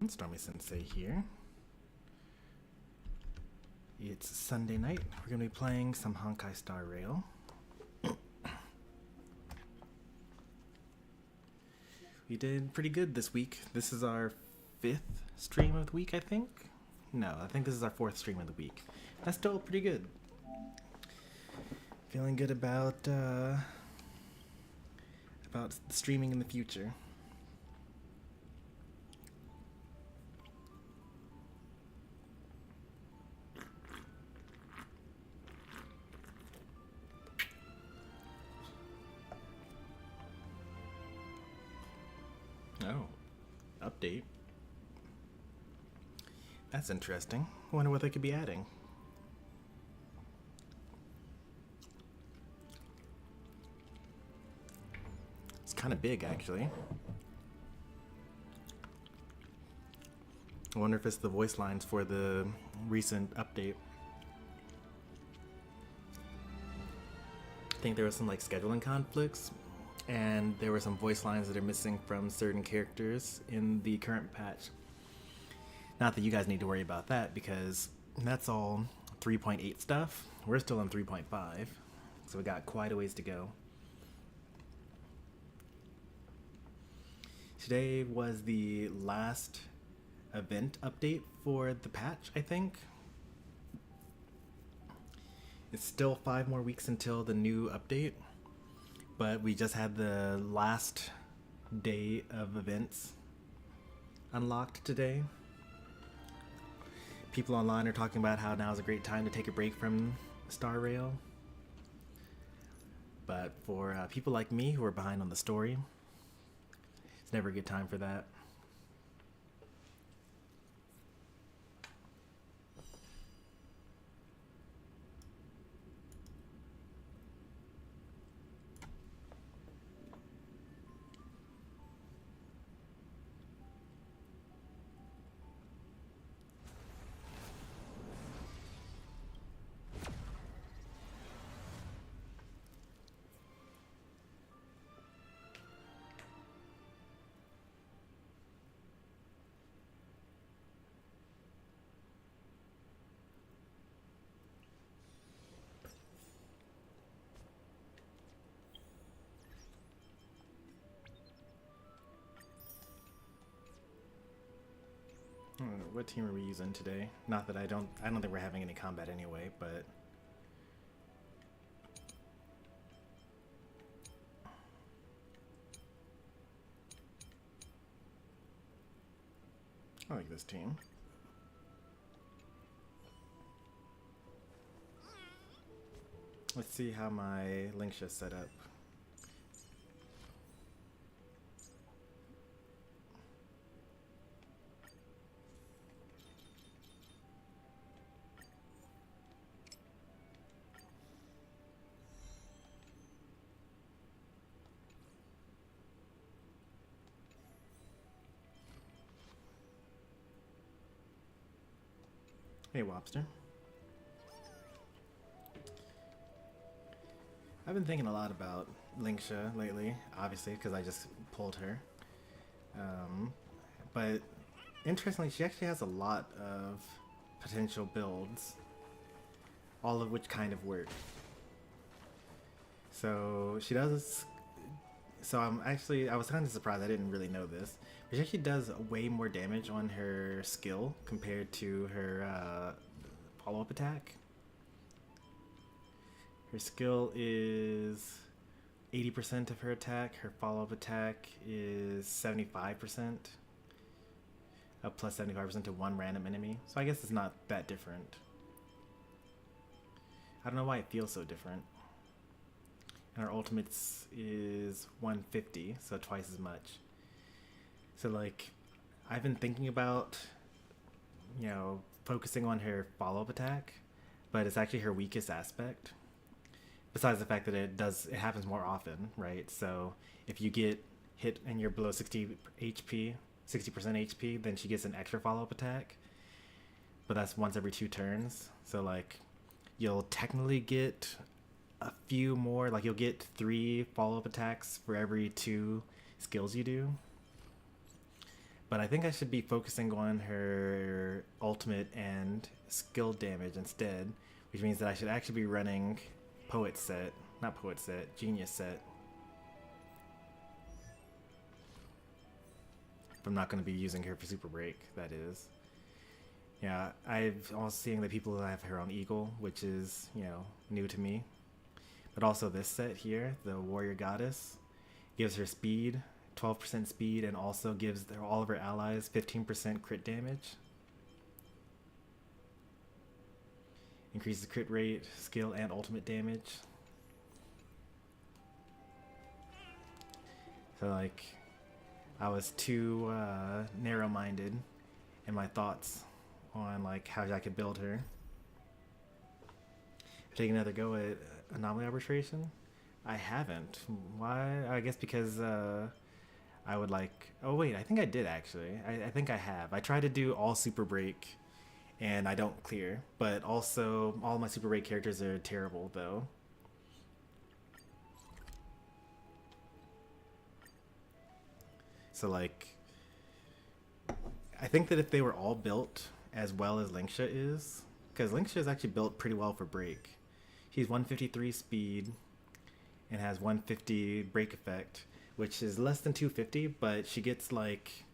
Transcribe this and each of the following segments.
Stormy Sensei here. It's Sunday night. We're going to be playing some Honkai Star Rail. We did pretty good this week. This is our 5th stream of the week, I think. No, I think this is our 4th stream of the week. That's still pretty good. Feeling good about streaming in the future. Oh, update. That's interesting. I wonder what they could be adding. It's kind of big, actually. I wonder if it's the voice lines for the recent update. I think there was some like scheduling conflicts, and there were some voice lines that are missing from certain characters in the current patch. Not that you guys need to worry about that, because that's all 3.8 stuff. We're still on 3.5, so we got quite a ways to go. Today was the last event update for the patch, I think. It's still 5 more weeks until the new update, but we just had the last day of events unlocked today. People online are talking about how now is a great time to take a break from Star Rail. But for people like me who are behind on the story, it's never a good time for that. What team are we using today? Not that I don't think we're having any combat anyway, but I like this team. Let's see how my Lygus set up. Hey, Wobster. I've been thinking a lot about Lygus lately, obviously, because I just pulled her. But interestingly, she actually has a lot of potential builds, all of which kind of work. So she does. So I was kind of surprised. I didn't really know this. But she actually does way more damage on her skill compared to her follow-up attack. Her skill is 80% of her attack. Her follow-up attack is 75%. Plus 75% to one random enemy. So I guess it's not that different. I don't know why it feels so different. And our ultimates is 150, so twice as much. So like, I've been thinking about, focusing on her follow-up attack, but it's actually her weakest aspect. Besides the fact that it happens more often, right? So if you get hit and you're below 60 HP, 60% HP, then she gets an extra follow-up attack. But that's once every 2 turns. So like, you'll technically get a few more, like you'll get 3 follow-up attacks for every 2 skills you do. but I think I should be focusing on her ultimate and skill damage instead, which means that I should actually be running Poet Set, not Poet Set, Genius Set. If I'm not going to be using her for Super Break, that is. Yeah, I've also seen that people have her on Eagle, which is, you know, new to me. But also this set here, the Warrior Goddess, gives her speed, 12% speed, and also gives all of her allies 15% crit damage. Increases crit rate, skill, and ultimate damage. So like, I was too narrow-minded in my thoughts on like how I could build her. Take another go at Anomaly Arbitration? I haven't. Why? I guess because I would like... Oh wait, I think I did actually. I think I have. I tried to do all Super Break and I don't clear. But also, all my Super Break characters are terrible though. So like... I think that if they were all built as well as Linksha is... Because Linksha is actually built pretty well for Break. She's 153 speed and has 150 break effect, which is less than 250, but she gets like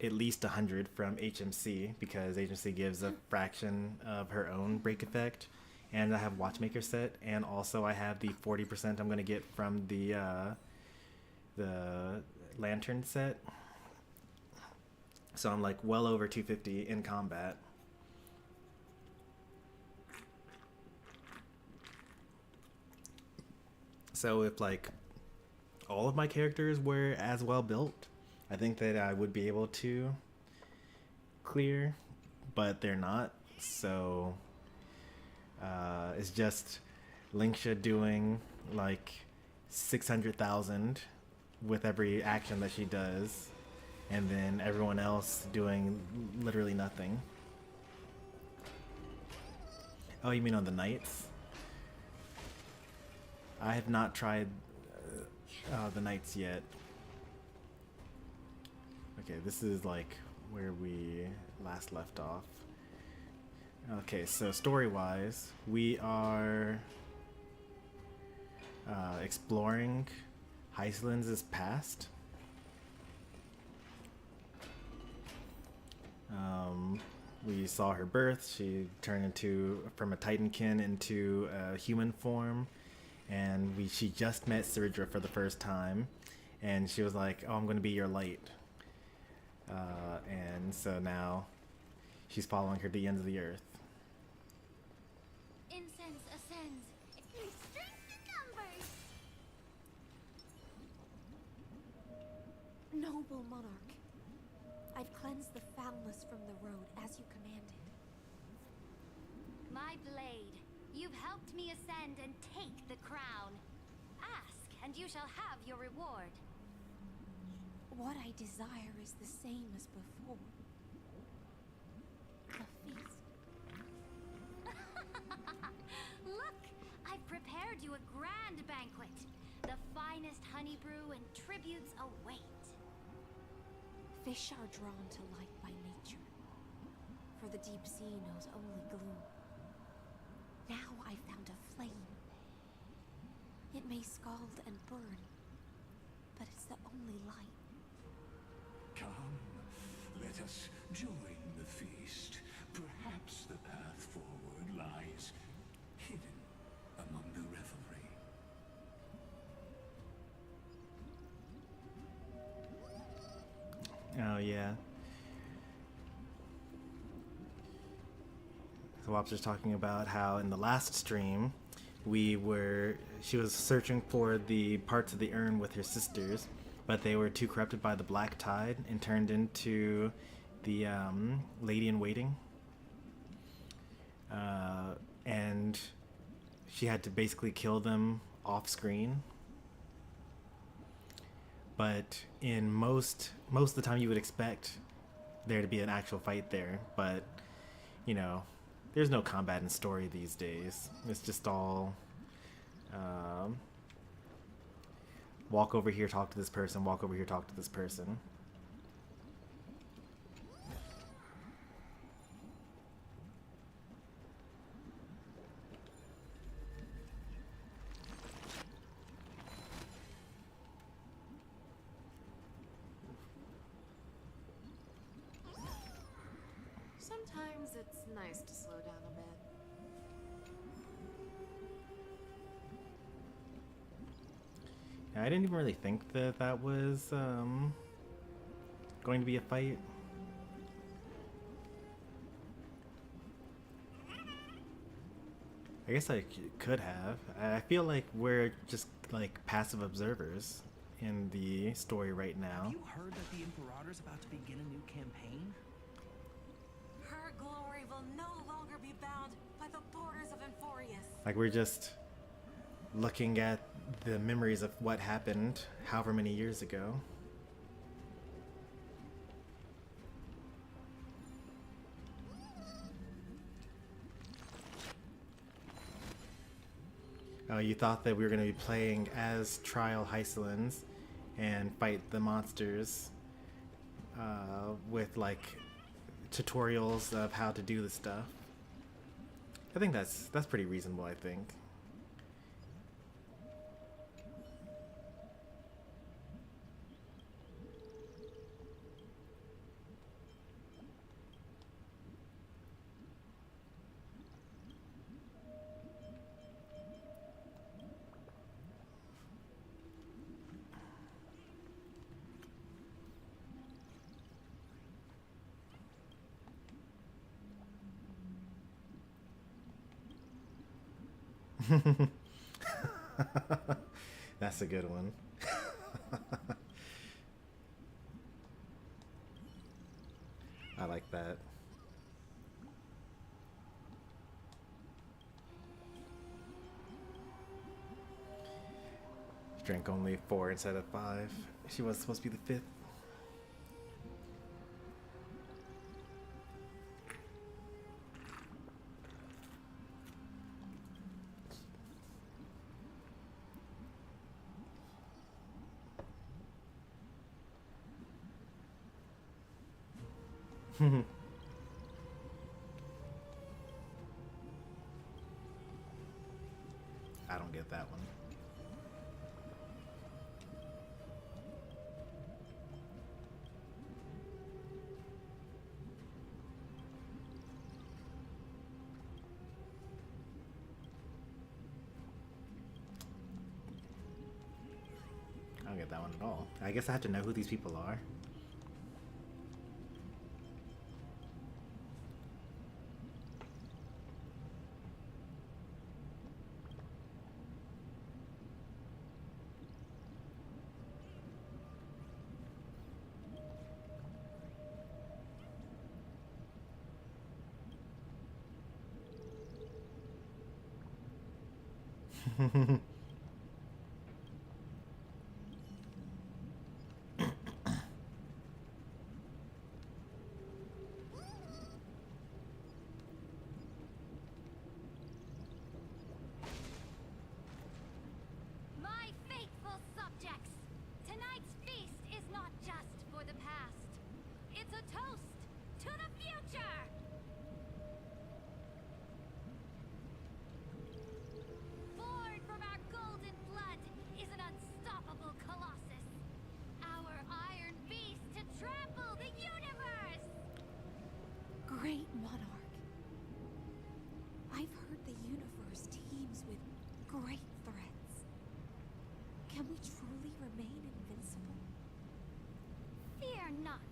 at least 100 from HMC because HMC gives a fraction of her own break effect. And I have Watchmaker set, and also I have the 40% I'm going to get from the Lantern set. So I'm like well over 250 in combat. So if like all of my characters were as well built, I think that I would be able to clear, but they're not. So it's just Linksha doing like 600,000 with every action that she does, and then everyone else doing literally nothing. Oh, you mean on the knights? I have not tried the knights yet. Okay, this is like where we last left off. Okay, so story-wise, we are exploring Hyceland's past. We saw her birth. She turned from a Titankin into a human form. And she just met Siridra for the first time, and she was like, "Oh, I'm going to be your light." And so now she's following her to the ends of the earth. Incense ascends in strength and numbers. Noble monarch, I've cleansed the foulness from the road as you commanded. My blade. You've helped me ascend and take the crown. Ask, and you shall have your reward. What I desire is the same as before. A feast. Look, I've prepared you a grand banquet. The finest honey brew and tributes await. Fish are drawn to light by nature, for the deep sea knows only gloom. Now I found a flame. It may scald and burn, but it's the only light. Come, let us join the feast. Perhaps the path forward lies hidden among the revelry. Oh yeah. So Wops was talking about how in the last stream she was searching for the parts of the urn with her sisters, but they were too corrupted by the black tide and turned into the lady in waiting. And she had to basically kill them off screen. But in most of the time you would expect there to be an actual fight there, but you know, there's no combat in story these days. It's just all walk over here, talk to this person, walk over here, talk to this person. Sometimes it's nice to slow down a bit. Yeah, I didn't even really think that that was going to be a fight. I guess I could have. I feel like we're just like passive observers in the story right now. Have you heard that the Imperator's about to begin a new campaign? Her glory will no longer be bound by the borders of Emphorius. Like we're just looking at the memories of what happened however many years ago. Oh, you thought that we were going to be playing as Trial Hysolins and fight the monsters with like tutorials of how to do the stuff. I think that's pretty reasonable, I think. That's a good one. I like that. Drank only 4 instead of 5. She was supposed to be the 5th. I don't get that one. I don't get that one at all. I guess I have to know who these people are. My faithful subjects, tonight's feast is not just for the past. It's a toast to the future! Born from our golden blood is an unstoppable colossus. Our iron beast to trample the universe! Great monarch. I've heard the universe teems with great threats. Can we truly remain invincible? Fear not.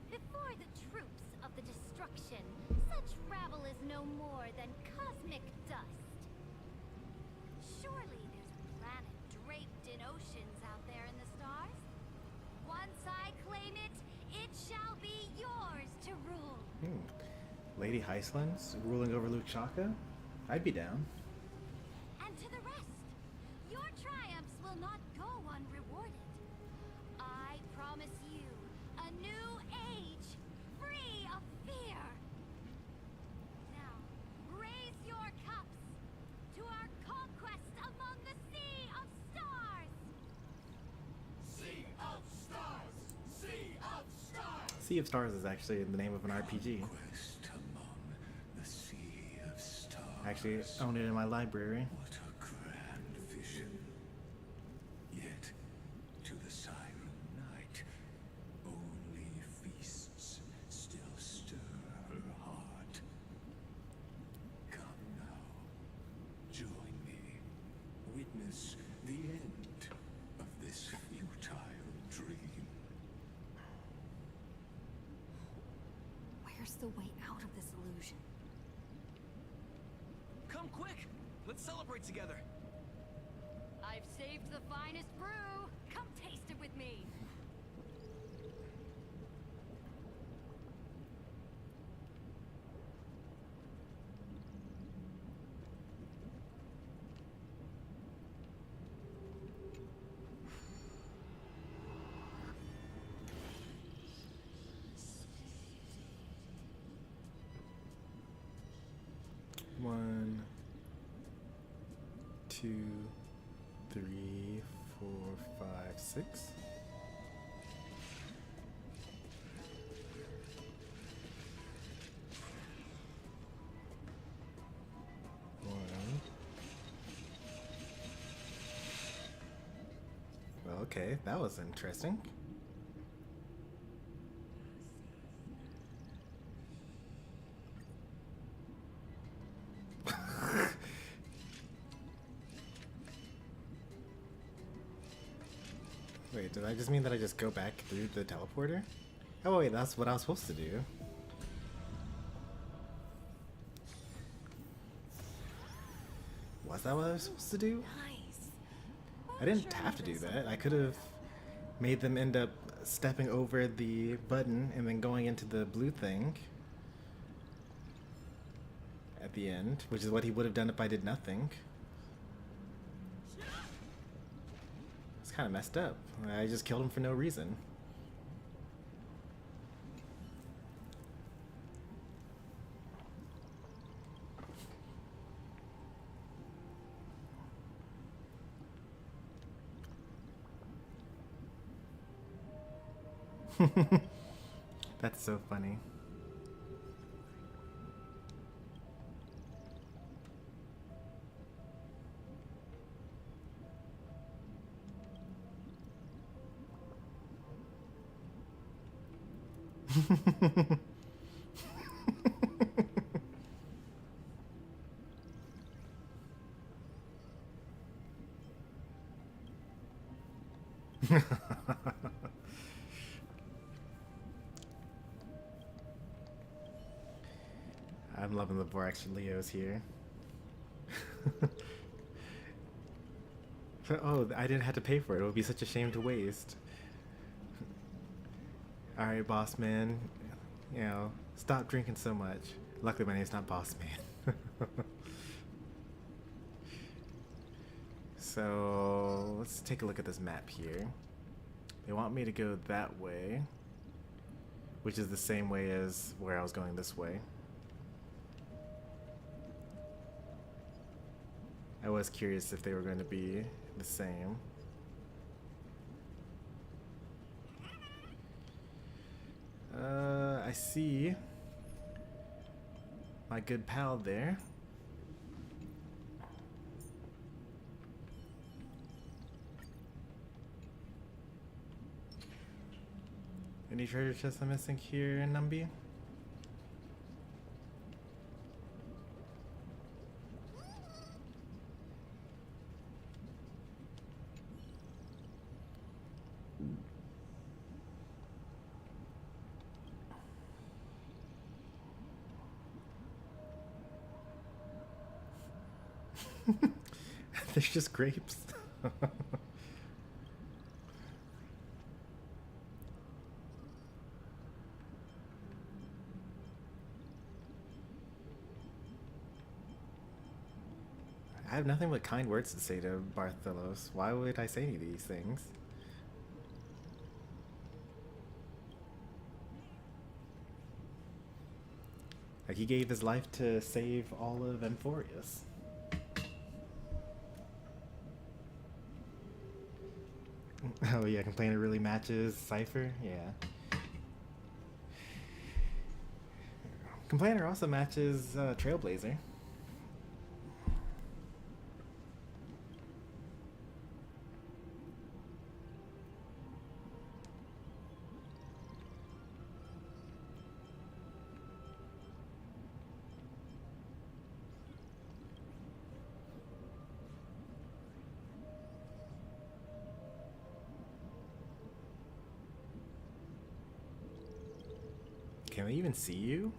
Before the troops of the destruction, such rabble is no more than cosmic dust. Surely there's a planet draped in oceans out there in the stars. Once I claim it, it shall be yours to rule. Lady Hysolins ruling over Luke Shaka? I'd be down. And to the rest, your triumphs will not go unrewarded. I promise you a new age, free of fear. Now, raise your cups to our conquest among the Sea of Stars. Sea of Stars! Sea of Stars! Sea of Stars is actually the name of an RPG. Quest among the Sea of Stars. I actually own it in my library. What a grand vision. Yet, to the Siren Knight, only feasts still stir her heart. witness the end of this futile dream. Where's the way out of this illusion? Come quick! Let's celebrate together. I've saved the finest brew. Come taste it with me. One, two, three, four, five, six. One. Well, okay, that was interesting. Wait, did I just mean that I just go back through the teleporter? Oh wait, that's what I was supposed to do. Was that what I was supposed to do? Nice. I didn't have to do that. I could have made them end up stepping over the button and then going into the blue thing at the end, which is what he would have done if I did nothing. It's kind of messed up. I just killed him for no reason. That's so funny. I'm loving the Borax Leos here. Oh, I didn't have to pay for it. It would be such a shame to waste. Alright, boss man. You know, stop drinking so much. Luckily, my name's not Boss Man. So, let's take a look at this map here. They want me to go that way, which is the same way as where I was going this way. I was curious if they were going to be the same. I see my good pal there. Any treasure chests I'm missing here, Numby? They're just grapes. I have nothing but kind words to say to Barthelos. Why would I say any of these things? Like, he gave his life to save all of Amphorius. Oh yeah, Complainer really matches Cypher? Yeah. Complainer also matches Trailblazer. Can they even see you?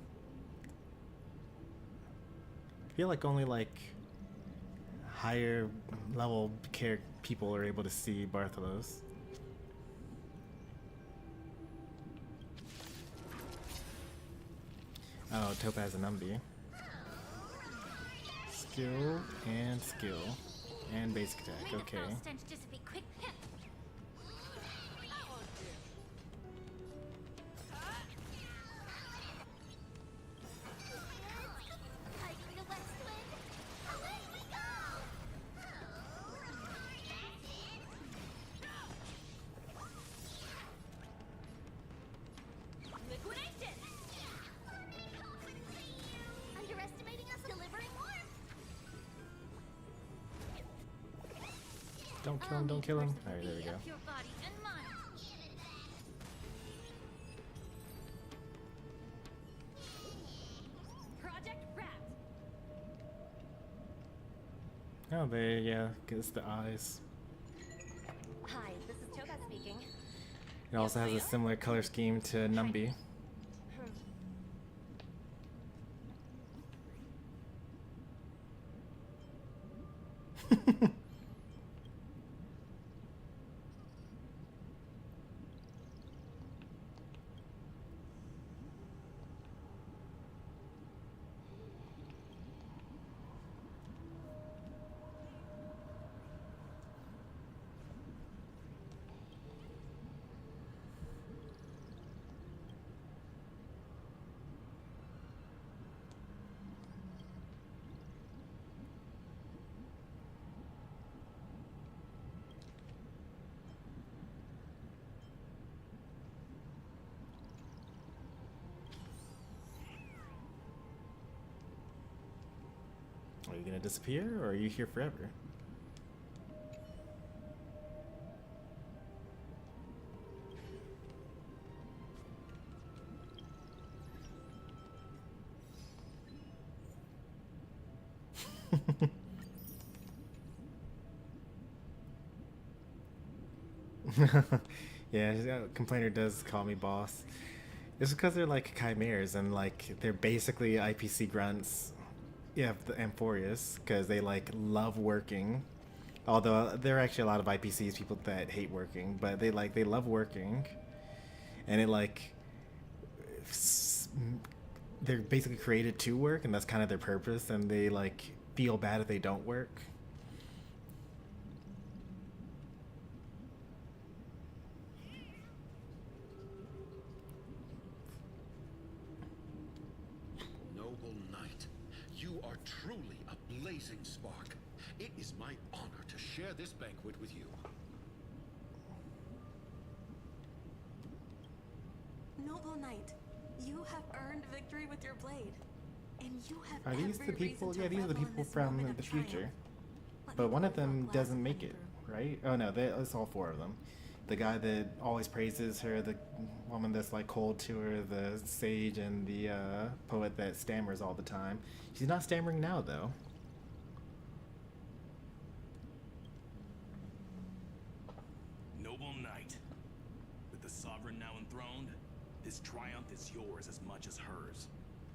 I feel like only like higher level people are able to see Bartholos. Oh, Topaz and Umbi. Skill and skill. And basic attack, okay. Don't kill him, don't kill him. Alright, there we go. Oh, yeah, it's the eyes. Hi, this is Topaz speaking. It also has a similar color scheme to Numbi. Are you gonna disappear, or are you here forever? Yeah, Complainer does call me boss. It's because they're like chimeras, and like they're basically IPC grunts. Yeah, the Amphorius, because they like love working. Although there are actually a lot of IPCs, people that hate working, but they love working, and it like they're basically created to work, and that's kind of their purpose, and they like feel bad if they don't work. Truly a blazing spark. It is my honor to share this banquet with you. Noble Knight, you have earned victory with your blade, and you have Are these the every people? reason Yeah, to these are the revel in people this from moment the of future. triumph. Let But me one of pour you a them glass doesn't of make it, honey right? Oh no, it's all four of them. The guy that always praises her, the woman that's like cold to her, the sage, and the poet that stammers all the time. She's not stammering now, though. Noble Knight, with the Sovereign now enthroned, this triumph is yours as much as hers.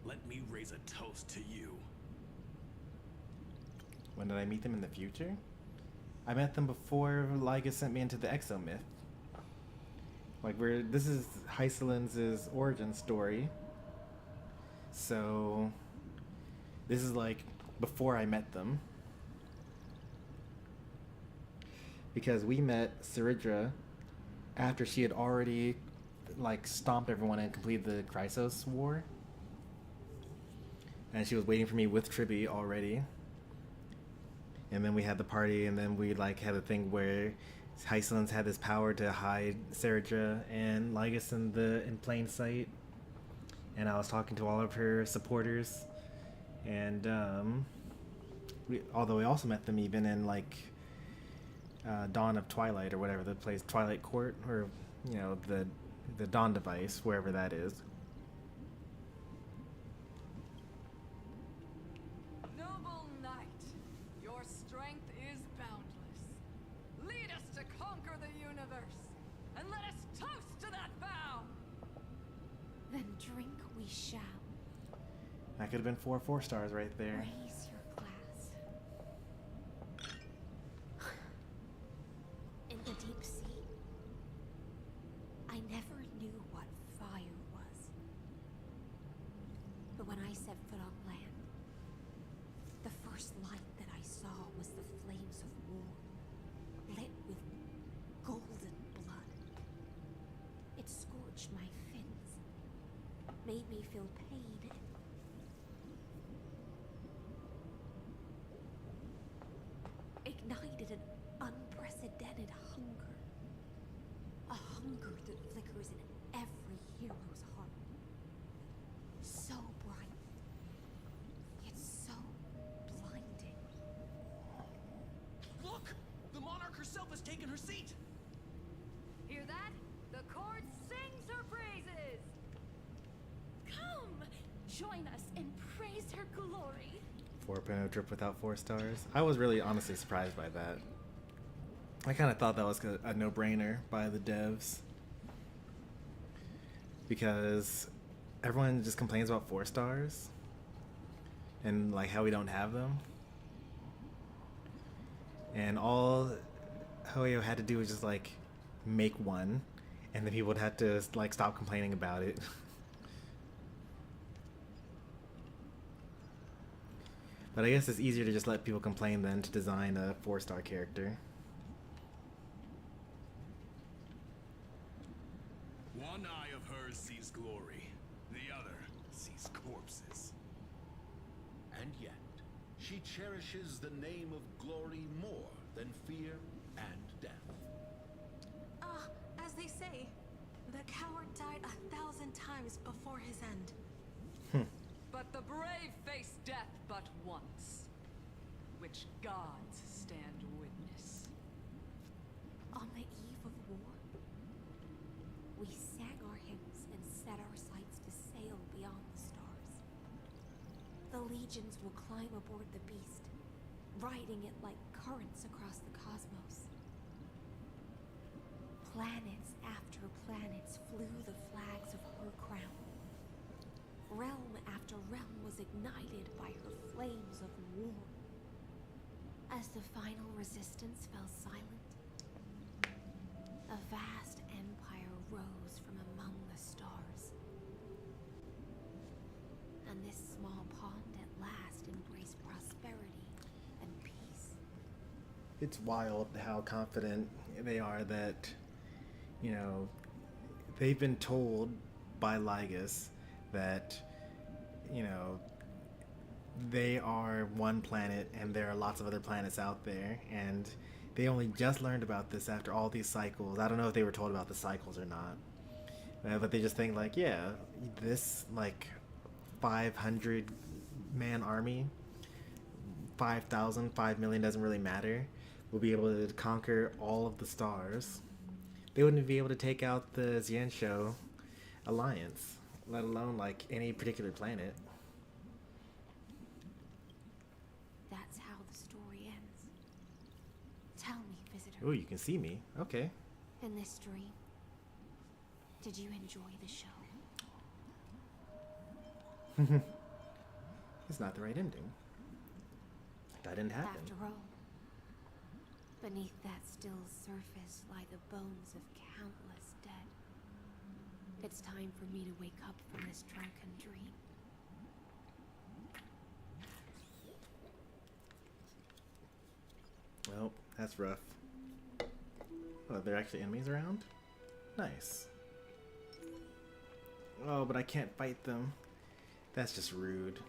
Let me raise a toast to you. When did I meet them in the future? I met them before Lygus sent me into the Exomyth. Like, this is Hycelin's origin story. So, this is like before I met them. Because we met Ciridra after she had already like stomped everyone and completed the Chrysos War. And she was waiting for me with Tribby already. And then we had the party, and then we like had a thing where Hycelin's had this power to hide Ciridra and Lygus in plain sight. And I was talking to all of her supporters, and although we also met them even in like Dawn of Twilight or whatever the place, Twilight Court, or you know, the Dawn device, wherever that is. Noble Knight, your strength is boundless. Lead us to conquer the universe, and let us toast to that vow! Then drink we shall. That could have been 4 stars right there. Raise your glass. In the deep sea, I never knew what fire was. But when I set foot on land, the first light that I saw was the flames of war, lit with golden blood. It scorched my fins, made me feel pain, ignited an unprecedented hunger. A hunger that flickers in every hero's heart. So bright, yet so blinding. Look! The monarch herself has taken her seat! Hear that? The court sings her praises! Come, join us and praise her glory. 4.0 trip without 4 stars. I was really honestly surprised by that. I kind of thought that was a no-brainer by the devs. Because everyone just complains about 4 stars. And like how we don't have them. And all Hoyo had to do was just like make one. And then people would have to like stop complaining about it. But I guess it's easier to just let people complain than to design a 4-star character. One eye of hers sees glory, the other sees corpses. And yet, she cherishes the name of glory more than fear and death. As they say, the coward died 1,000 times before his end. But the brave face death but once, which gods stand witness. On the eve of war, we sang our hymns and set our sights to sail beyond the stars. The legions will climb aboard the beast, riding it like currents across the cosmos. Planets after planets flew the flags of her crown. Realm after realm was ignited by her flames of war. As the final resistance fell silent, a vast empire rose from among the stars. And this small pond at last embraced prosperity and peace. It's wild how confident they are that, you know, they've been told by Lygus that, you know, they are one planet and there are lots of other planets out there, and they only just learned about this after all these cycles. I don't know if they were told about the cycles or not, but they just think like, yeah, this like 500 man army, 5,000, 5 million, doesn't really matter, will be able to conquer all of the stars. They wouldn't be able to take out the Xianshou alliance, let alone like any particular planet. That's how the story ends. Tell me, visitor. Oh, you can see me. Okay. In this dream, did you enjoy the show? It's not the right ending. That didn't happen. After all, beneath that still surface lie the bones of countless dead. It's time for me to wake up from this drunken dream. Well, that's rough. Oh, there are actually enemies around? Nice. Oh, but I can't fight them. That's just rude.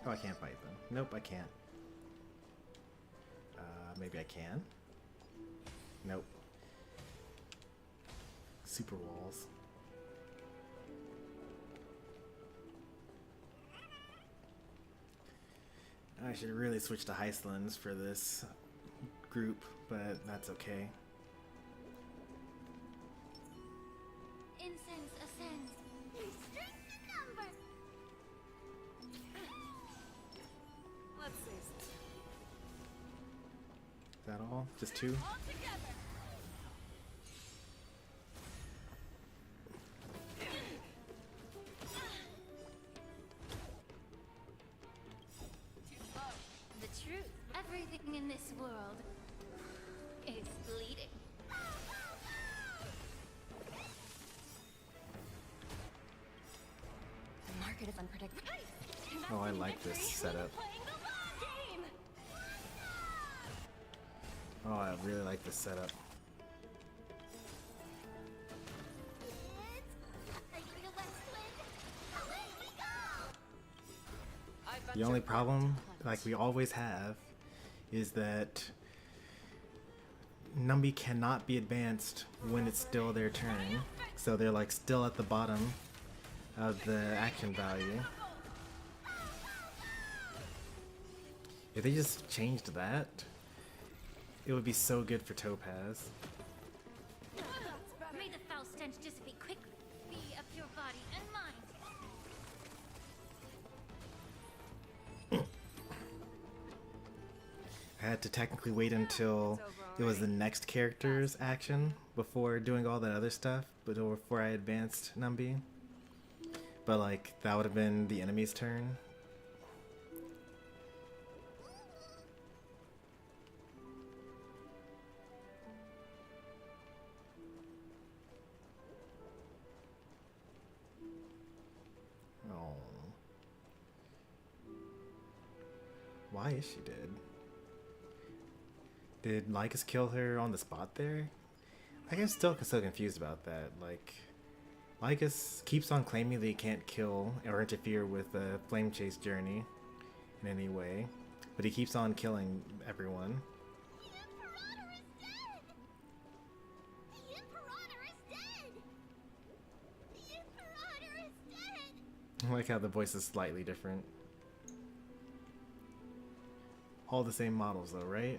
Oh, I can't fight them. Nope, I can't. Maybe I can? Nope. Super walls. I should really switch to Heistlands for this group, but that's okay. Incense ascends. Strength in number. Let's see. Is that all? Just 2? All together! Everything in this world is bleeding. The market is unpredictable. Oh, I like this setup. Oh, I really like this setup. The only problem, like we always have, is that Numby cannot be advanced when it's still their turn. So they're like still at the bottom of the action value. If they just changed that, it would be so good for Topaz. May the foul stench dissipate quickly. Be of your body and mind. I had to technically wait until it was the next character's action before doing all that other stuff, but before I advanced Numby. But like, that would have been the enemy's turn. Oh. Why is she dead? Did Lygus kill her on the spot there? I'm still so confused about that. Like, Lygus keeps on claiming that he can't kill or interfere with the Flame Chase journey in any way, but he keeps on killing everyone. I like how the voice is slightly different. All the same models though, right?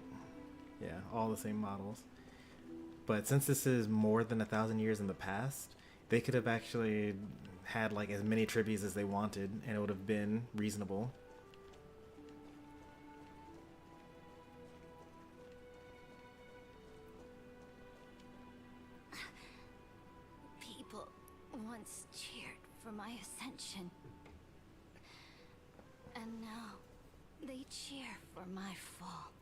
Yeah, all the same models. But since this is more than 1,000 years in the past, they could have actually had like as many tributes as they wanted, and it would have been reasonable. People once cheered for my ascension. And now they cheer for my fall.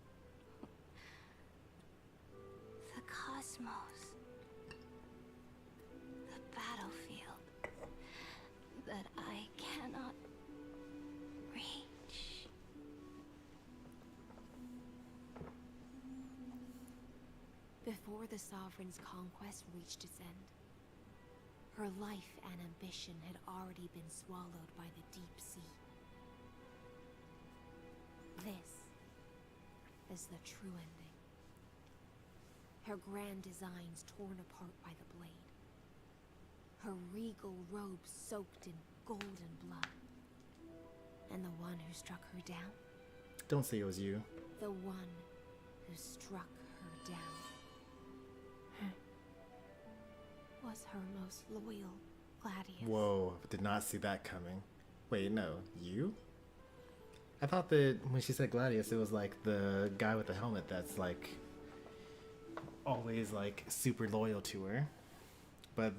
The cosmos. The battlefield that I cannot reach. Before the Sovereign's conquest reached its end, her life and ambition had already been swallowed by the deep sea. This is the true ending. Her grand designs torn apart by the blade. Her regal robes soaked in golden blood. And the one who struck her down? Don't say it was you. The one who struck her down was her most loyal gladius. Whoa, did not see that coming. Wait, no, you? I thought that when she said Gladius, it was like the guy with the helmet that's like always like super loyal to her. But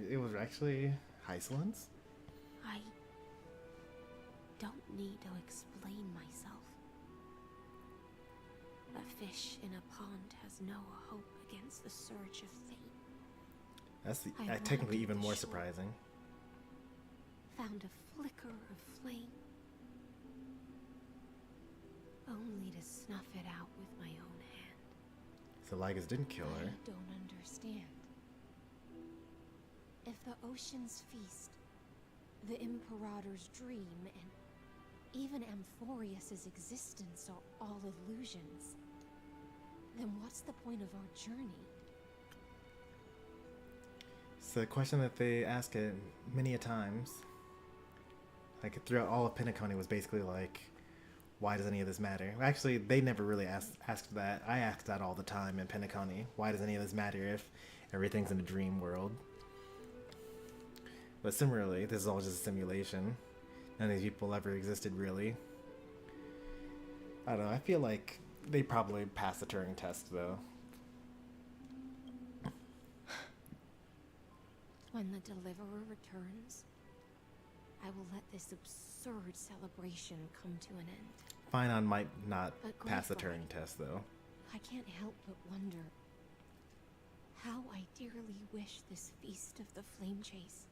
it was actually Hycelin's? I don't need to explain myself. A fish in a pond has no hope against the surge of fate. That's I technically wanted even the more shore. surprising. Found a flicker of flame, only to snuff it out with my own hand. So Lygus didn't kill her. I don't understand. If the ocean's feast, the Imperator's dream, and even Amphorius's existence are all illusions, then what's the point of our journey? It's a question that they ask it many a times. Like throughout all of Pentaconi was basically like, why does any of this matter? Actually, they never really asked that. I ask that all the time in Pentaconi. Why does any of this matter if everything's in a dream world? But similarly, this is all just a simulation. None of these people ever existed, really. I don't know. I feel like they probably passed the Turing test, though. When the Deliverer returns, I will let this absurd celebration come to an end. Finon might not But pass the Glyphra, Turing test, though. I can't help but wonder how I dearly wish this feast of the flame chase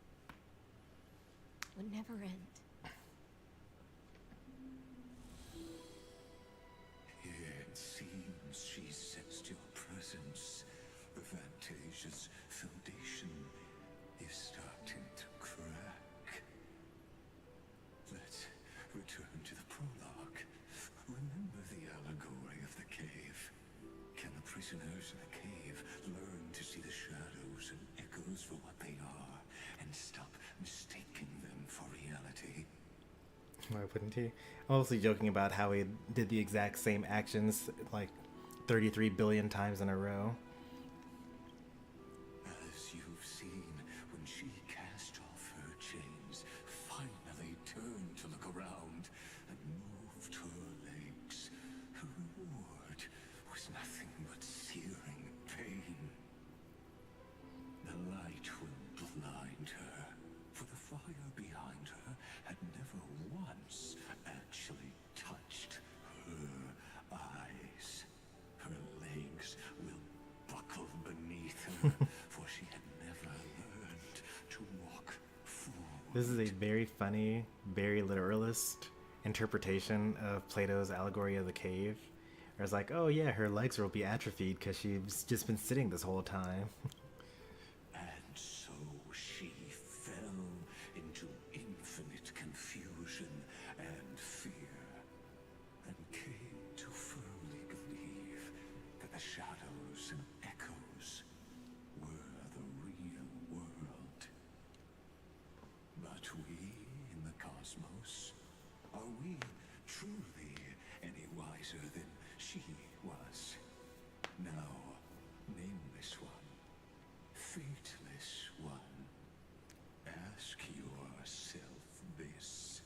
would never end. It seems she sensed your presence. The Fantasia's foundation is starting to crack. Let's return to the prologue. Remember the allegory of the cave? Can the prisoners in the cave learn to see the shadows and echoes for what they are and stop mistaking them for reality? Why wouldn't he? I'm mostly joking about how he did the exact same actions like 33 billion times in a row. As you've seen, when she cast off her chains, finally turned to look around and moved her legs, her reward was nothing but searing pain. The light will blind her, for the fire behind her had never once actually touched her eyes. Her legs will buckle beneath her, for she had never learned to walk forward. This is a very funny, very literalist interpretation of Plato's allegory of the cave. Where it's like, oh yeah, her legs will be atrophied because she's just been sitting this whole time. And so she fell into infinite confusion and fear, and came to firmly believe that the shadows and echoes were the real world. But we in the cosmos, are we truly any wiser than she was? Now, nameless one, fateless one, ask yourself this.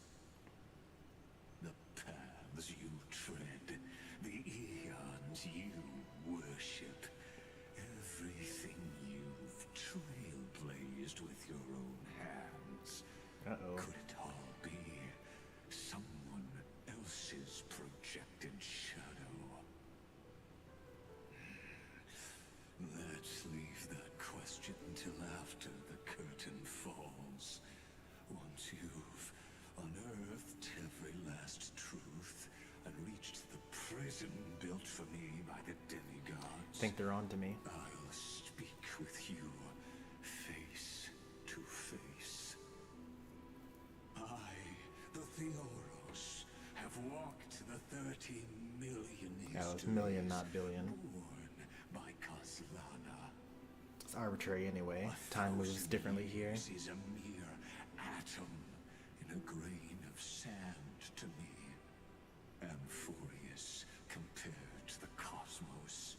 The paths you tread, the eons you worship, everything you've trailblazed with your own hands, Uh-oh. could it all be someone else's projected shadow? Let's leave that question till after the curtain falls. Once you've unearthed every last truth and reached the prison built for me by the demigods, Think they're on to me. I'll speak with you face to face. I, the Theoros, have walked the 30 million Yeah, it's million, not billion. born by Kaslana. It's arbitrary anyway. Time moves differently here. This is a mere atom in a grain of sand to me. Amphorius, compared to the cosmos,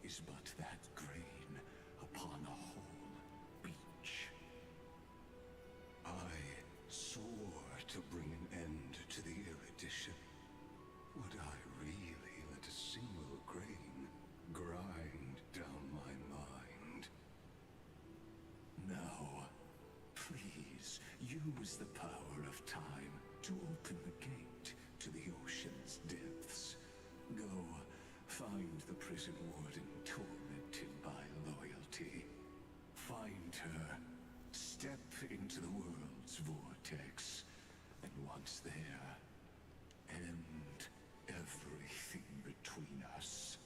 is but that grain upon a whole beach. I swore to bring an end to the erudition. Would I really let a single grain grind down my mind? Now, please use the power of time to open the gate to the ocean's depths. Go, find the prison warden tormented by loyalty. Find her, step into the world's vortex, and once there, end everything between us.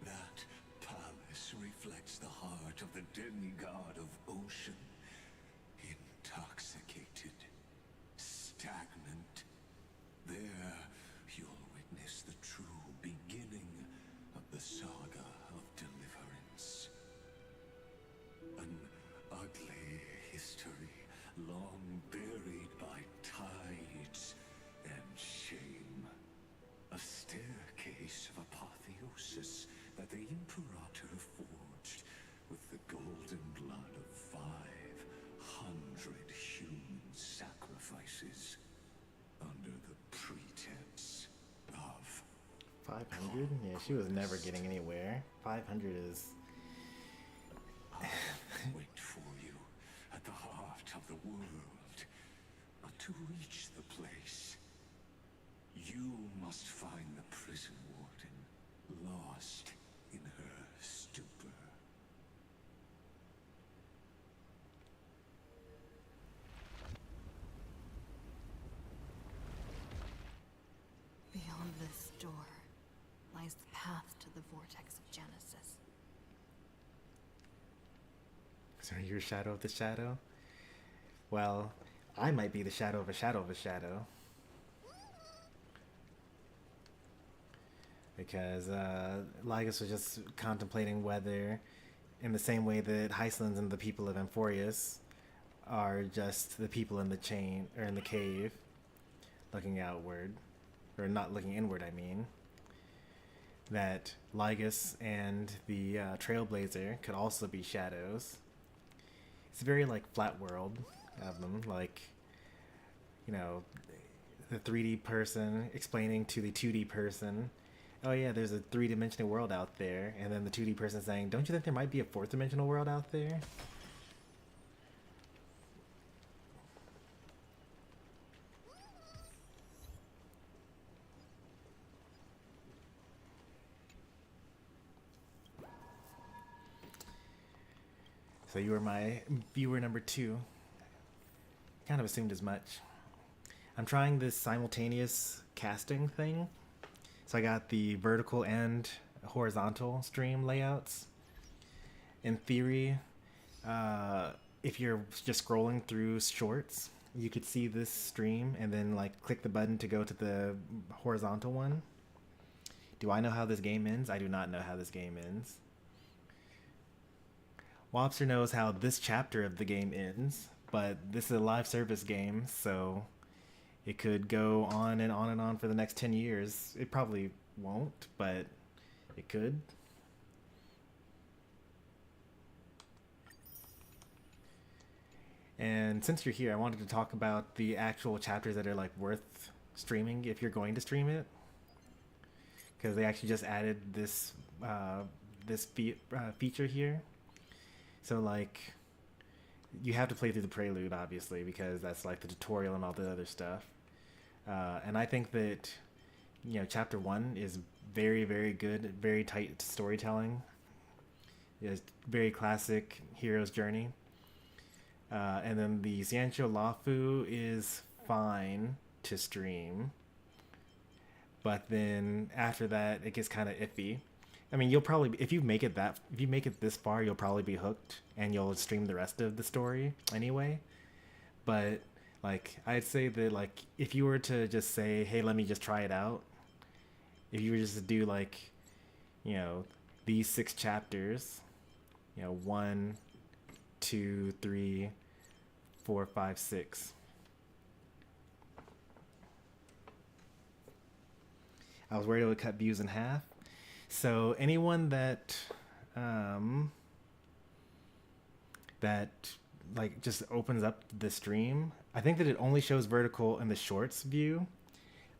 That palace reflects the heart of the demigod of ocean. Intoxicated, stagnant. There, you'll witness the true beginning of the saga of deliverance. An ugly history, long buried by tides and shame. A staircase of apotheosis that the Imperator forged with the golden blood of 500 human sacrifices under the pretense of 500? Yeah, she was never getting anywhere. 500 is... I'll wait for you at the heart of the world. But to reach the place, you You must find the prison warden, lost in her stupor. Beyond this door lies the path to the vortex of Genesis. So you're shadow of the shadow? Well, I might be the shadow of a shadow of a shadow. Because Lygus was just contemplating whether, in the same way that Hycelands and the people of Amphorius are just the people in the chain, or in the cave, looking outward, or not looking inward, I mean, that Lygus and the Trailblazer could also be shadows. It's a very, like, flat world of them, like, you know, the 3D person explaining to the 2D person, oh yeah, there's a 3-dimensional world out there, and then the 2D person saying, don't you think there might be a 4th-dimensional world out there? So you were my viewer number 2. Kind of assumed as much. I'm trying this simultaneous casting thing. So I got the vertical and horizontal stream layouts. In theory, if you're just scrolling through shorts, you could see this stream and then like click the button to go to the horizontal one. Do I know how this game ends? I do not know how this game ends. Wobster knows how this chapter of the game ends, but this is a live service game, so it could go on and on and on for the next 10 years. It probably won't, but it could. And since you're here, I wanted to talk about the actual chapters that are like worth streaming if you're going to stream it, because they actually just added this feature here. So like, you have to play through the prelude, obviously, because that's like the tutorial and all the other stuff. And I think that, you know, chapter 1 is very, very good, very tight storytelling. It's very classic hero's journey. And then the Xianqiu Lafu is fine to stream. But then after that, it gets kind of iffy. I mean, you'll probably, if you make it this far, you'll probably be hooked and you'll stream the rest of the story anyway. But like, I'd say that like, if you were to just say, hey, let me just try it out. If you were just to do like, you know, these 6 chapters, you know, 1, 2, 3, 4, 5, 6. I was worried it would cut views in half. So anyone that that like just opens up the stream, I think that it only shows vertical in the shorts view,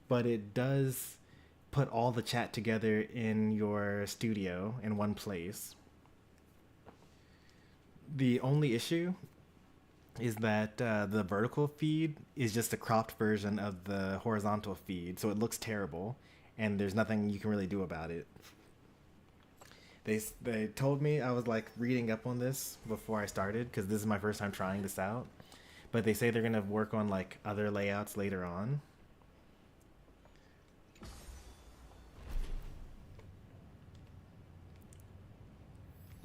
but it does put all the chat together in your studio in one place. The only issue is that the vertical feed is just a cropped version of the horizontal feed, so it looks terrible, and there's nothing you can really do about it. They told me, I was like reading up on this before I started, because this is my first time trying this out, but they say they're going to work on like other layouts later on.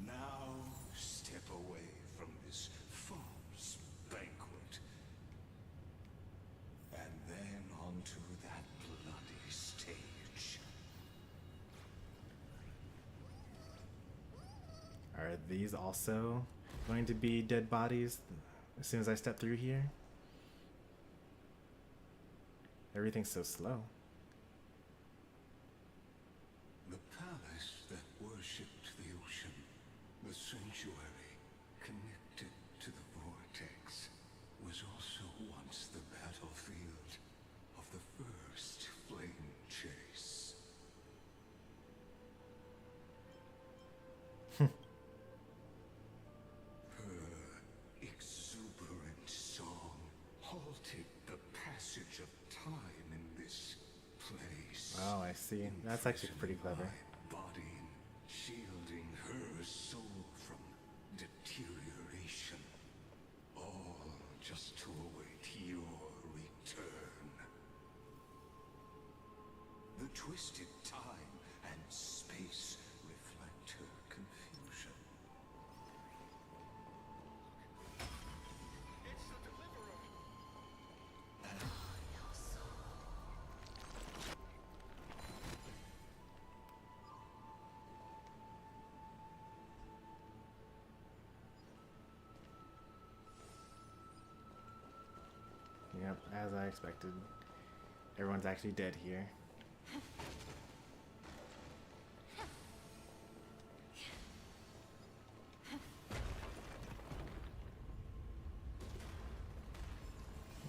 Now step away from this false banquet, and then onto that bloody stage. Are these also going to be dead bodies as soon as I step through here? Everything's so slow. The palace that worshipped the ocean, the sanctuary connected to the vortex, was also once the battlefield of the first flame chase. Her exuberant song halted the passage of time in this place. see. That's actually pretty clever. My body, shielding her soul from deterioration. All just to await your return. The twisted time and space reflect her confusion. It's the deliverer. Yep, as I expected. Everyone's actually dead here.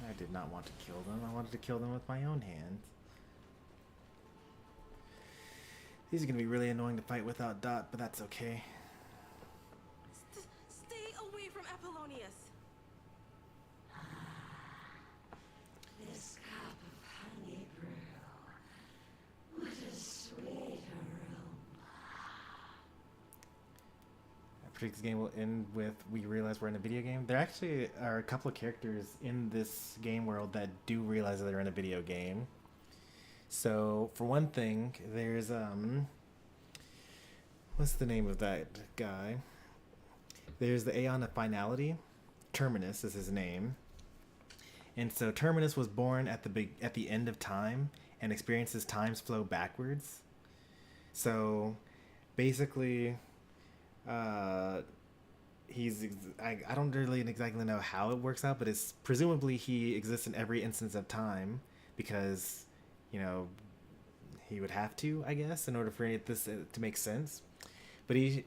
I did not want to kill them. I wanted to kill them with my own hands. These are going to be really annoying to fight without Dot, but that's okay. Stay away from Apollonius. This cup of honey brew. What a sweet aroma. I predict this game will end with we realize we're in a video game. There actually are a couple of characters in this game world that do realize that they're in a video game. So, for one thing, there's, what's the name of that guy? There's the Aeon of Finality. Terminus is his name. And so Terminus was born at the end of time and experiences time's flow backwards. So, basically, I don't really exactly know how it works out, but it's presumably he exists in every instance of time because, you know, he would have to, I guess, in order for this to make sense. But he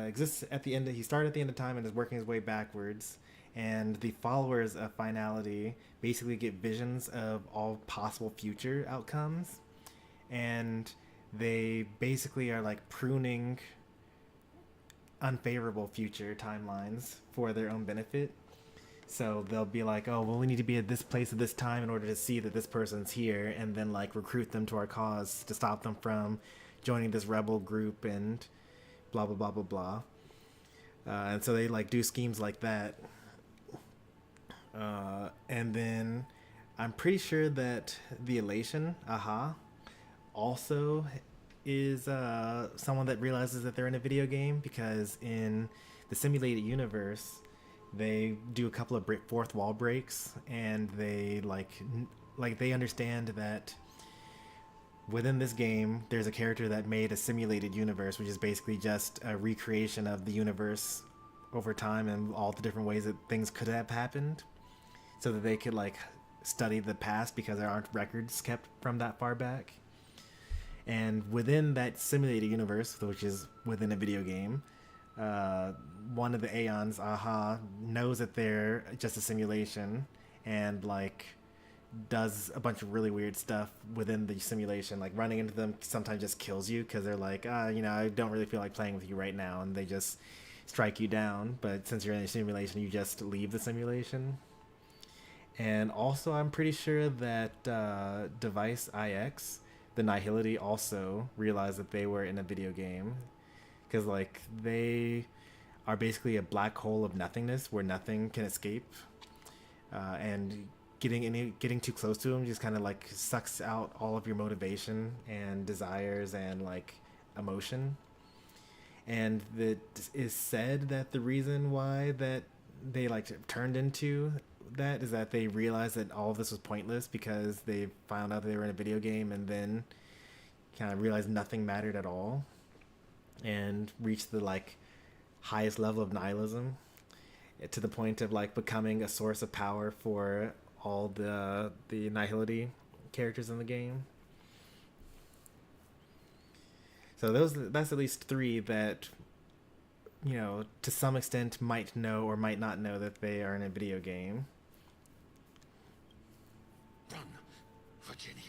exists at the end. He started at the end of time and is working his way backwards. And the followers of Finality basically get visions of all possible future outcomes, and they basically are like pruning unfavorable future timelines for their own benefit. So they'll be like, oh, well, we need to be at this place at this time in order to see that this person's here, and then like recruit them to our cause to stop them from joining this rebel group and blah, blah, blah, blah, blah. And so they like do schemes like that. And then I'm pretty sure that the Elation, also is someone that realizes that they're in a video game, because in the simulated universe, they do a couple of fourth wall breaks, and they they understand that within this game there's a character that made a simulated universe, which is basically just a recreation of the universe over time and all the different ways that things could have happened, so that they could like study the past because there aren't records kept from that far back. And within that simulated universe, which is within a video game, one of the Aeons, knows that they're just a simulation, and like does a bunch of really weird stuff within the simulation. Like running into them sometimes just kills you because they're like, I don't really feel like playing with you right now, and they just strike you down. But since you're in a simulation, you just leave the simulation. And also, I'm pretty sure that Device IX, the Nihility, also realized that they were in a video game, because like they are basically a black hole of nothingness where nothing can escape, and getting too close to them just kind of like sucks out all of your motivation and desires and like emotion. And it is said that the reason why that they like turned into that is that they realized that all of this was pointless because they found out that they were in a video game, and then kind of realized nothing mattered at all, and reached the like highest level of nihilism, to the point of like becoming a source of power for all the Nihility characters in the game. So that's at least three that, you know, to some extent might know or might not know that they are in a video game. Run, Virginia.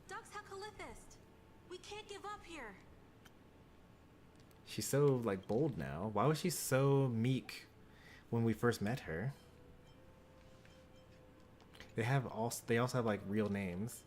Dux Hakalithist. We can't give up here. She's so like bold now. Why was she so meek when we first met her? They also have like real names.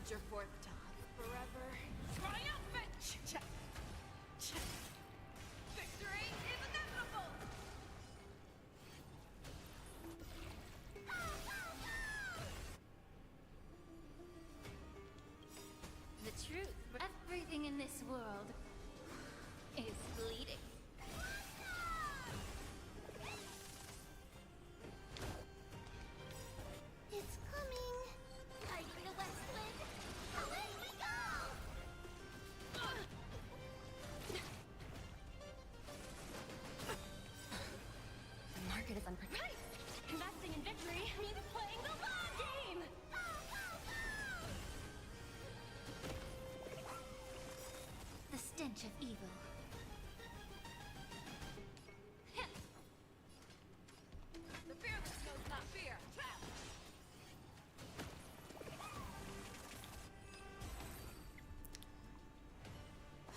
venture forth to hunt forever. Triumphant! Victory is inevitable! The truth, everything in this world is bleeding. It's coming. Fighting the west wind. Away we go! The market is unpredictable. Investing in victory means playing the long game. The stench of evil. The fearless knows not fear.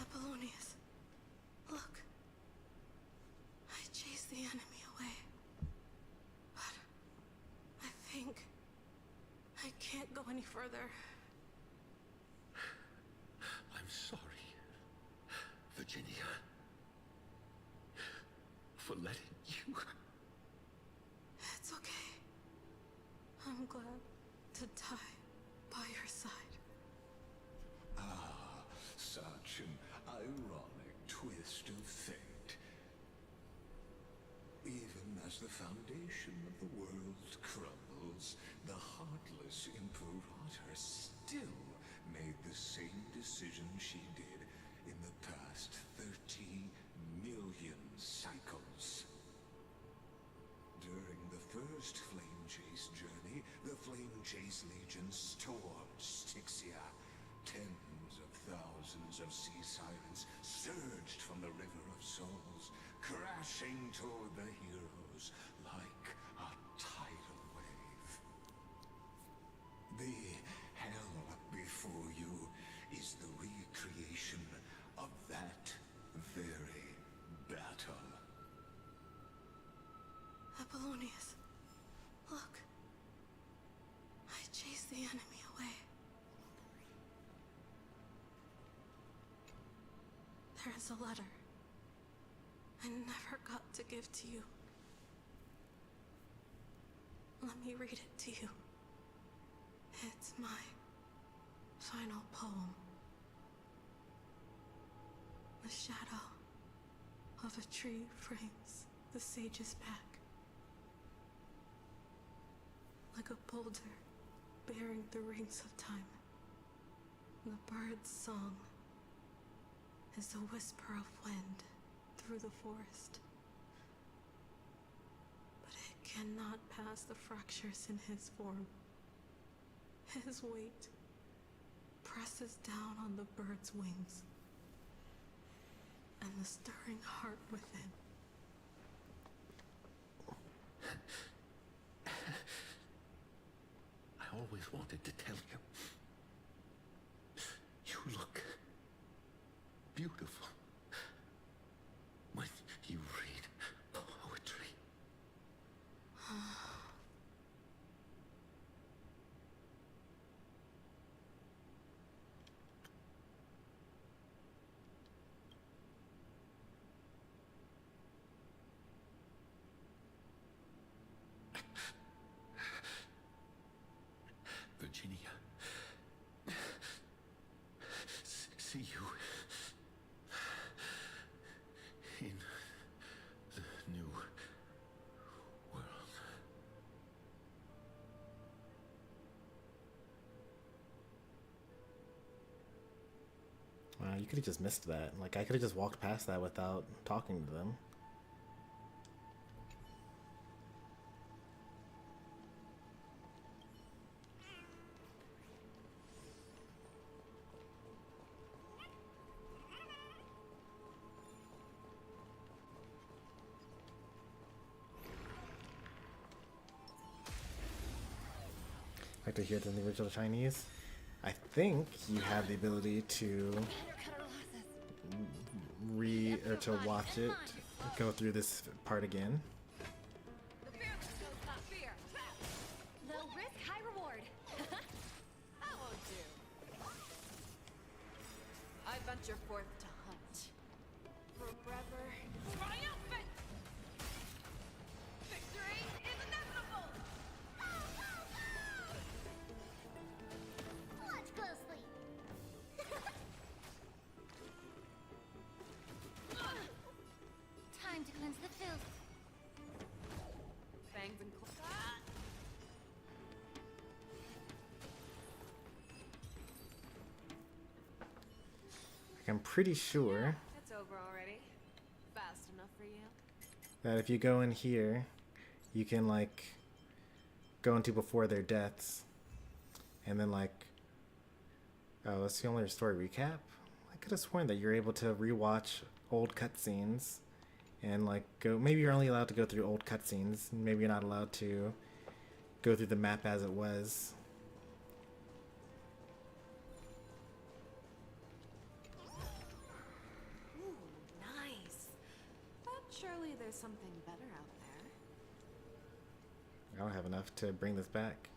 Apollonius, look. I chased the enemy away. But I think I can't go any further. I'm sorry, Virginia, for letting you. It's okay. I'm glad to die by your side. Ah, such an ironic twist of fate. Even as the foundation of the world crumbles, the heartless Imperator still made the same decision she did in the past 30 million cycles. During the first Flame Chase journey, the Flame Chase Legion stormed Styxia. Tens of thousands of sea sirens surged from the River of Souls, crashing toward the heroes like a tidal wave. The hell before you is the recreation of that very battle. Apollonius, look. I chased the enemy away. There is a letter I never got to give to you. Let me read it to you. It's my final poem. The shadow of a tree frames the sage's back. Like a boulder bearing the rings of time. The bird's song is the whisper of wind through the forest. But it cannot pass the fractures in his form. His weight presses down on the bird's wings and the stirring heart within. I always wanted to tell you. You look beautiful when you read poetry. Virginia, see you in the new world. Wow, you could have just missed that. Like, I could have just walked past that without talking to them. Like to hear it in the original Chinese. I think you have the ability to to watch it go through this part again. The fearless knows not fear. Low risk, high reward. That won't do. chains and I'm pretty sure It's over already. Fast enough for you? that if you go in here, you can like go into before their deaths, and then like, oh, that's the only story recap. I could have sworn that you're able to rewatch old cutscenes, and like go. Maybe you're only allowed to go through old cutscenes. Maybe you're not allowed to go through the map as it was. Ooh, nice. But surely there's something better out there. I don't have enough to bring this back.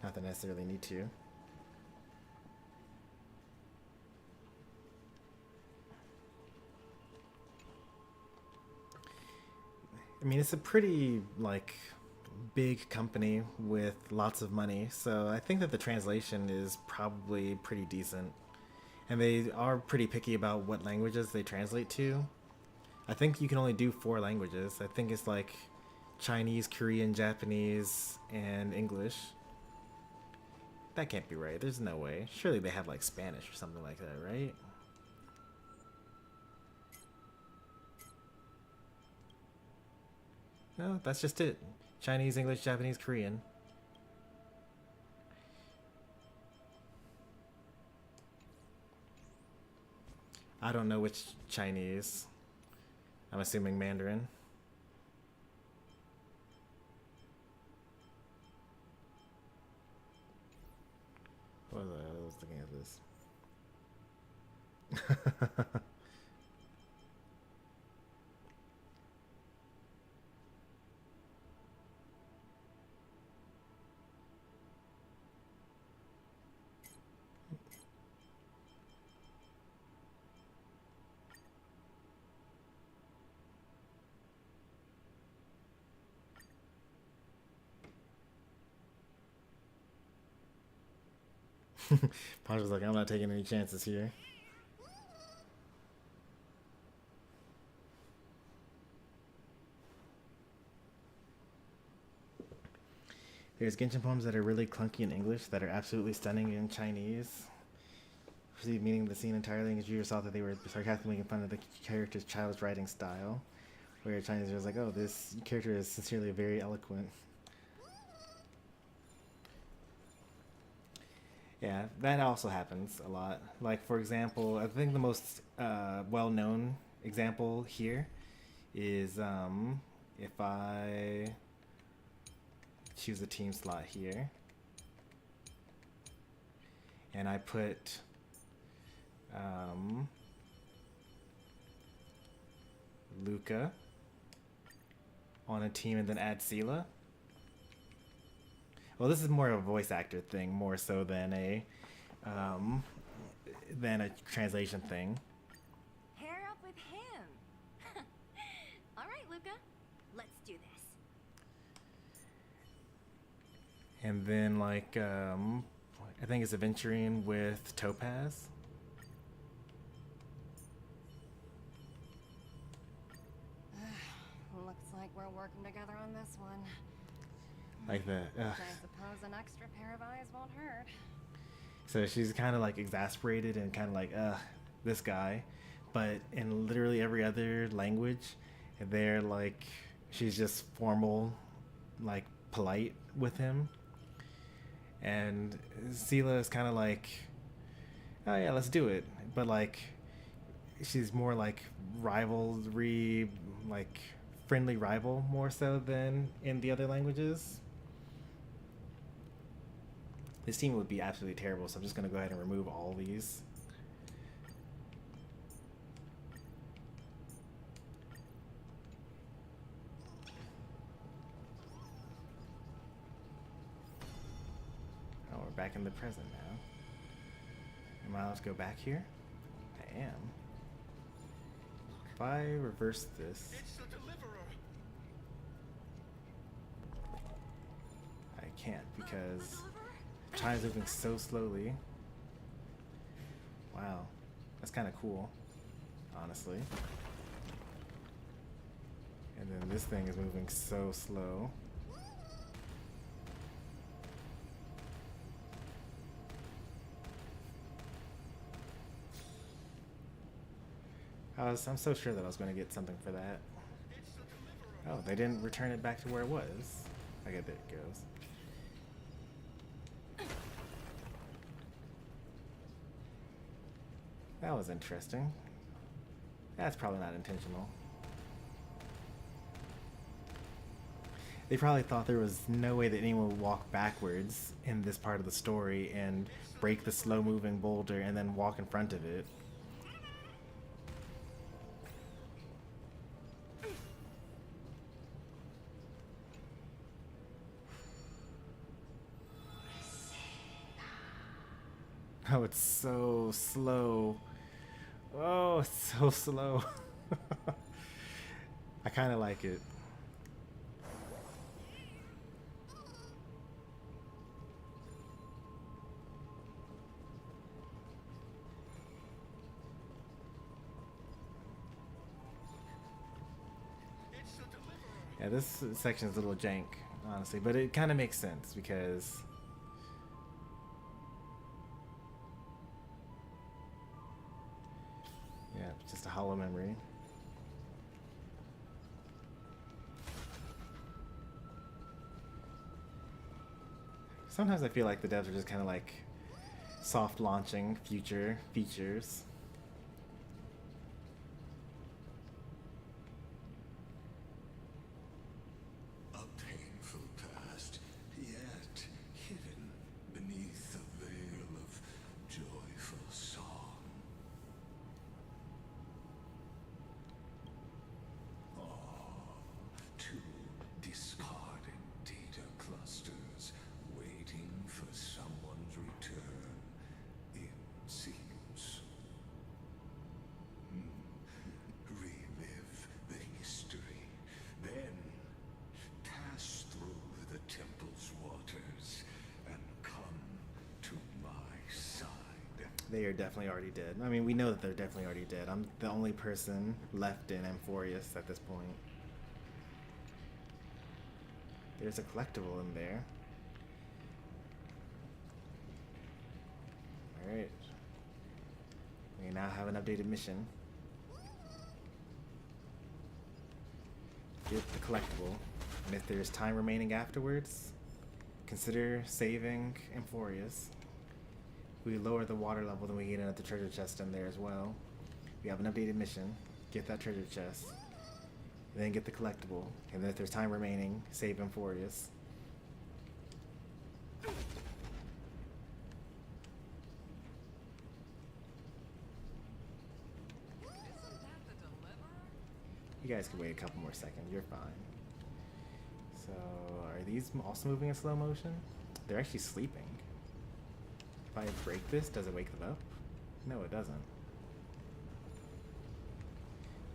Not that I necessarily need to. I mean, it's a pretty, like, big company with lots of money, so I think that the translation is probably pretty decent. And they are pretty picky about what languages they translate to. I think you can only do 4 languages. I think it's like Chinese, Korean, Japanese, and English. That can't be right. There's no way. Surely they have like Spanish or something like that, right? No, that's just it. Chinese, English, Japanese, Korean. I don't know which Chinese. I'm assuming Mandarin. What was I? I was looking at this. Ponch was like, I'm not taking any chances here. There's Genshin poems that are really clunky in English that are absolutely stunning in Chinese. Perceive meaning of the scene entirely, and you yourself that they were sarcastically making fun of the character's child's writing style. Where Chinese was like, oh, this character is sincerely very eloquent. Yeah, that also happens a lot. Like, for example, I think the most well-known example here is if I choose a team slot here and I put Luca on a team and then add Sela. Well, this is more of a voice actor thing, more so than a translation thing. Pair up with him. All right, Luca. Let's do this. And then, like, I think it's Aventurine with Topaz. Looks like we're working together on this one. Like that. I suppose an extra pair of eyes won't hurt. So she's kind of like exasperated and kind of like, this guy. But in literally every other language, they're like, she's just formal, like polite with him. And Sela is kind of like, oh yeah, let's do it. But like, she's more like rivalry, like friendly rival more so than in the other languages. This team would be absolutely terrible, so I'm just going to go ahead and remove all these. Oh, we're back in the present now. Am I allowed to go back here? I am. If I reverse this... It's the deliverer. I can't because China's moving so slowly. Wow, that's kind of cool, honestly. And then this thing is moving so slow. I'm so sure that I was going to get something for that. Oh, they didn't return it back to where it was. Okay, there it goes. That was interesting. That's probably not intentional. They probably thought there was no way that anyone would walk backwards in this part of the story and break the slow-moving boulder and then walk in front of it. Oh, it's so slow. Oh, it's so slow. I kind of like it. Yeah, this section is a little jank, honestly, but it kind of makes sense because yeah, it's just a hollow memory. Sometimes I feel like the devs are just kind of like soft launching future features. A painful past, yet hidden beneath a veil of joyful song. Two discarded data clusters waiting for someone's return, it seems. Relive the history, then pass through the temple's waters and come to my side. They are definitely already dead. I mean, we know that they're definitely already dead. I'm the only person left in Amphorius at this point. There's a collectible in there. Alright. We now have an updated mission. Get the collectible. And if there's time remaining afterwards, consider saving Amphorius. We lower the water level, then we get another treasure chest in there as well. We have an updated mission. Get that treasure chest. Then get the collectible. And then if there's time remaining, save Amphorius. You guys can wait a couple more seconds. You're fine. So, are these also moving in slow motion? They're actually sleeping. If I break this, does it wake them up? No, it doesn't.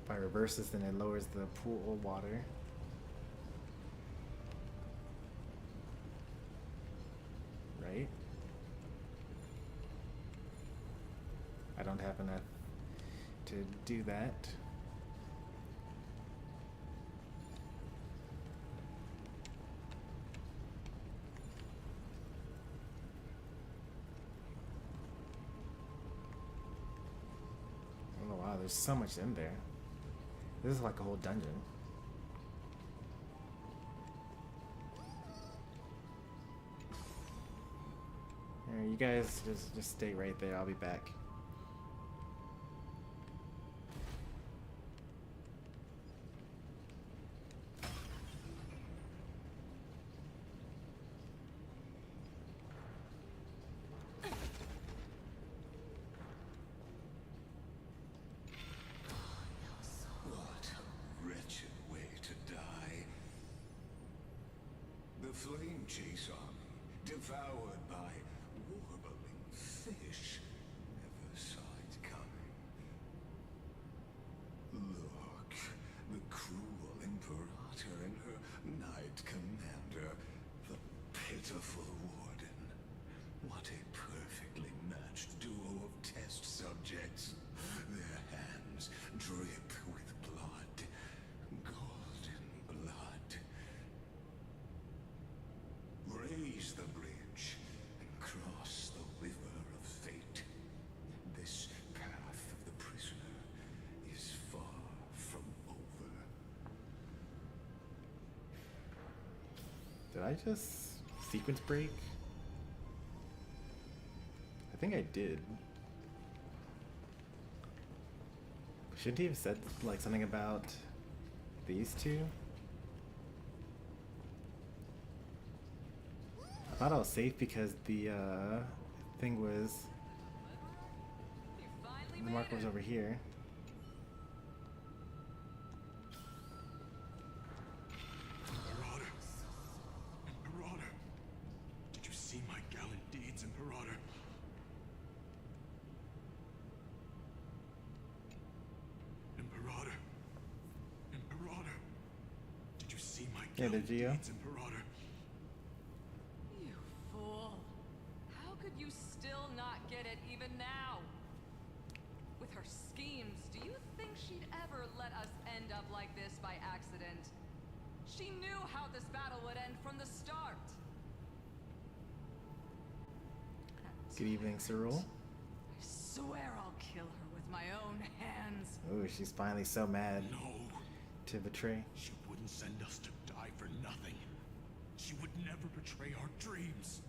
If I reverse this, then it lowers the pool of water. Right? I don't have enough to do that. Oh wow, there's so much in there. This is like a whole dungeon. Alright, you guys just stay right there. I'll be back. What a wretched way to die. The flame chase army, devoured by warbling fish, never saw it coming. Look, the cruel Imperator and her knight commander, the pitiful warden. What a perfectly matched duo of test subjects. Their hands drip with blood, golden Did I just sequence break? I think I did. Shouldn't he have said like something about these two? I thought I was safe because the thing was, the marker was over here. Imperator! Imperator! Did you see my gallant deeds, Imperator? Imperator! Imperator! Did you see my Yeah, gallant did you? deeds, Imperator? You fool. How could you still not get it even now? With her schemes, do you think she'd ever let us end up like this by accident? She knew how this battle would end from the start. Good evening, Cyril. I swear I'll kill her with my own hands. Oh, she's finally so mad No, to betray. she wouldn't send us to die for nothing. She would never betray our dreams.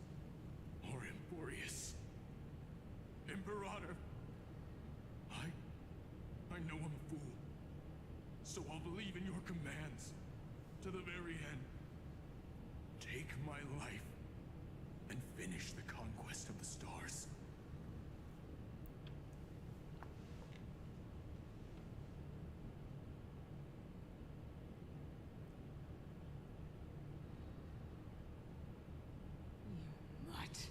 Or Emporius. Imperator. I know I'm a fool. So I'll believe in your commands. To the very end. Take my life. And finish the conquest of the stars. You mutt.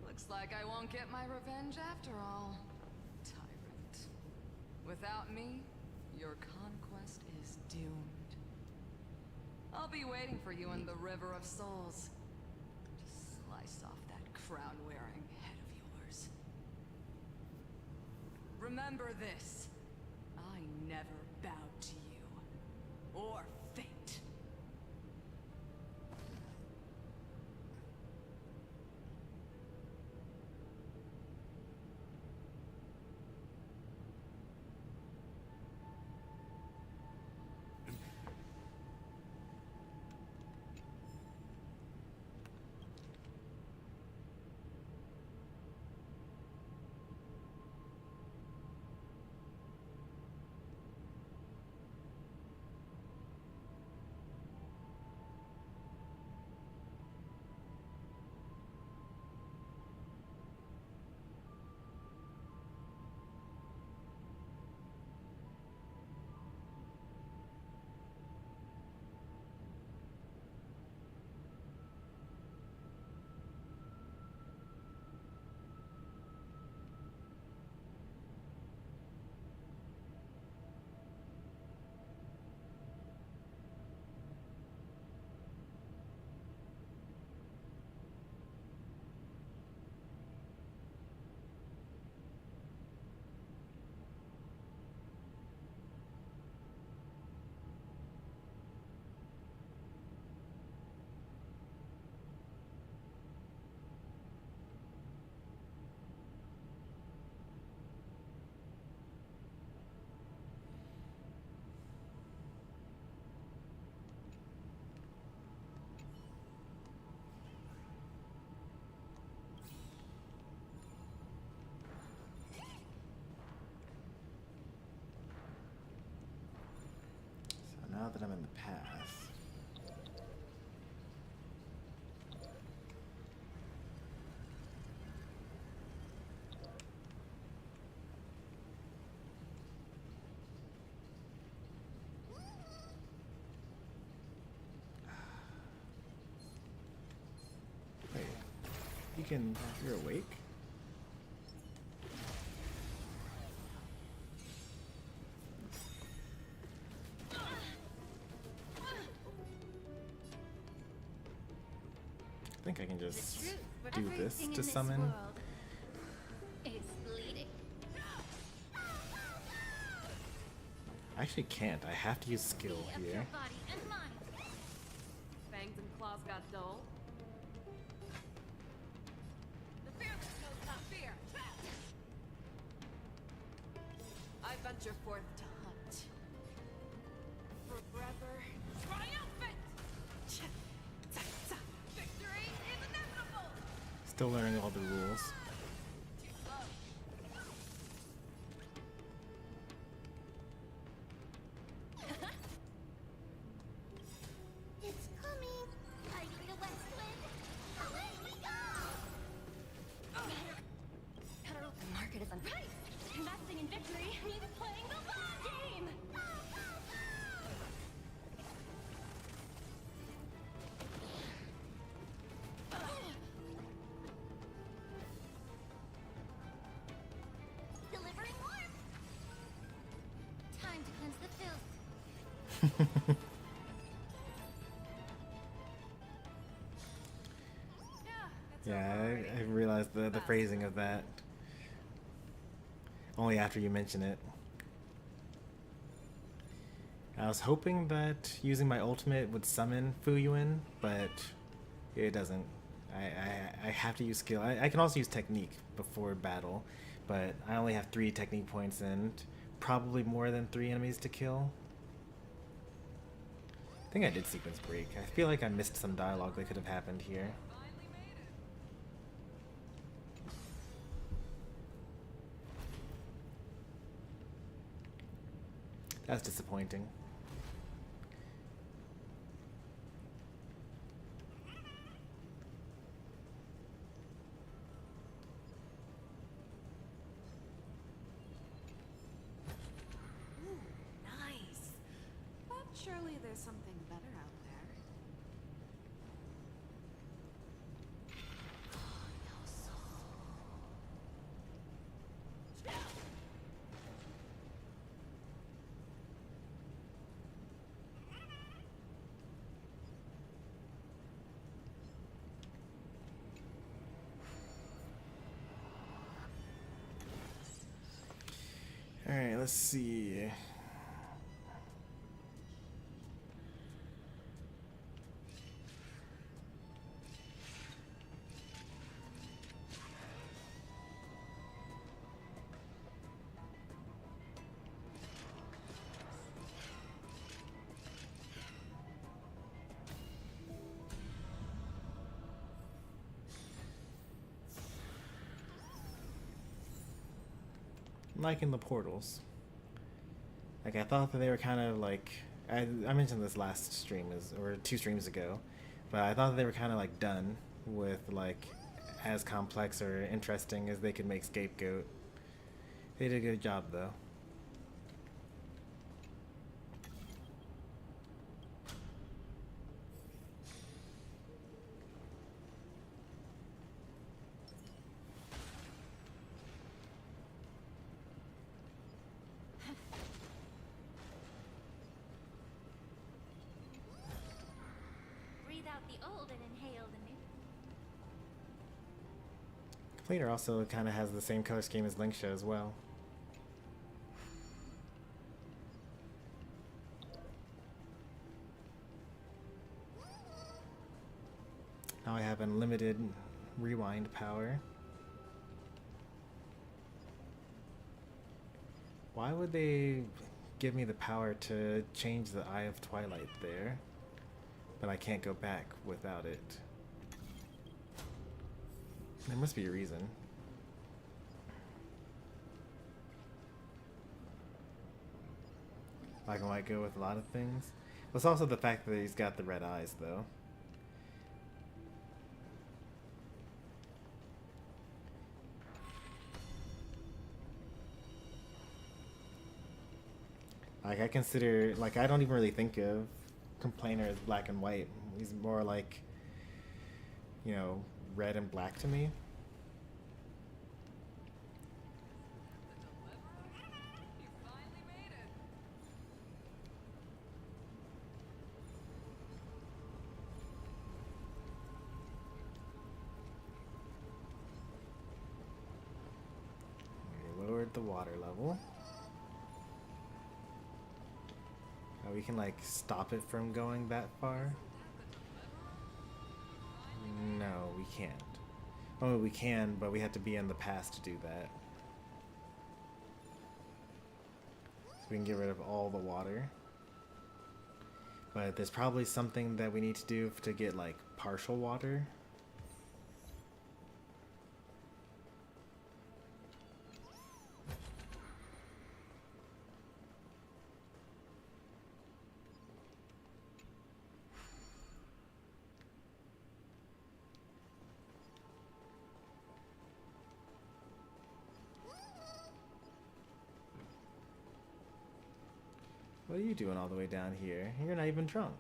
Looks like I won't get my revenge after all. Tyrant. Without me, your conquest is doomed. I'll be waiting for you in the River of Souls. To slice off that crown-wearing head of yours. Remember this. I never bowed to you. Or fate. So now that I'm in the past. Wait, you're awake? I think I can just do this to summon. I actually can't. I have to use skill here. Fangs and claws got dull. The fearless knows not fear. I venture forth to hunt. Forever triumphant! Victory is inevitable! Still learning all the rules. Too slow. It's coming! Fighting the west wind! Away we go! The market is unpriced! Investing in victory means playing the long game! Go, go, go! Delivering warmth! Time to cleanse the filth. Yeah, I realized the phrasing of that only after you mention it. I was hoping that using my ultimate would summon Fuyuin, but it doesn't. I have to use skill. I can also use technique before battle, but I only have 3 technique points and probably more than 3 enemies to kill. I think I did sequence break. I feel like I missed some dialogue that could have happened here. Finally made it. That's disappointing. Ooh, nice. But surely there's something better out there. Alright, let's see. Liking the portals. Like, I thought that they were kind of like, I mentioned this last stream or 2 streams ago, but I thought that they were kind of like done with like as complex or interesting as they could make Scapegoat. They did a good job though. Breathe out the old and inhale the new. Completer also kind of has the same color scheme as Link Show as well. Now I have unlimited rewind power. Why would they give me the power to change the Eye of Twilight there, but I can't go back without it? There must be a reason. Black and white go with a lot of things. Well, it's also the fact that he's got the red eyes, though. Like, I consider, like, I don't even really think of Complainer as black and white. He's more like, you know, red and black to me. You finally made it. We lowered the water level. We can like stop it from going that far. No, we can't. Oh, we can, but we have to be in the past to do that. So we can get rid of all the water. But there's probably something that we need to do to get like partial water. What are you doing all the way down here? You're not even drunk.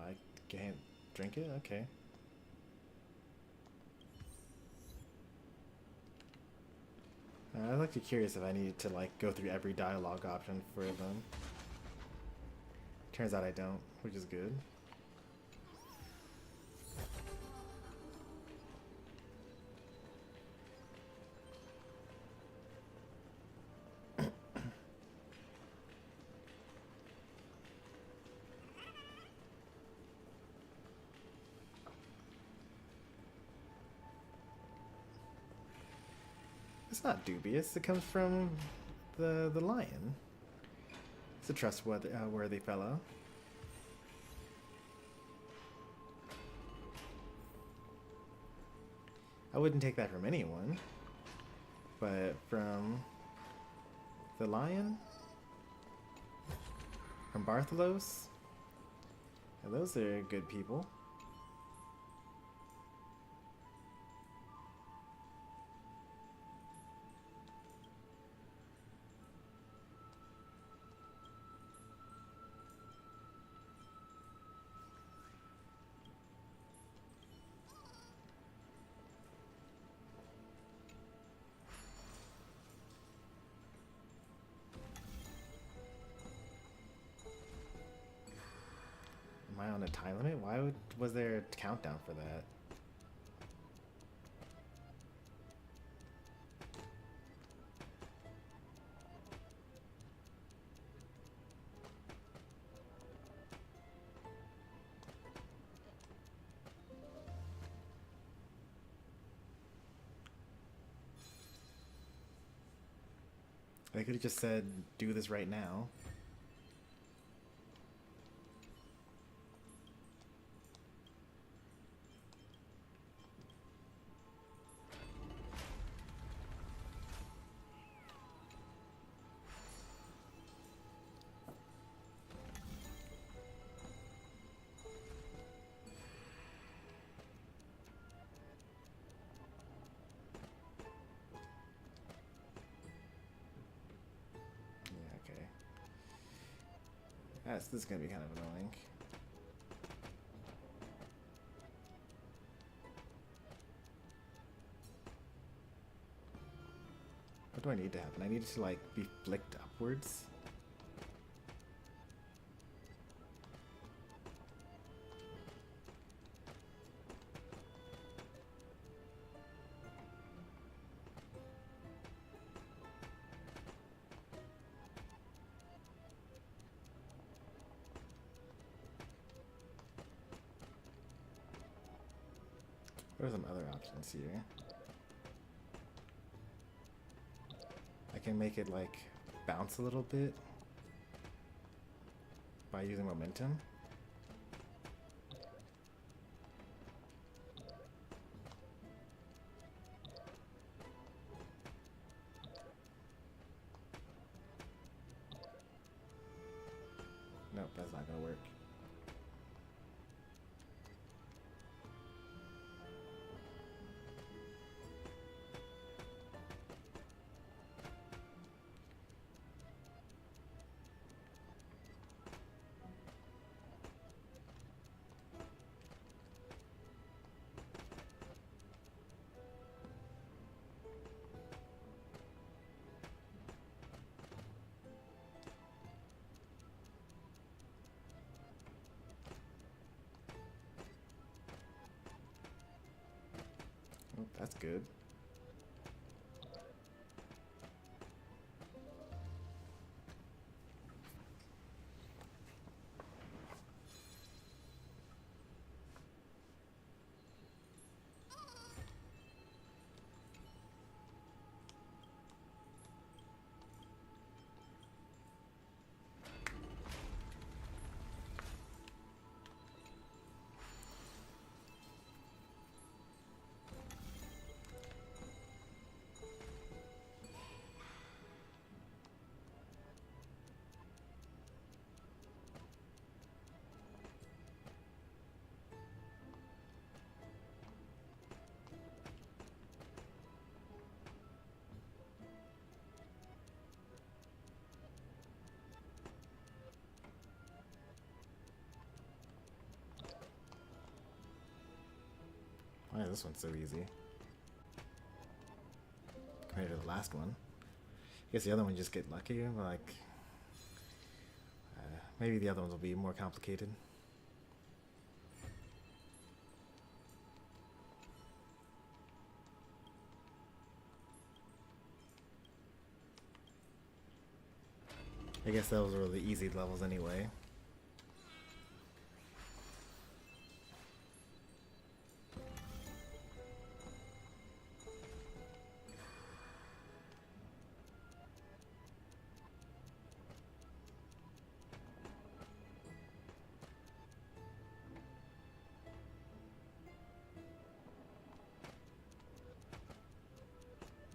I can't drink it? Okay. I'm actually curious if I need to like go through every dialogue option for them. Turns out I don't, which is good. It's not dubious. It comes from the lion. It's a trustworthy worthy fellow. I wouldn't take that from anyone, but from the lion, from Bartholos. Yeah, those are good people. Am I on a time limit? Why was there a countdown for that? They could have just said, do this right now. This is gonna be kind of annoying. What do I need to happen? I need it to like be flicked upwards. What are some other options here? I can make it like bounce a little bit by using momentum. Nope, that's not gonna work. That's good. Why is this one so easy compared to the last one? I guess the other one just get lucky. Like, maybe the other ones will be more complicated. I guess those were the easy levels anyway.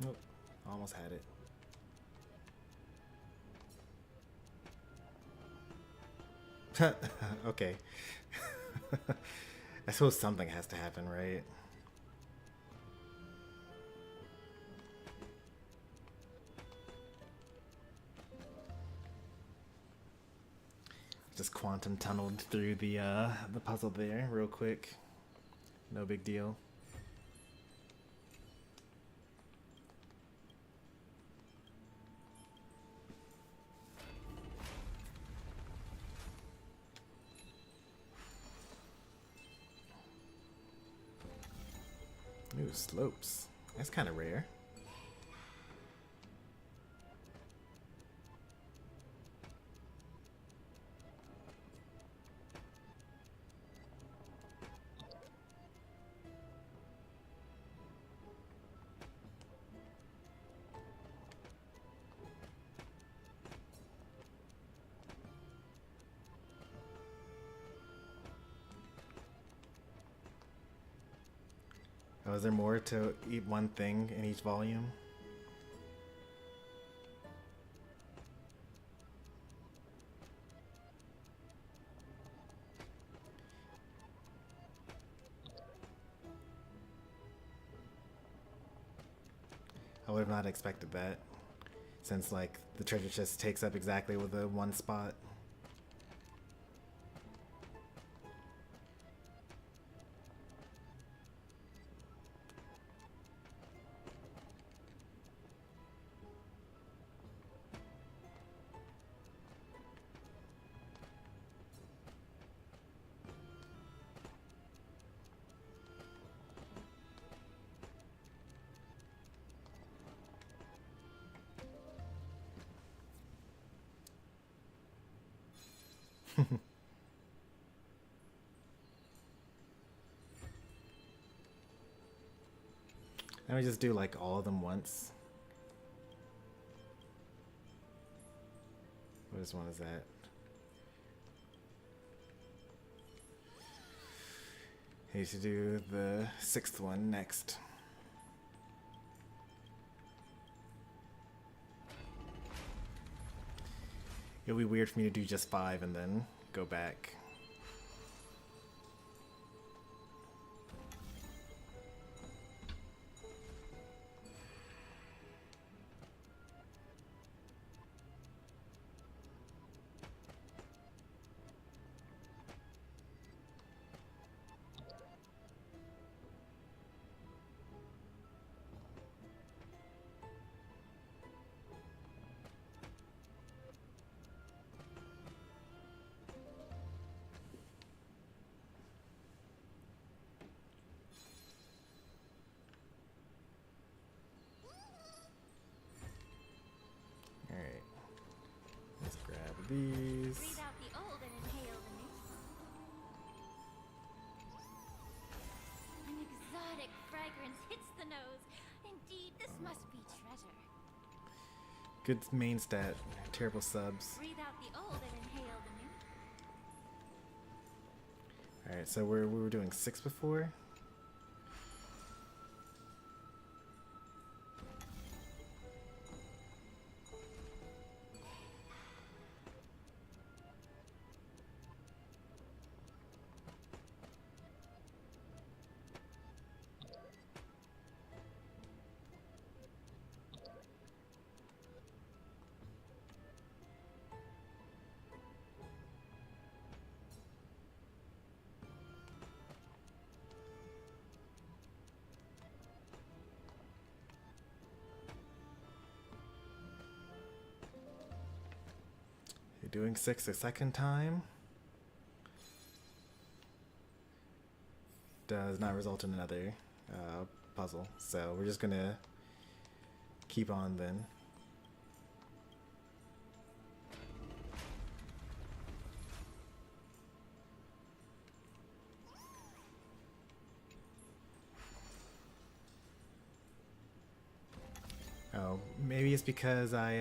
Nope, almost had it. Okay. I suppose something has to happen, right? Just quantum tunneled through the puzzle there real quick. No big deal. Ooh, slopes. That's kind of rare. Oh, is there more to eat one thing in each volume? I would have not expected that, since like the treasure chest takes up exactly with the one spot. Let me just do like all of them once. Which one is that? I need to do the 6th one next. It'll be weird for me to do just 5 and then go back. these. Breathe out the old and inhale the new. An exotic fragrance hits the nose. Indeed, this must be treasure. Good main stat. Terrible subs. Breathe out the old and inhale the new. Alright, so we were doing 6 before. Doing 6 a second time does not result in another puzzle, so we're just gonna keep on then. Oh, maybe it's because I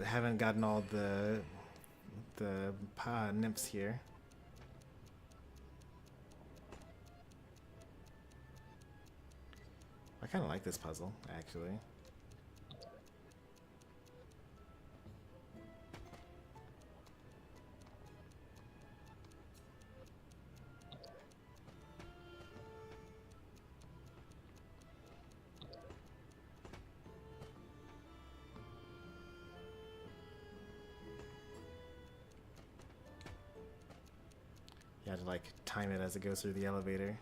haven't gotten all the nymphs here. I kind of like this puzzle, actually. You have to like time it as it goes through the elevator.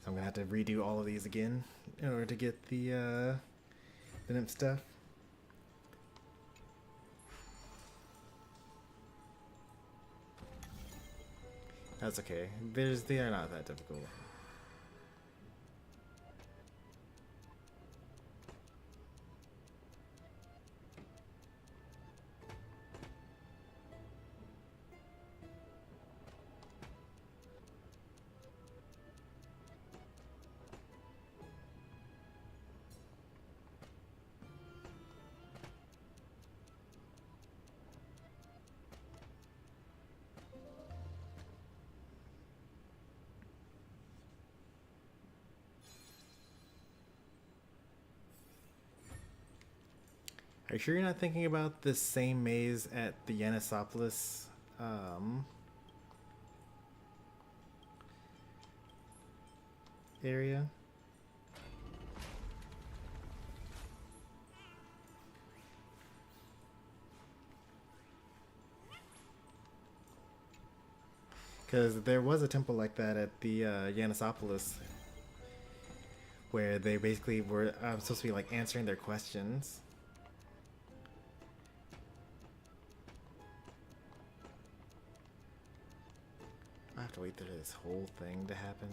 So I'm gonna have to redo all of these again in order to get the nymph stuff. That's okay. They are not that difficult. Are you sure you're not thinking about the same maze at the Yanisopolis area? Because there was a temple like that at the Yanisopolis where they basically were supposed to be like answering their questions. I have to wait for this whole thing to happen.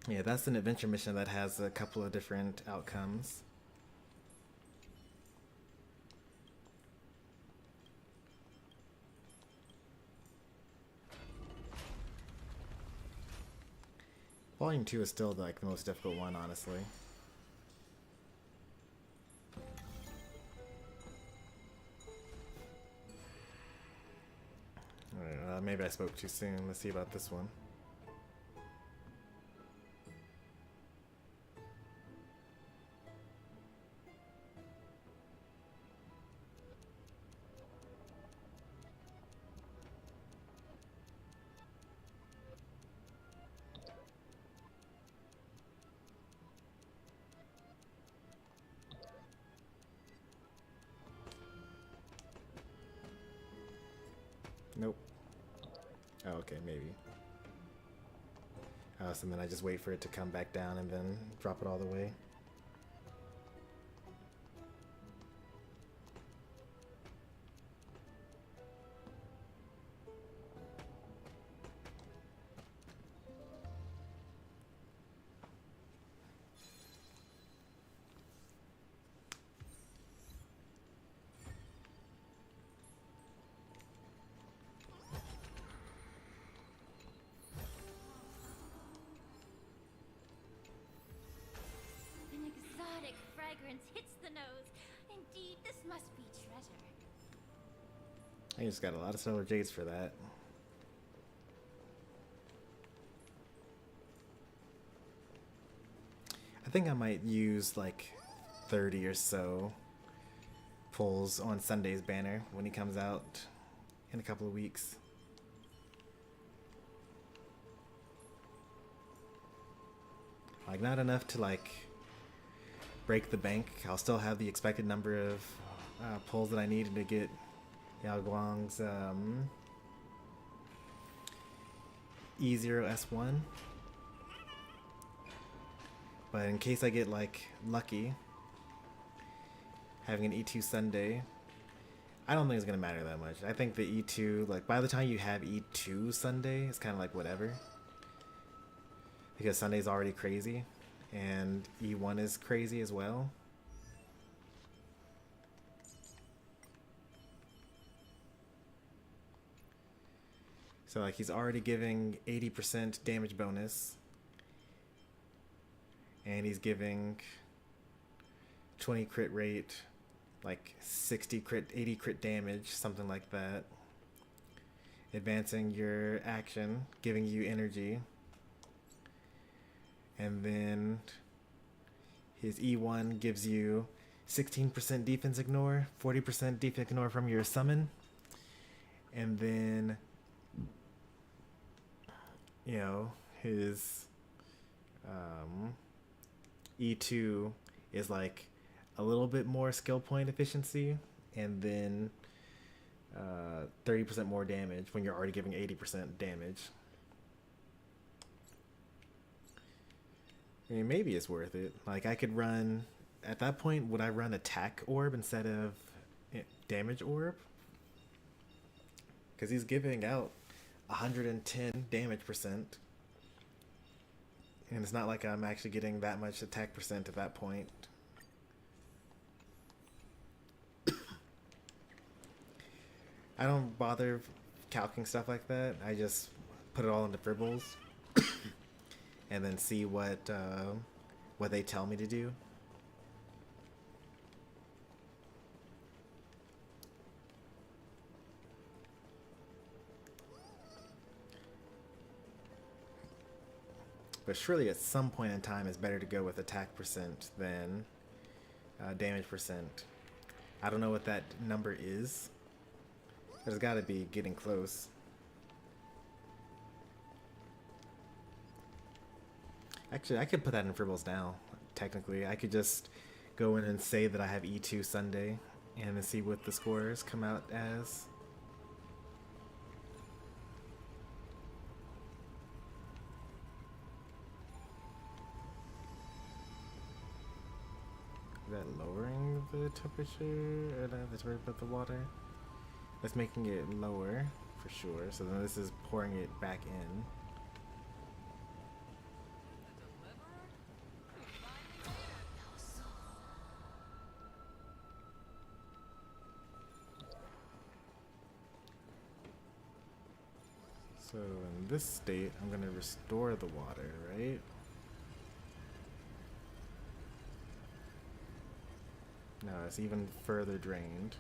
Yeah, that's an adventure mission that has a couple of different outcomes. Volume 2 is still like the most difficult one, honestly. Alright, maybe I spoke too soon. Let's see about this one. Oh, okay, maybe. So then I just wait for it to come back down and then drop it all the way. An exotic fragrance hits the nose. Indeed, this must be treasure. I just got a lot of solar jades for that. I think I might use like 30 or so pulls on Sunday's banner when he comes out in a couple of weeks. Like, not enough to like break the bank. I'll still have the expected number of pulls that I need to get Yao Guang's E0S1. But in case I get like lucky having an E2 Sunday, I don't think it's gonna matter that much. I think the E2, like by the time you have E2 Sunday, it's kind of like whatever, because Sunday's already crazy and E1 is crazy as well. So like he's already giving 80% damage bonus, and he's giving 20 crit rate, like 60 crit, 80 crit damage, something like that. Advancing your action, giving you energy. And then his E1 gives you 16% defense ignore, 40% defense ignore from your summon. And then, you know, his E2 is like a little bit more skill point efficiency, and then 30% more damage when you're already giving 80% damage. I mean, maybe it's worth it. Like, I could run, at that point, would I run attack orb instead of damage orb? Because he's giving out 110 damage percent. And it's not like I'm actually getting that much attack percent at that point. I don't bother calcing stuff like that. I just put it all into fribbles and then see what they tell me to do. But surely at some point in time it's better to go with attack percent than damage percent. I don't know what that number is. But it's got to be getting close. Actually, I could put that in fribbles now, technically. I could just go in and say that I have E2 Sunday and then see what the scores come out as. Is that lowering the temperature or the temperature of the water? That's making it lower for sure. So then this is pouring it back in. So in this state, I'm going to restore the water, right? No, it's even further drained.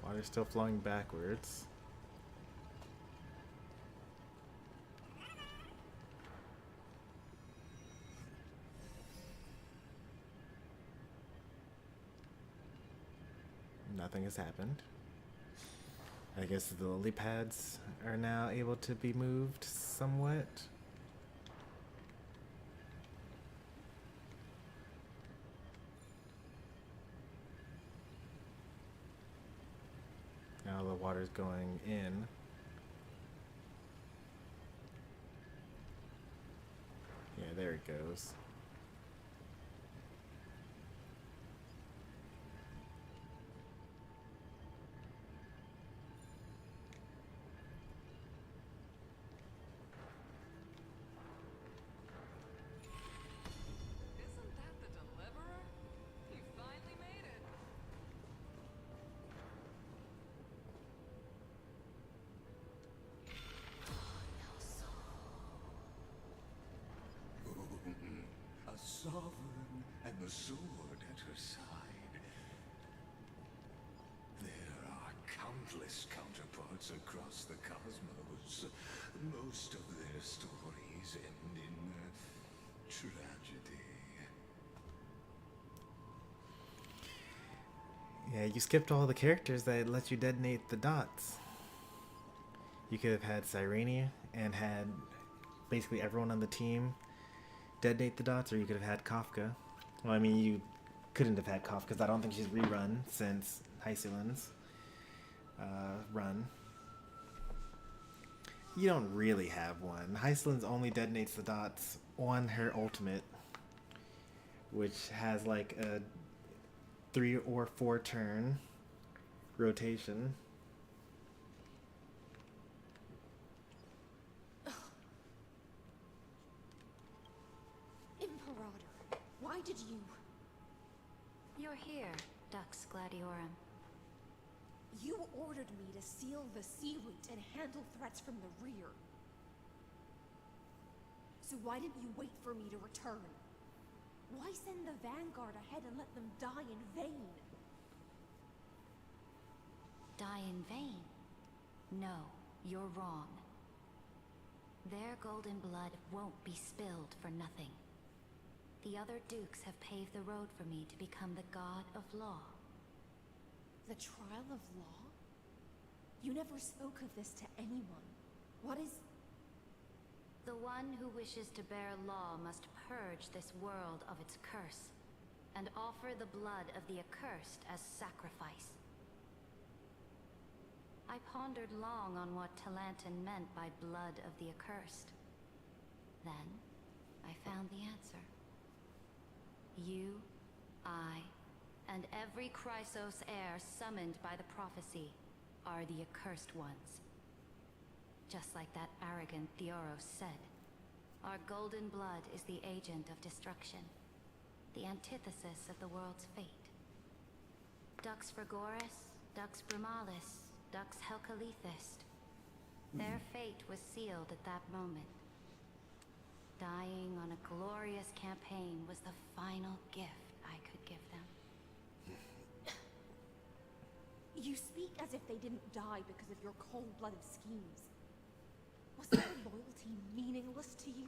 Water's still flowing backwards. nothing has happened. I guess the lily pads are now able to be moved somewhat. Now the water's going in. Yeah, there it goes. Isn't that the deliverer? He finally made it. A sovereign and the sword at her side. There are countless counterparts across the cosmos. Most of their stories end in tragedy. Yeah, you skipped all the characters that let you detonate the dots. You could have had Cyrene and had basically everyone on the team detonate the dots, or you could have had Kafka. Well, I mean, you couldn't have had Kafka because I don't think she's rerun since Hycelin's run. You don't really have one. Hycelin's only detonates the dots on her ultimate, which has like a 3 or 4 turn rotation. Imperator, why did you... You're here, Dux Gladiorum. You ordered me to seal the sea route and handle threats from the rear. So why didn't you wait for me to return? Why send the Vanguard ahead and let them die in vain? Die in vain? No, you're wrong. Their golden blood won't be spilled for nothing. The other dukes have paved the road for me to become the god of law. The trial of law? You never spoke of this to anyone. What is... The one who wishes to bear law must purge this world of its curse, and offer the blood of the accursed as sacrifice. I pondered long on what Talantan meant by blood of the accursed. Then, I found the answer. You, I, and every Chrysos heir summoned by the prophecy are the accursed ones. Just like that arrogant Theoros said, our golden blood is the agent of destruction, the antithesis of the world's fate. Dux Frigoris, Dux Brumalis, Dux Helcalethist. Their fate was sealed at that moment. Dying on a glorious campaign was the final gift I could give them. You speak as if they didn't die because of your cold-blooded schemes. Was their loyalty meaningless to you?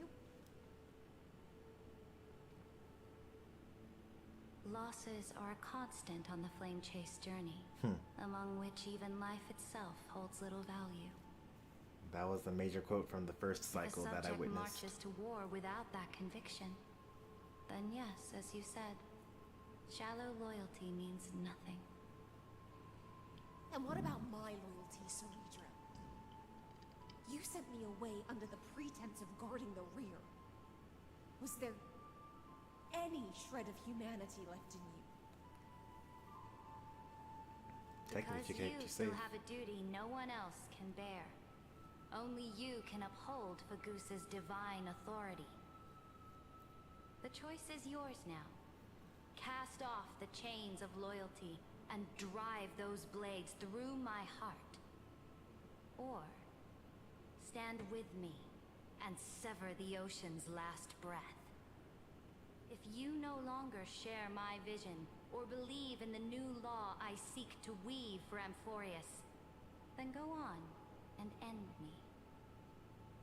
Losses are a constant on the Flame Chase journey, among which even life itself holds little value. That was the major quote from the first cycle If a that I subject witnessed. marches to war without that conviction, then yes, as you said, shallow loyalty means nothing. And what about my loyalty, Ceredra? You sent me away under the pretense of guarding the rear. Was there any shred of humanity left in you? Technically, Because you you kept you still safe. have a duty no one else can bear. Only you can uphold Fagoos's divine authority. The choice is yours now. Cast off the chains of loyalty and drive those blades through my heart. Or stand with me and sever the ocean's last breath. If you no longer share my vision or believe in the new law I seek to weave for Amphorius, then go on and end me.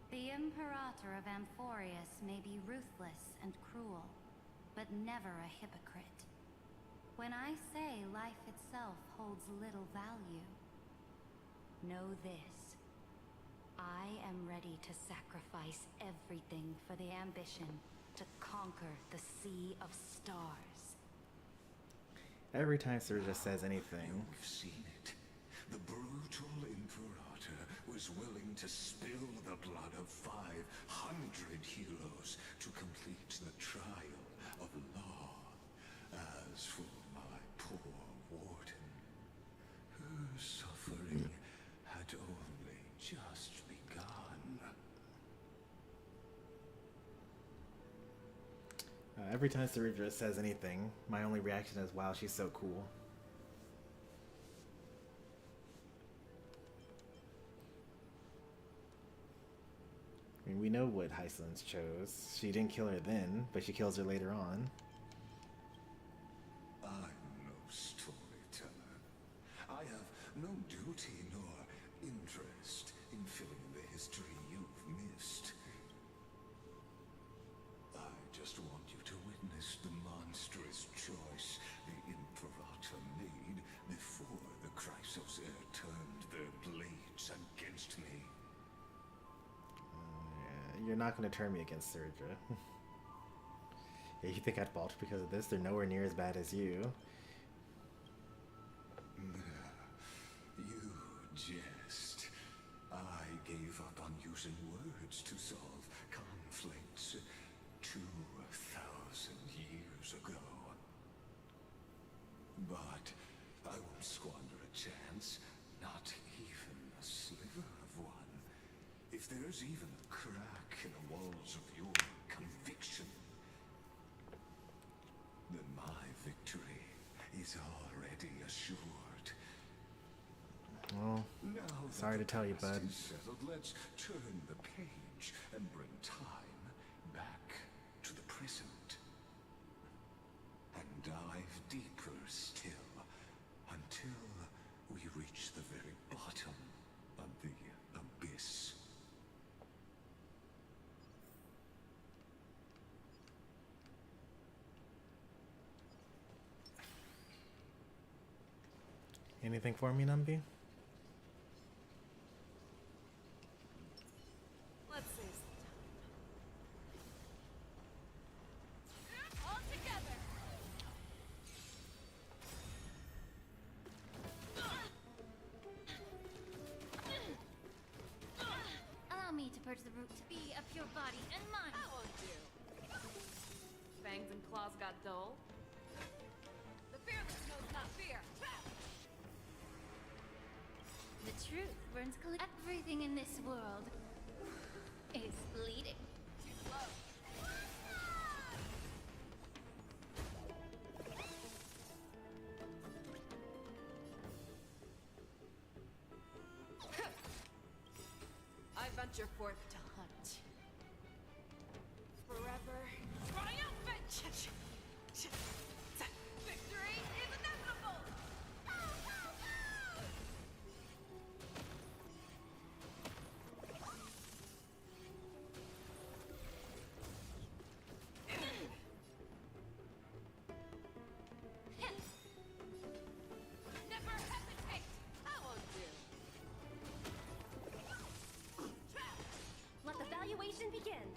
The Imperator of Amphorius may be ruthless and cruel, but never a hypocrite. When I say life itself holds little value, know this. I am ready to sacrifice everything for the ambition to conquer the Sea of Stars. Every time Serja says anything, You've seen it. The brutal Imperator was willing to spill the blood of 500 heroes to complete the trial of law. As for my poor warden, her suffering had only just begun. every time Serja says anything, my only reaction is, wow, she's so cool. I mean, we know what Hycelin's chose. She didn't kill her then, but she kills her later on. I'm no storyteller. I have no duty nor interest in filling in the history you've missed. I just want you to witness the monstrous choice the Imperator made before the Chrysosaur turned their blades against me. You're not going to turn me against Serja. Yeah, you think I'd falter because of this? They're nowhere near as bad as you. You jest. I gave up on using words to solve conflicts 2,000 years ago. But I won't squander a chance, not even a sliver of one. If there's even a crack in the walls of your conviction, then my victory is already assured. Well, Now sorry to tell you, bud. settled, let's turn the page and bring time back to the present. And dive deeper still until we reach the very bottom of the abyss. Anything for me, Numby? Let's save some time. All together! Allow me to purge the root to be of your body and mind. That won't do. Fangs and claws got dull. The fearless knows not fear. The truth burns clear. Everything in this world is bleeding. Too slow. I venture forth to hunt. Forever triumphant! Victory is inevitable! Never hesitate! I won't do. Let the valuation begin.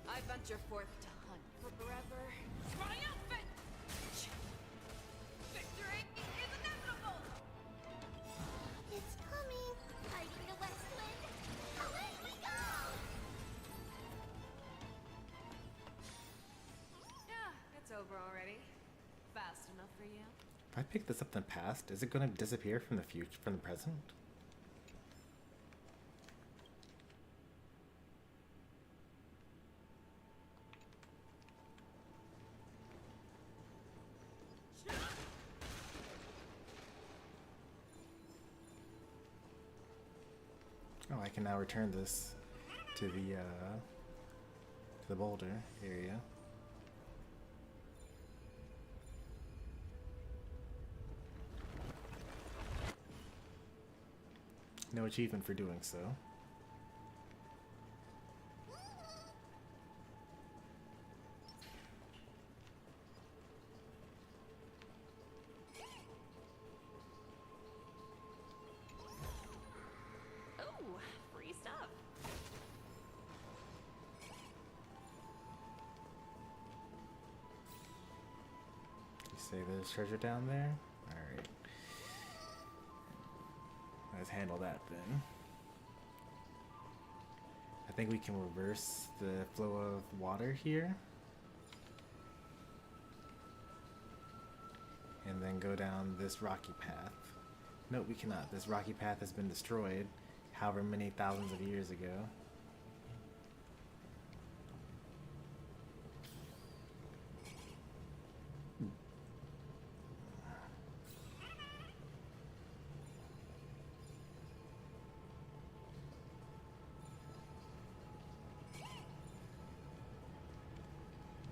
I venture forth to hunt. Forever triumphant! Victory is inevitable! It's coming. Fighting the west wind. Away we go! Yeah, it's over already. Fast enough for you? If I pick this up in the past, is it going to disappear from the future, from the present? Oh, I can now return this to the boulder area. No achievement for doing so. Say there's treasure down there? Alright. Let's handle that then. I think we can reverse the flow of water here. And then go down this rocky path. No, we cannot. This rocky path has been destroyed however many thousands of years ago.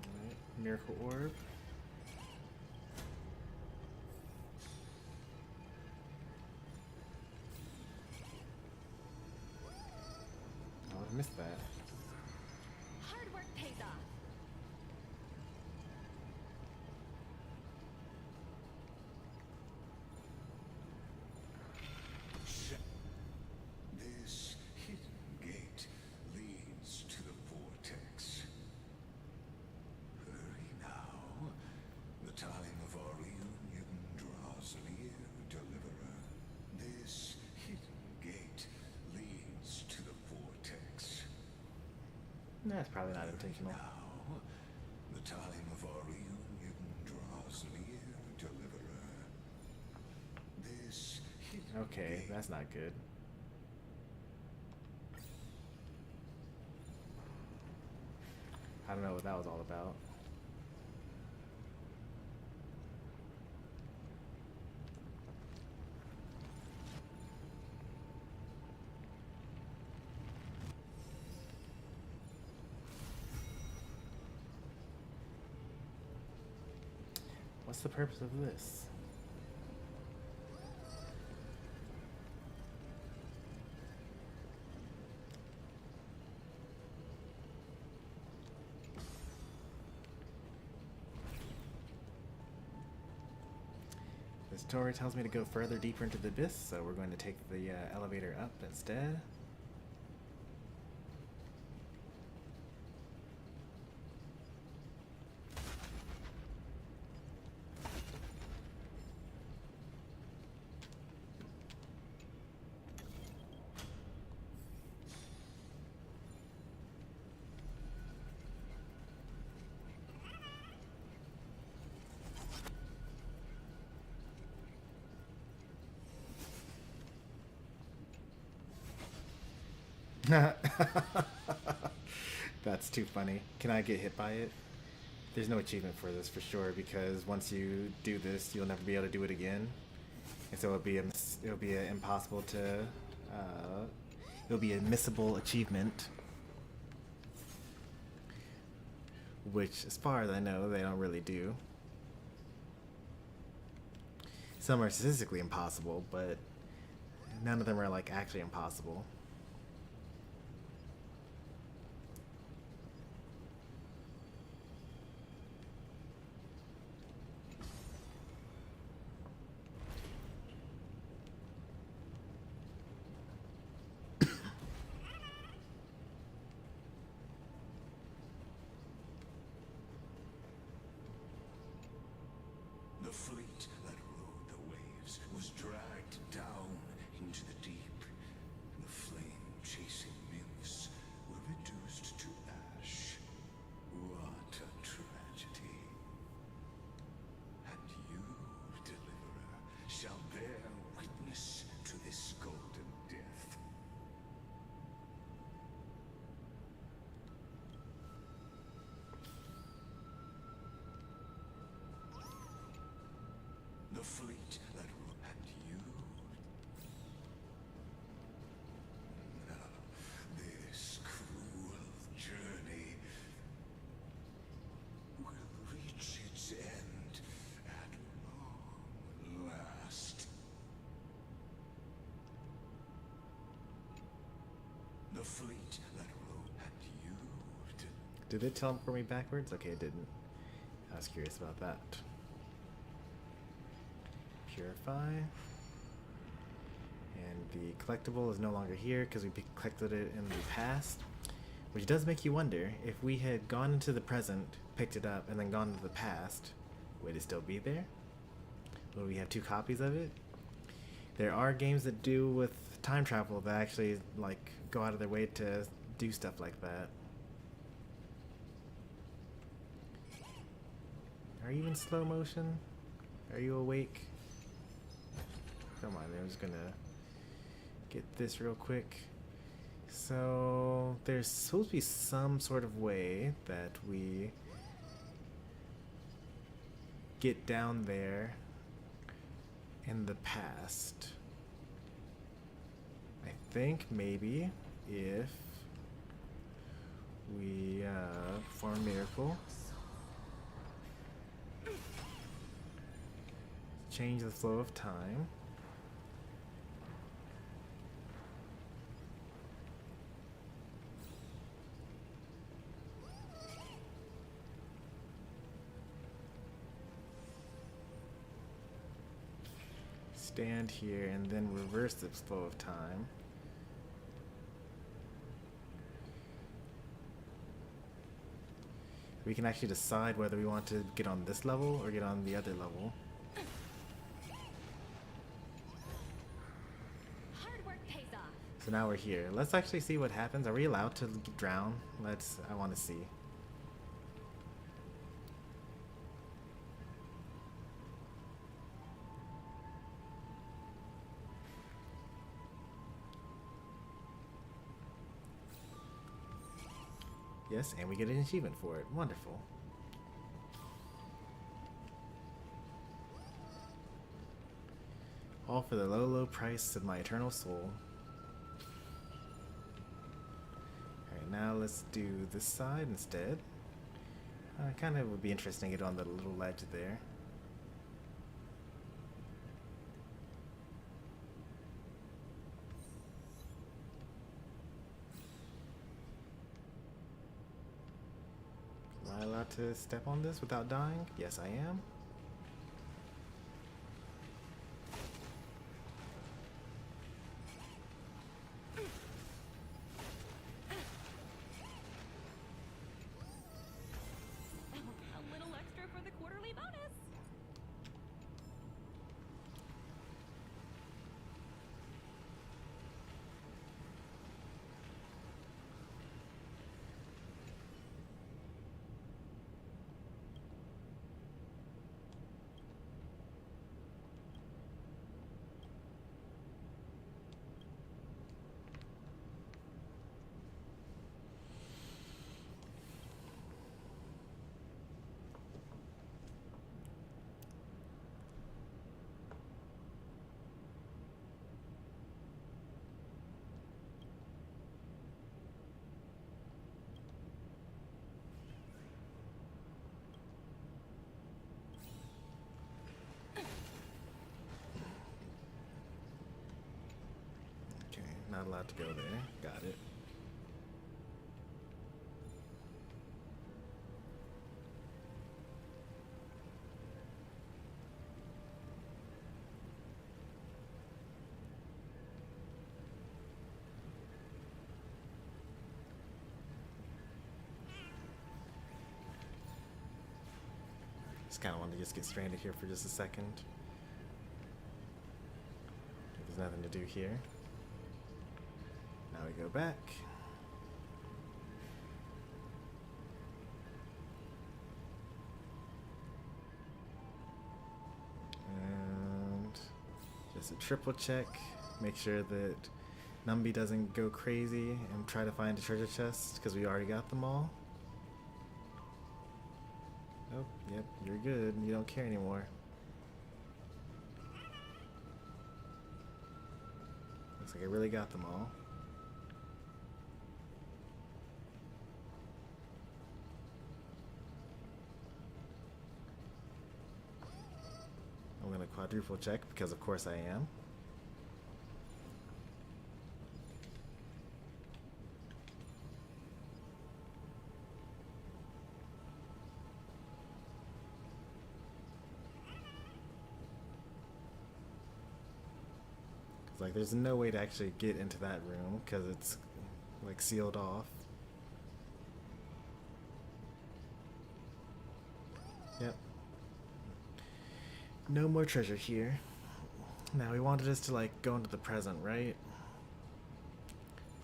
Alright, Miracle Orb. I missed that. Hard work pays off. This hidden gate leads to the vortex. Hurry now. The time of our reunion draws near, Deliverer. This hidden gate leads to the vortex. That's probably not intentional. Now, the time of our reunion draws near, Deliverer. This hidden Okay, gate that's not good. I don't know what that was all about. What's the purpose of this? The story tells me to go further deeper into the abyss, so we're going to take the elevator up instead. That's too funny. Can I get hit by it? There's no achievement for this for sure, because once you do this, you'll never be able to do it again, and so it'll be a impossible to it'll be a missable achievement, which, as far as I know, they don't really do. Some are statistically impossible, but none of them are like actually impossible. The fleet that rode the waves was dragged down into the deep. The flame-chasing nymphs were reduced to ash. What a tragedy. And you, Deliverer, shall bear witness to this golden death. The fleet that and you. This cruel journey will reach its end at long last. The fleet that rode and you. Did it tell for me backwards? Okay, it didn't. I was curious about that. Purify. And the collectible is no longer here because we collected it in the past. Which does make you wonder, if we had gone into the present, picked it up, and then gone to the past, Would it still be there? Will we have 2 copies of it? There are games that do with time travel that actually like go out of their way to do stuff like that. Are you in slow motion? Are you awake? Come on, I'm just gonna get this real quick. So there's supposed to be some sort of way that we get down there in the past. I think maybe if we perform a miracle, change the flow of time. Stand here and then reverse the flow of time. We can actually decide whether we want to get on this level or get on the other level. Hard work pays off. So now we're here. Let's actually see what happens. Are we allowed to drown? I want to see. Yes, and we get an achievement for it. Wonderful. All for the low, low price of my eternal soul. Alright, now let's do this side instead. Kind of would be interesting to get on the little ledge there. Am I allowed to step on this without dying? Yes, I am. A little extra for the quarterly bonus. Okay, not allowed to go there. Got it. Just kind of want to just get stranded here for just a second. There's nothing to do here. Now we go back. And just a triple check. Make sure that Numby doesn't go crazy and try to find a treasure chest because we already got them all. Oh, yep, you're good. You don't care anymore. Looks like I really got them all. I'm gonna quadruple check because of course I am. Like, there's no way to actually get into that room because it's like sealed off. Yep. No more treasure here. Now, he wanted us to, like, go into the present, right?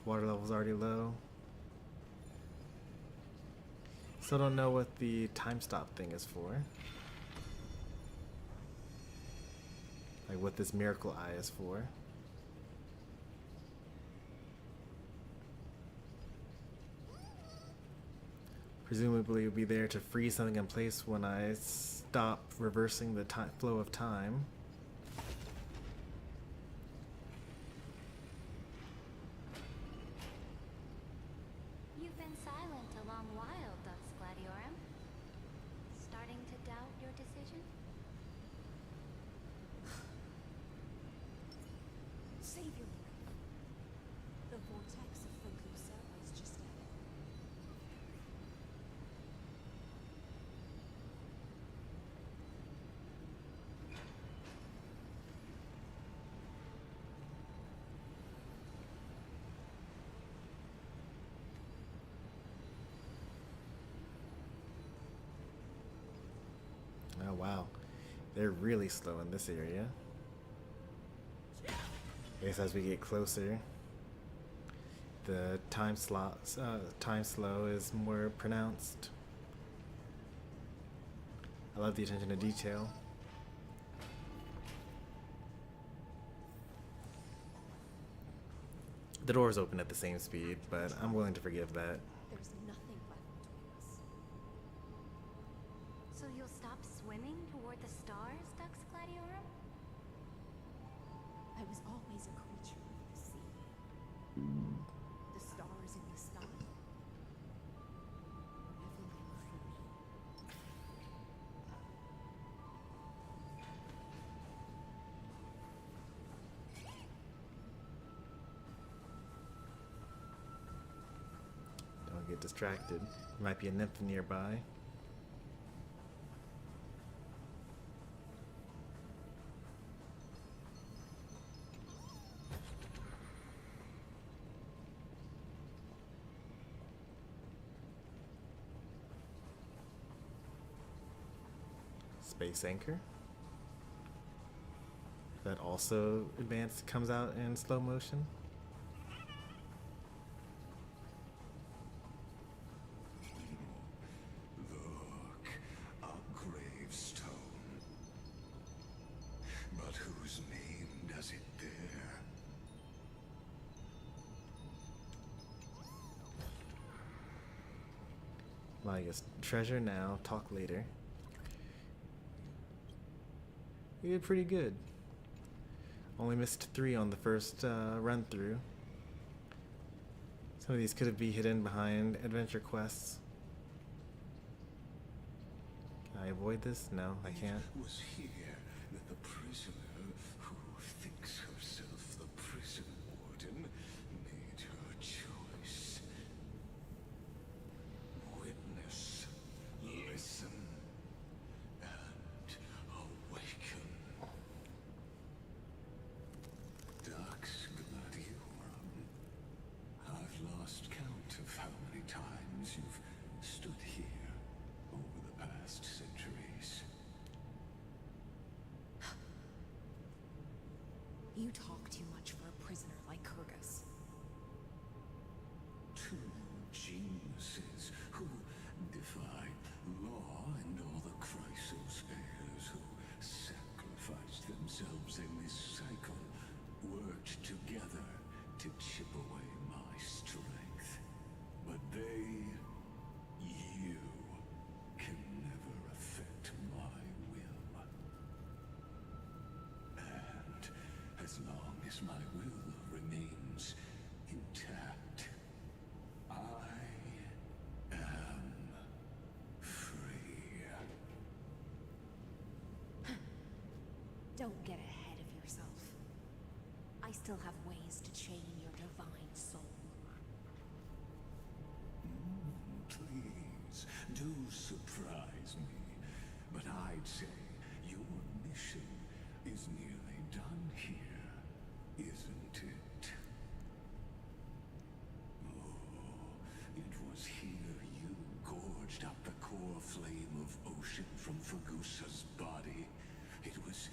Water level's already low. Still don't know what the time stop thing is for. Like, what this miracle eye is for. Presumably it'll be there to freeze something in place when I stop reversing the flow of time. You've been silent a long while, Dux Gladiorum. Starting to doubt your decision? Save your breath. The vortex of Fagusa is just ahead. Oh wow, they're really slow in this area. I guess as we get closer, the time slow is more pronounced. I love the attention to detail. The doors open at the same speed, but I'm willing to forgive that. There's nothing left between us. So you'll stop swimming toward the stars, Dux Gladiorum? I was always a creature of the sea. The stars in the sky never went for me. Don't get distracted. There might be a nymph nearby. Space anchor. That also advanced comes out in slow motion. Look, a gravestone. But whose name does it bear? Lygus, treasure now, talk later. You did pretty good. Only missed 3 on the first run through. Some of these could be hidden behind adventure quests. Can I avoid this? No, I can't. It was here that the prisoner who thinks herself the prison warden made her choice. Witness, listen, and awaken. Dux Gladiorum, I've lost count of how many times you've stood here over the past centuries. You talk too much for a prisoner like Kurgus. Two geniuses who defy law and all the Chrysos heirs who sacrificed themselves in this cycle, worked together to chip away my strength. But you, can never affect my will. And as long as my will remains intact, I am free. Don't get ahead of yourself. I still have ways to chain your divine soul. Please, do surprise me. But I'd say your mission is nearly done here, isn't it? Oh, it was here you gorged up the core flame of ocean from Fagusa's body. It was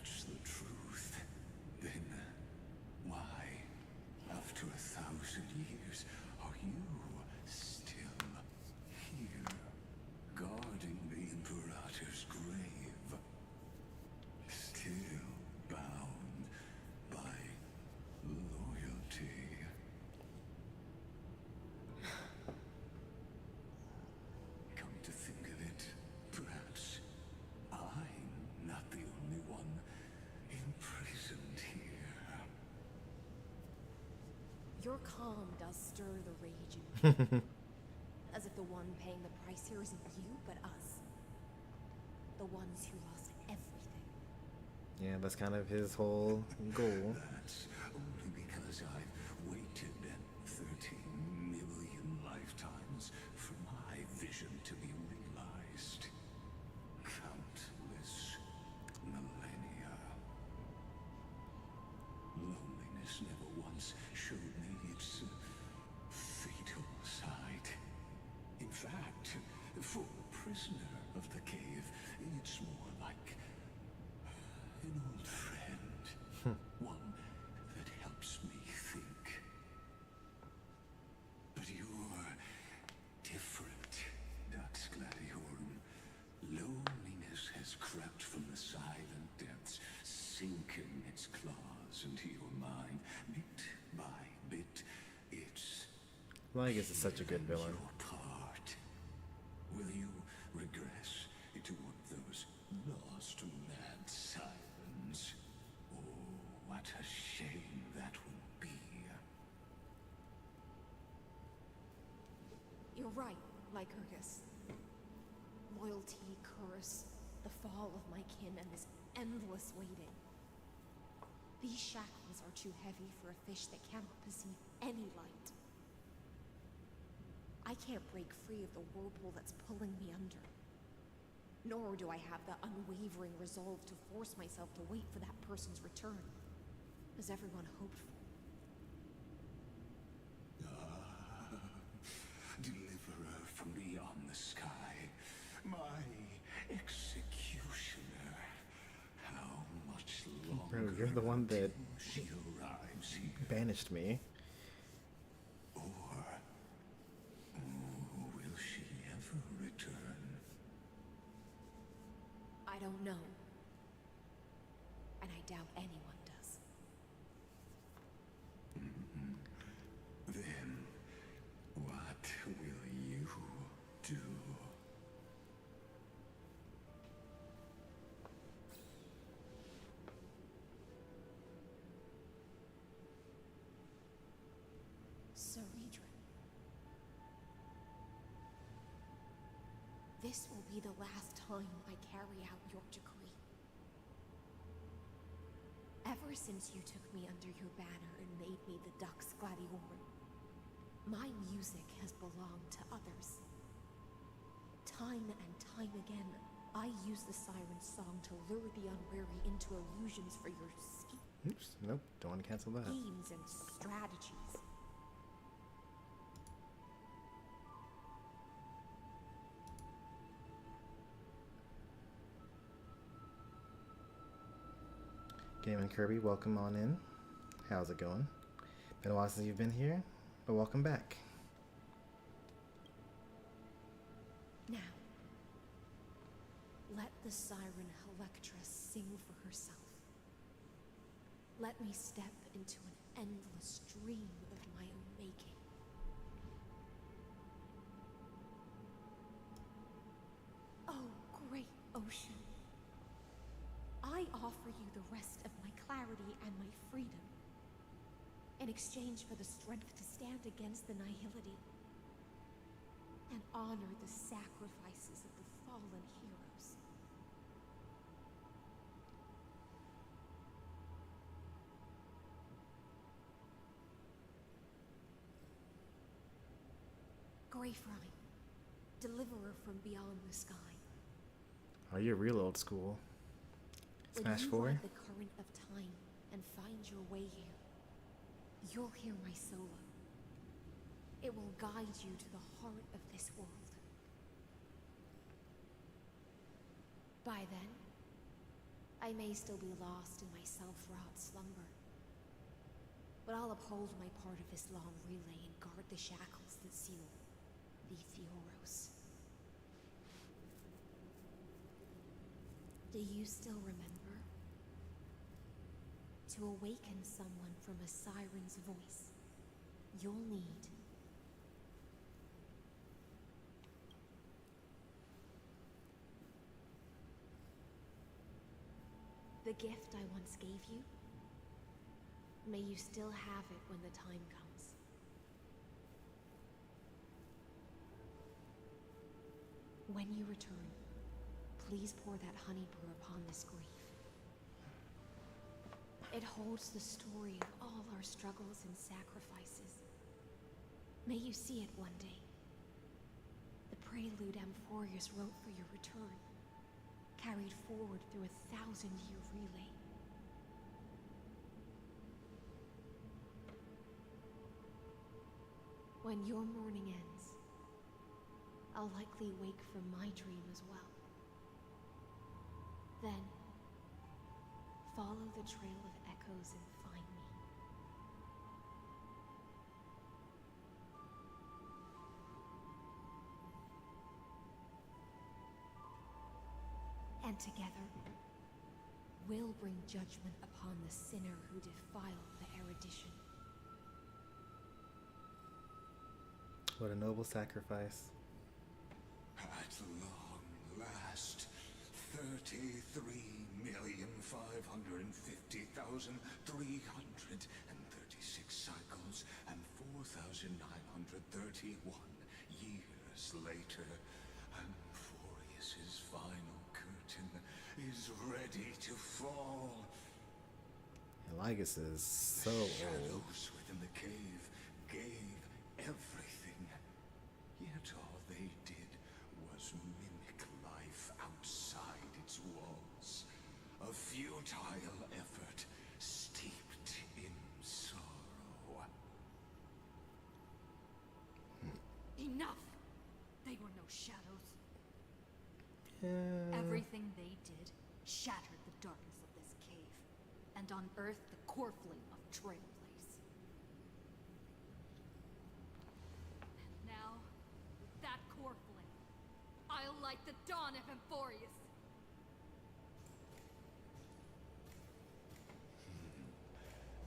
that's the truth, then why, after 1,000 years, are you still here, guarding the Imperator's grave? Still bound by loyalty. Come to think of it, perhaps I'm not the only one imprisoned here. Your calm does stir the rage in me. As if the one paying the price here isn't you, but us. The ones who lost everything. Yeah, that's kind of his whole goal. That's only because I've waited 13 million lifetimes for my vision to be realized. Countless millennia. Loneliness never once showed me its fatal side. In fact, for a prisoner of the cave, it's more like an old friend. One that helps me think. But you're different, Dux Gladiorum. Loneliness has crept from the silent depths, sinking its claws into your mind. Bit by bit, it's Lygus is such a good villain. your part. Will you regress into one of those lost mad sirens? Oh, what a shame that would be. You're right, Lycurgus. Loyalty, curse, the fall of my kin, and this endless waiting. These shackles are too heavy for a fish that cannot perceive any light. I can't break free of the whirlpool that's pulling me under. Nor do I have the unwavering resolve to force myself to wait for that person's return, as everyone hoped for. Deliverer from beyond the sky, my executioner. How much longer? Bro, you're the one that till she arrives here? banished me. Or will she ever return? I don't know. And I doubt anyone does. Then what will you do? Ceredrin. This will be the last time I carry out your decree. Ever since you took me under your banner and made me the Dux Gladiorum, my music has belonged to others. Time and time again, I use the siren's song to lure the unwary into illusions for your Oops, nope, don't want to cancel that. schemes and strategies. Game and Kirby, welcome on in. How's it going? Been a while since you've been here, but welcome back. Now, let the siren Electra sing for herself. Let me step into an endless dream of my own making. Oh, great ocean. I offer you the rest of my clarity and my freedom, in exchange for the strength to stand against the nihility and honor the sacrifices of the fallen heroes. Greyfrine, deliverer from beyond the sky. Oh, you're real old school. Smash When you 4? ride the current of time and find your way here, you'll hear my solo. It will guide you to the heart of this world. By then, I may still be lost in my self-wrought slumber, but I'll uphold my part of this long relay and guard the shackles that seal the Theoros. Do you still remember? To awaken someone from a siren's voice, you'll need the gift I once gave you. May you still have it when the time comes. When you return, please pour that honey brew upon this grief. It holds the story of all our struggles and sacrifices. May you see it one day. The prelude Amphorius wrote for your return, carried forward through a 1,000-year relay. When your morning ends, I'll likely wake from my dream as well. Then, follow the trail of echoes and find me. And together, we'll bring judgment upon the sinner who defiled the erudition. What a noble sacrifice. At long last, 33,550,336 cycles and 4,931 years later, Amphorius's final curtain is ready to fall. Lygus is so The old. shadows within the cave gave everything, yet all they did was mimic life outside its walls. A futile effort steeped in sorrow. Enough! They were no shadows. Yeah. Everything they did shattered the darkness of this cave, and unearthed the core flame of Trailblaze. And now, with that core flame, I'll light the dawn of Amphorius.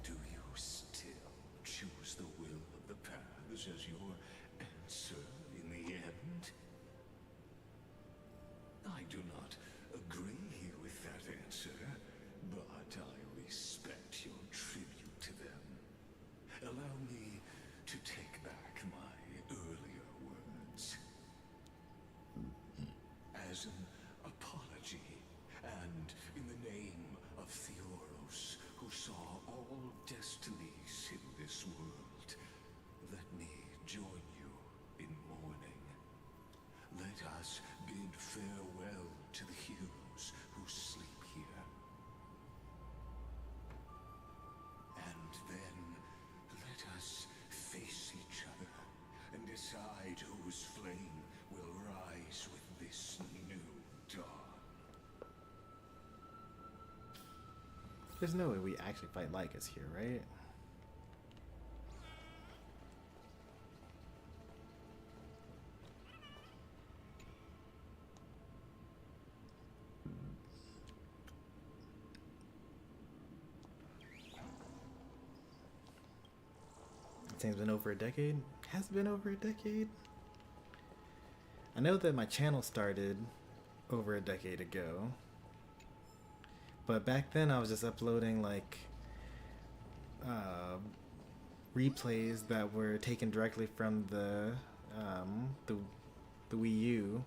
Do you still choose the will of the paths as your answer in the end? I do not agree with that answer, but I respect your tribute to them. Allow me to take back my earlier words. As an apology, and in the name of Theoros, who saw all destinies in this world, let me join you in mourning. Let us bid farewell to the heroes who sleep here. And then let us face each other and decide whose flame will rise with this new dawn. There's no way we actually fight Lygus here, right? It's been over a decade. Has it been over a decade? I know that my channel started over a decade ago, but back then I was just uploading like replays that were taken directly from the Wii U,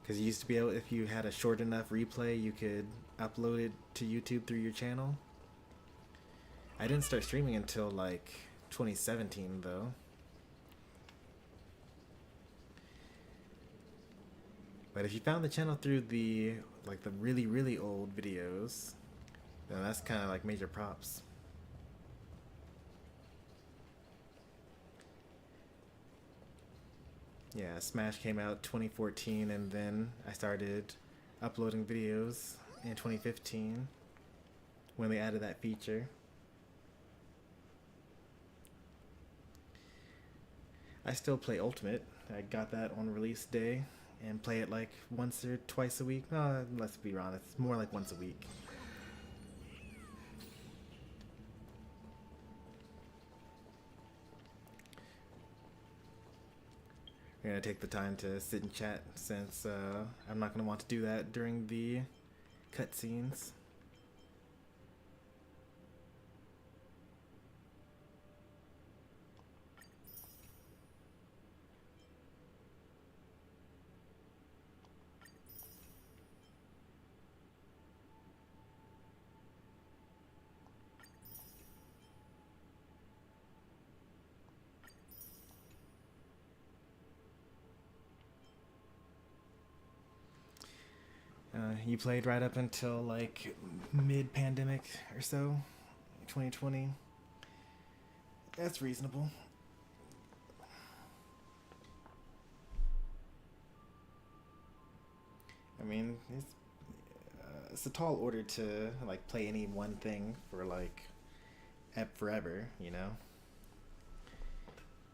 because you used to be able, if you had a short enough replay, you could upload it to YouTube through your channel. I didn't start streaming until like 2017 though. But if you found the channel through the like the really old videos, then that's kind of like major props. Yeah, Smash came out 2014, and then I started uploading videos in 2015 when they added that feature. I still play Ultimate. I got that on release day and play it like once or twice a week. No, let's be honest, it's more like once a week. I'm gonna take the time to sit and chat since I'm not gonna want to do that during the cutscenes. You played right up until like mid-pandemic or so, 2020. That's reasonable. I mean, it's a tall order to like play any one thing for like forever, you know.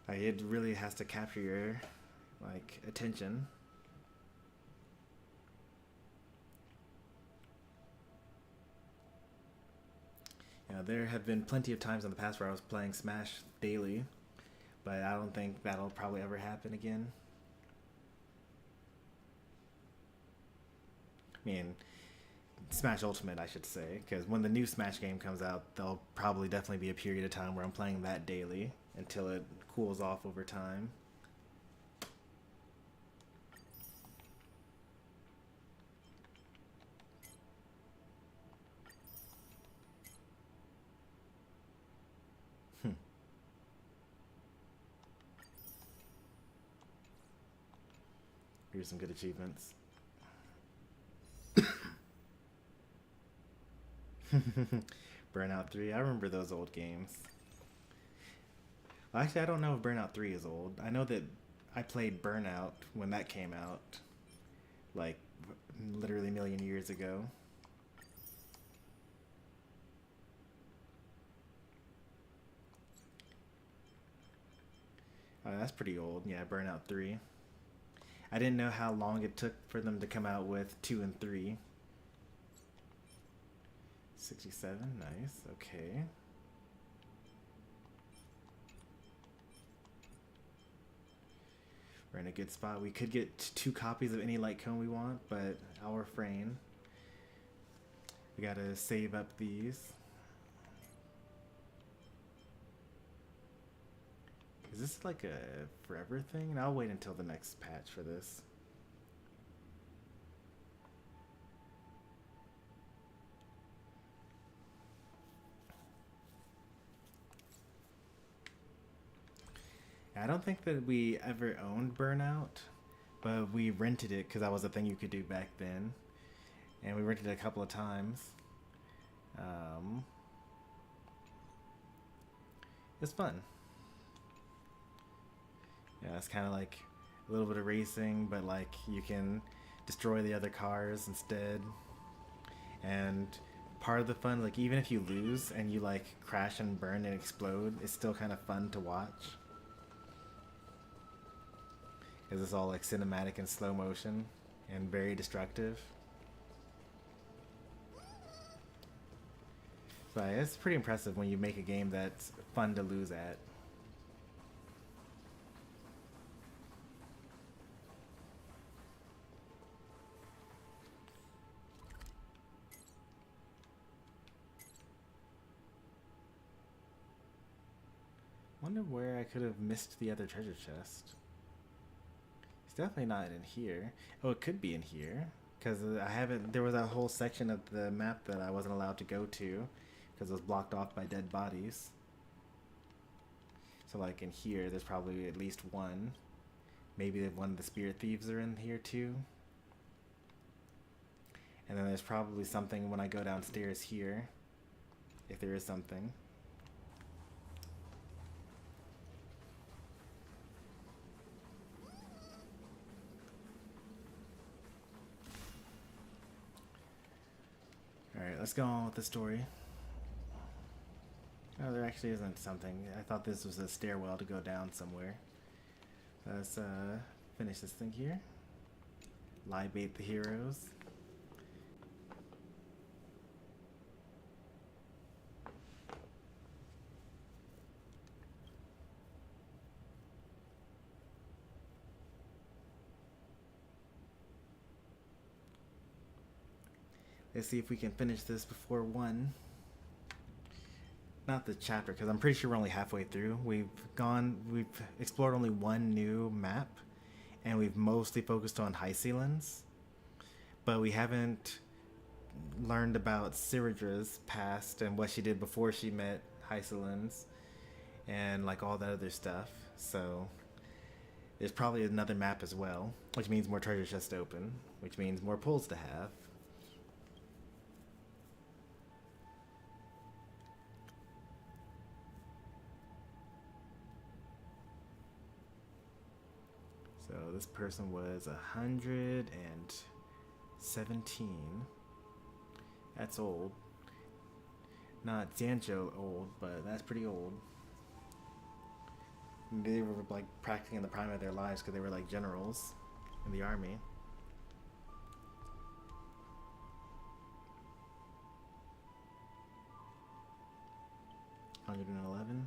Like, it really has to capture your like attention. There have been plenty of times in the past where I was playing Smash daily, but I don't think that'll probably ever happen again. I mean, Smash Ultimate, I should say, because when the new Smash game comes out, there'll probably definitely be a period of time where I'm playing that daily until it cools off over time. Here's some good achievements. Burnout 3. I remember those old games. Well, actually, I don't know if Burnout 3 is old. I know that I played Burnout when that came out, like literally a million years ago. That's pretty old. Yeah, Burnout 3. I didn't know how long it took for them to come out with 2 and 3. 67, nice, okay. We're in a good spot. We could get 2 copies of any light cone we want, but I'll refrain. We gotta save up these. Is this like a forever thing? I'll wait until the next patch for this. I don't think that we ever owned Burnout, but we rented it because that was a thing you could do back then. And we rented it a couple of times. It's fun. Yeah, it's kind of like a little bit of racing, but like you can destroy the other cars instead. And part of the fun, like even if you lose and you like crash and burn and explode, it's still kind of fun to watch. Because it's all like cinematic and slow motion and very destructive. So it's pretty impressive when you make a game that's fun to lose at. Wonder where I could have missed the other treasure chest. It's definitely not in here. Oh, it could be in here. Because I haven't... There was a whole section of the map that I wasn't allowed to go to. Because it was blocked off by dead bodies. So like in here, there's probably at least one. Maybe one of the spirit thieves are in here too. And then there's probably something when I go downstairs here. If there is something. Alright, let's go on with the story. Oh, there actually isn't something. I thought this was a stairwell to go down somewhere. Let's finish this thing here. Libate the heroes. Let's see if we can finish this before 1. Not the chapter, because I'm pretty sure we're only halfway through. We've explored only 1 new map, and we've mostly focused on Hycelands. But we haven't learned about Ciridra's past and what she did before she met Hycelands, and like all that other stuff. So there's probably another map as well, which means more treasure chests to open, which means more pulls to have. So this person was 117. That's old. Not Zanjo old, but that's pretty old. They were like practicing in the prime of their lives because they were like generals in the army. $111.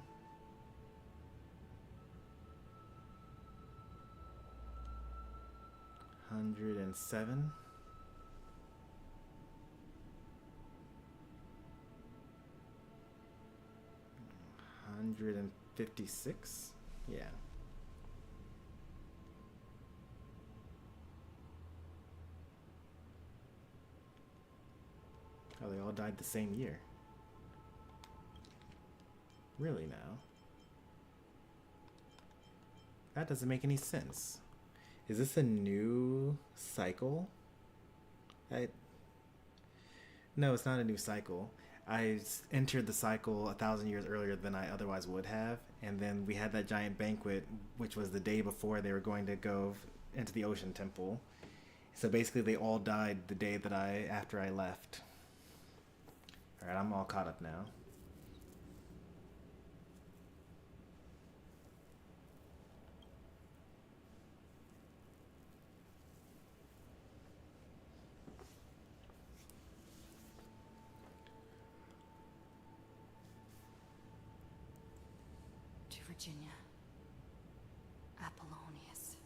107. 156. Yeah. Oh, they all died the same year. Really now? That doesn't make any sense. Is this a new cycle? No, it's not a new cycle. I entered the cycle 1,000 years earlier than I otherwise would have, and then we had that giant banquet, which was the day before they were going to go into the Ocean Temple. So basically, they all died the day that after I left. All right, I'm all caught up now. Virginia, Apollonius,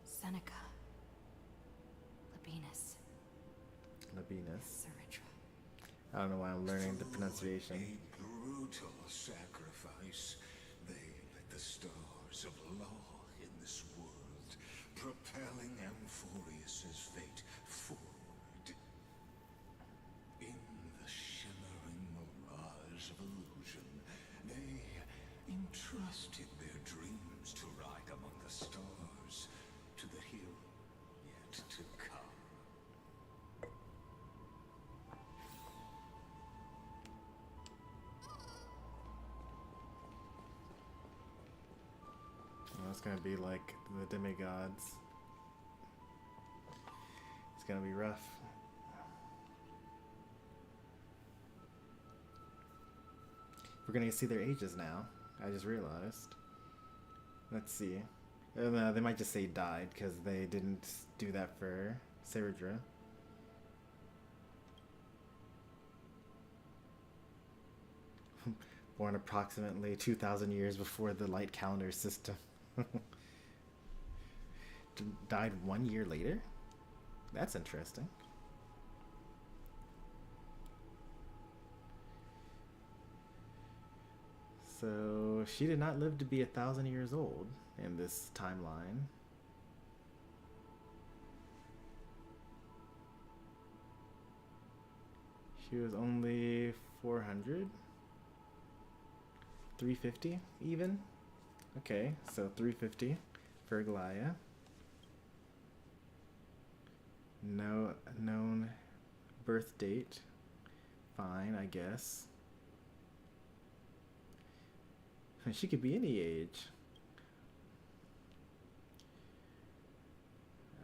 Seneca, Labienus, Cyritra. I don't know why I'm learning the pronunciation. A brutal sacrifice. They lit the stars of law in this world, propelling Amphorius's fate forward. In the shimmering mirage of illusion, they entrusted their dreams to ride among the stars, to the hill yet to come. Well, it's gonna be like the demigods. It's gonna be rough. We're gonna see their ages now. I just realized. Let's see. They might just say died because they didn't do that for Cyritra. Born approximately 2,000 years before the light calendar system. Died 1 year later? That's interesting. So she did not live to be 1,000 years old in this timeline. She was only 400? 350 even? Okay, so 350 for Aglaya. No known birth date. Fine, I guess. She could be any age.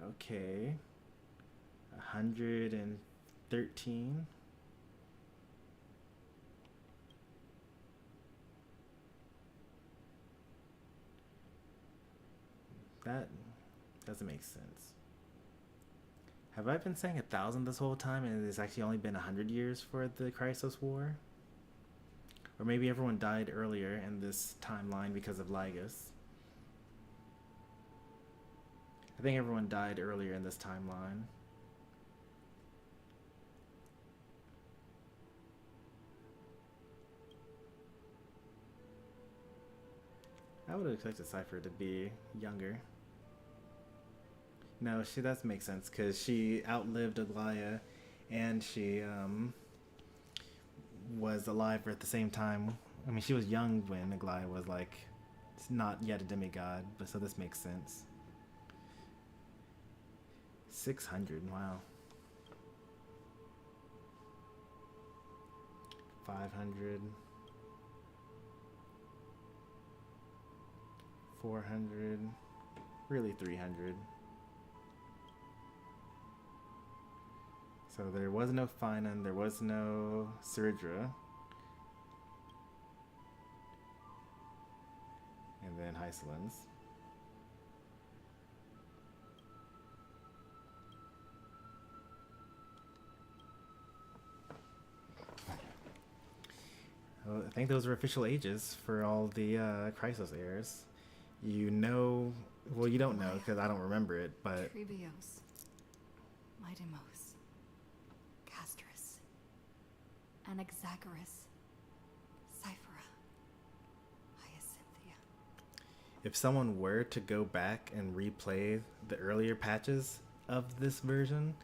Okay. 113. That doesn't make sense. Have I been saying 1,000 this whole time and it's actually only been 100 years for the Chrysos War? Or maybe everyone died earlier in this timeline because of Lygus. I think everyone died earlier in this timeline. I would have expected Cypher to be younger. No, she does make sense because she outlived Aglaia, and she was alive at the same time. I mean, she was young when Aglaia was like not yet a demigod, but so this makes sense. 600, wow. 500. 400. Really 300. So there was no Finan, there was no Cyrindra. And then Hysolins. Well, I think those are official ages for all the Chrysos heirs. You know, well, you don't know because I don't remember it, but Trebios, Midimos, Castris, Anaxagoras, Cyphera, Hyacinthia. if someone were to go back and replay the earlier patches of this version,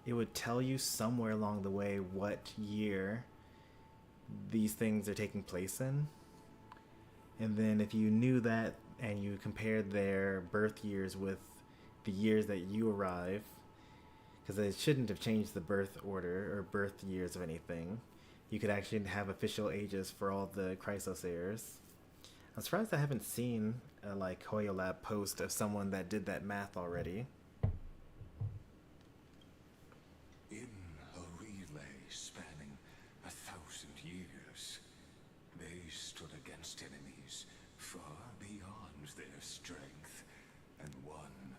it would tell you somewhere along the way what year these things are taking place in. And then if you knew that and you compared their birth years with the years that you arrive, because it shouldn't have changed the birth order or birth years of anything, you could actually have official ages for all the Chrysos heirs. I'm surprised I haven't seen a like HoYoLab post of someone that did that math already. In a relay spanning 1,000 years, they stood against enemies far beyond their strength and won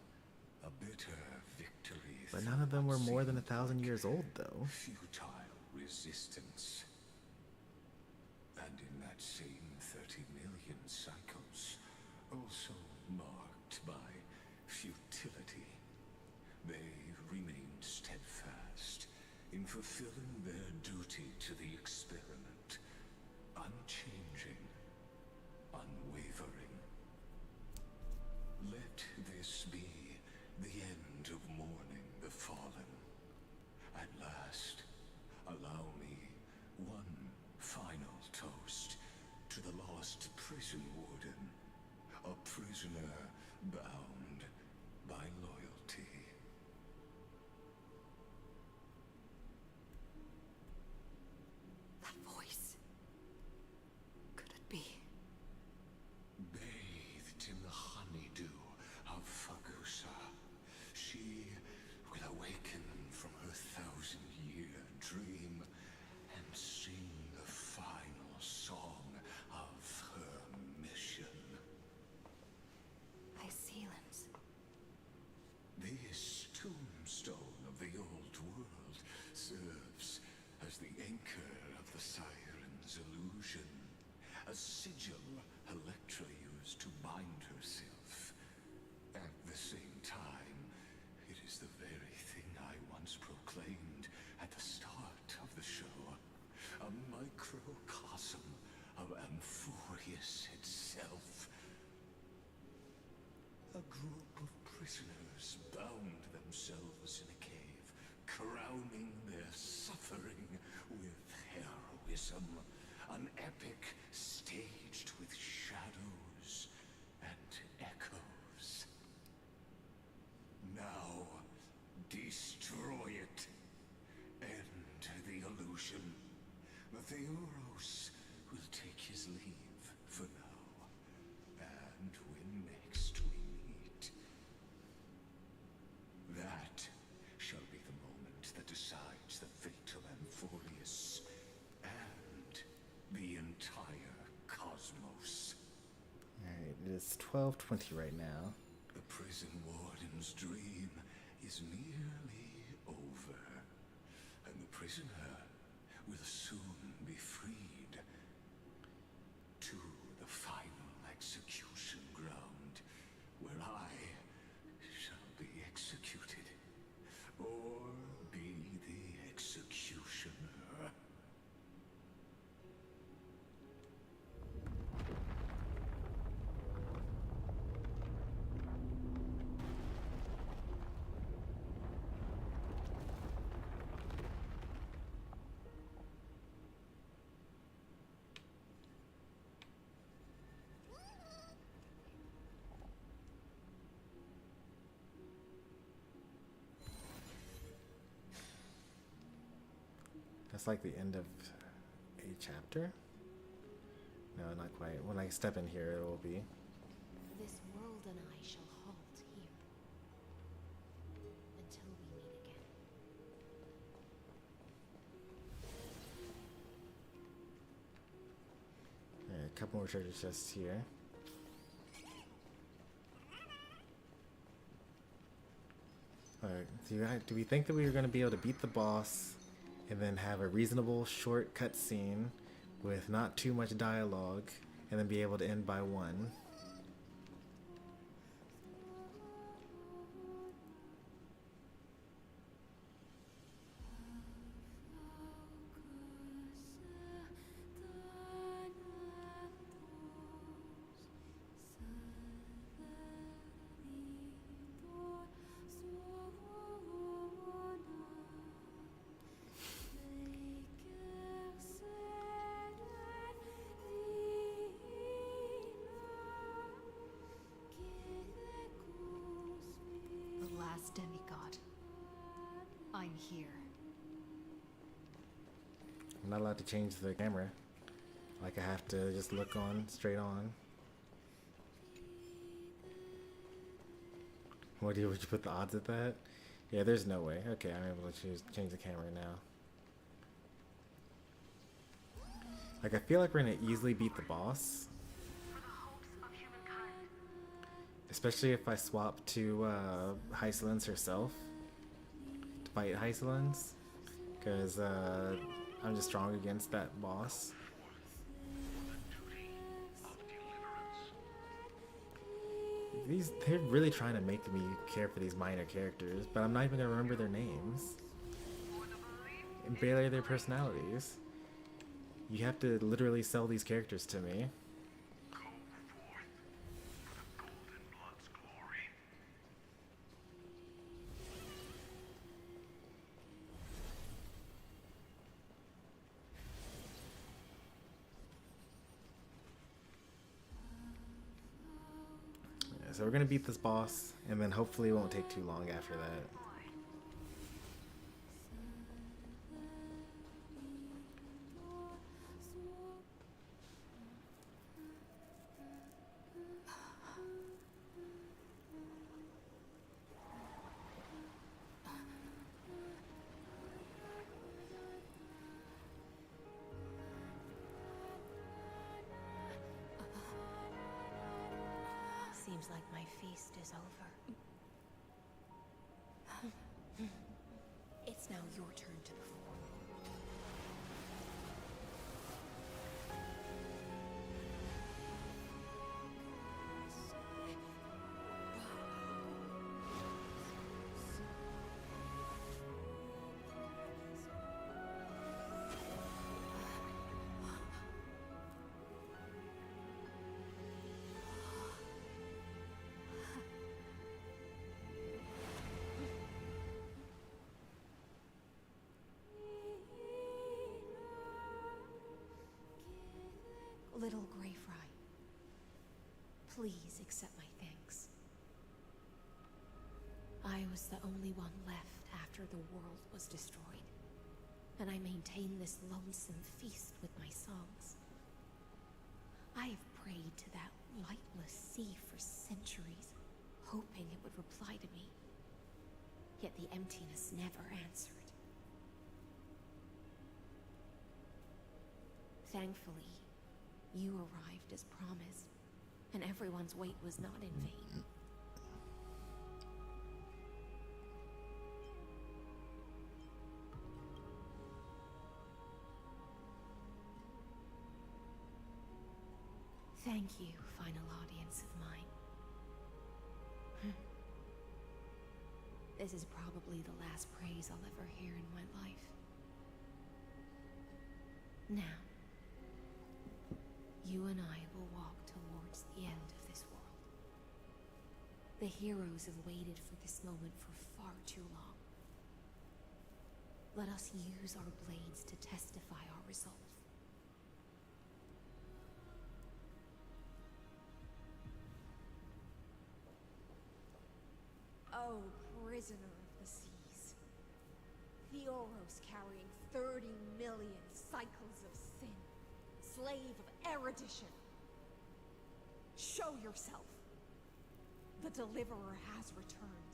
a bitter victory. But none of them were more than 1,000 years old, though. Futile resistance. And in that same 30 million cycles, also marked by futility, they remained steadfast in fulfilling their duty to the experiment, unchanging, unwavering. Let this be the end of mourning the fallen. At last, allow me one final toast to the lost prison warden, a prisoner bound by loyalty. That voice. Could it be? Bathed in the honeydew of Fagusa, she will awaken from her 1,000-year dream and sing the final song of her mission. Hysolins. This tombstone of the old world serves as the anchor of the siren's illusion, a sigil Electra used to bind herself. At the same time, it is the very thing I once proclaimed at the start of the show, a microcosm of Amphorius itself. A group of prisoners bound themselves in a cave, crowning their suffering with heroism. An epic staged with shadows and echoes. Now, destroy it. End the illusion. Theoros will take his leave for now. And when next we meet, that shall be the moment that decides the fate of Amphorius and the entire cosmos. Alright, it is 12:20 right now. The prison That's like the end of a chapter? No, not quite. When I step in here, it will be. This world and I shall halt here. Until we meet again. Alright, a couple more treasure chests here. Alright, do we think that we were going to be able to beat the boss and then have a reasonable short cutscene with not too much dialogue and then be able to end by 1? The last demigod. I'm here. I'm not allowed to change the camera. Like I have to just look on, straight on. Would you put the odds at that? Yeah, there's no way. Okay, I'm able to change the camera now. Like I feel like we're gonna easily beat the boss. Especially if I swap to Hysolence herself to fight Hysolence, because I'm just strong against that boss. They're really trying to make me care for these minor characters, but I'm not even gonna remember their names and barely their personalities. You have to literally sell these characters to me. So we're gonna beat this boss, and then hopefully it won't take too long after that. Seems like my feast is over. It's now your turn to perform. Little Grey Fry, please accept my thanks. I was the only one left after the world was destroyed, and I maintained this lonesome feast with my songs. I have prayed to that lightless sea for centuries, hoping it would reply to me. Yet the emptiness never answered. Thankfully, you arrived as promised, and everyone's wait was not in vain. Thank you, final audience of mine. This is probably the last praise I'll ever hear in my life. Now, you and I will walk towards the end of this world. The heroes have waited for this moment for far too long. Let us use our blades to testify our resolve. Oh, prisoner of the seas. The Oros carrying 30 cycles of sin, slave of erudition. Show yourself. The deliverer has returned,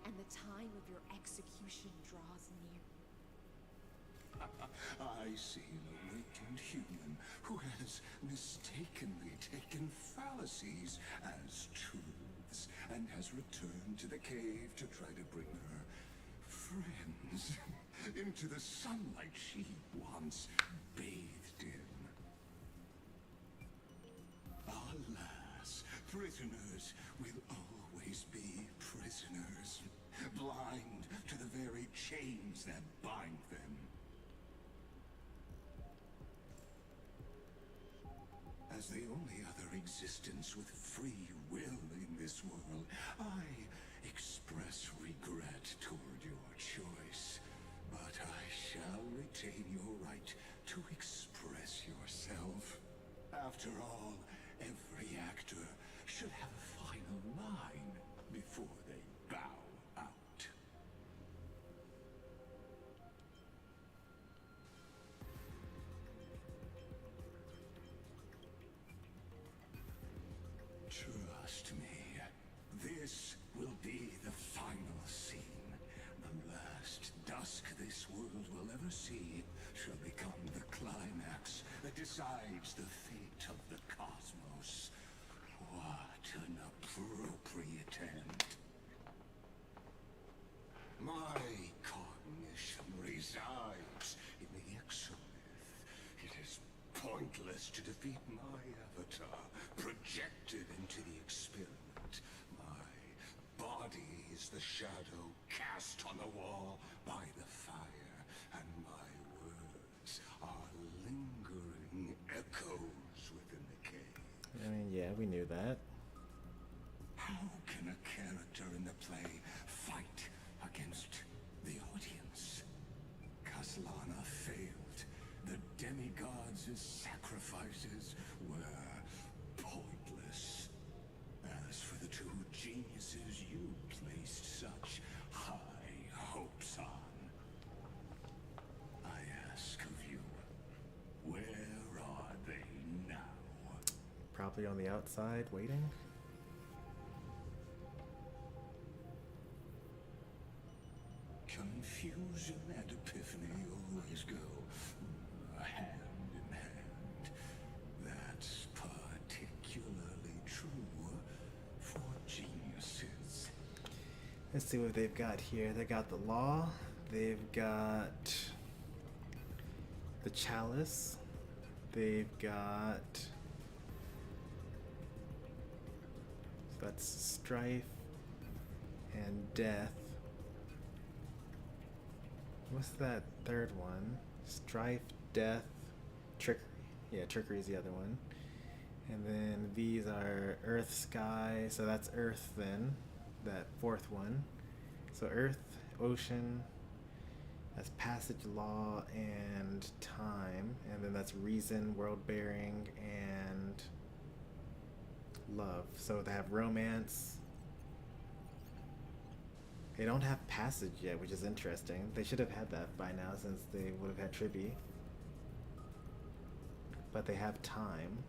and the time of your execution draws near. I see an awakened human who has mistakenly taken fallacies as truths and has returned to the cave to try to bring her friends into the sunlight she once bathed in. Alas, prisoners will always be prisoners, blind to the very chains that bind them. As the only other existence with free will in this world, I express regret toward your choice. But I shall retain your right to express yourself. After all, every actor should have a final line before they bow out. Trust me, this will be the final scene. The last dusk this world will ever see shall become the climax that decides the fate of the cosmos. What an appropriate end. My cognition resides in the Exomyth. It is pointless to defeat my avatar, projected into the experiment. My body is the shadow cast on the wall by the fire, and my words are lingering echoes within the cave. I mean, yeah, we knew that. How can a character in the play fight against the audience? Caslana failed. The demigods' sacrifices were pointless. As for the two geniuses you placed such high hopes on, I ask of you, where are they now? Probably on the outside, waiting. Confusion and epiphany always go hand in hand. That's particularly true for geniuses. Let's see what they've got here. They got the law. They've got the chalice. They've got... So that's strife and death. What's that third one? Strife, death, trickery. Yeah, trickery is the other one. And then these are earth, sky. So that's earth then, that fourth one. So earth, ocean, that's passage, law, and time. And then that's reason, world bearing, and love. So they have romance. They don't have passage yet, which is interesting. They should have had that by now since they would have had Tribby. But they have time.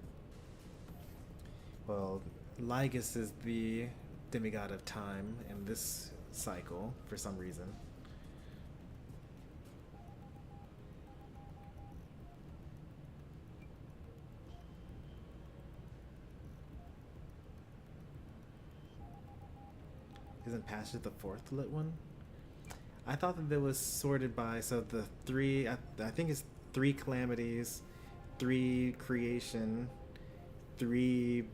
Well, Lygus is the demigod of time in this cycle for some reason. Isn't passage the fourth lit one? I thought that it was sorted by, so the three, I think it's 3 calamities, 3 creation, 3,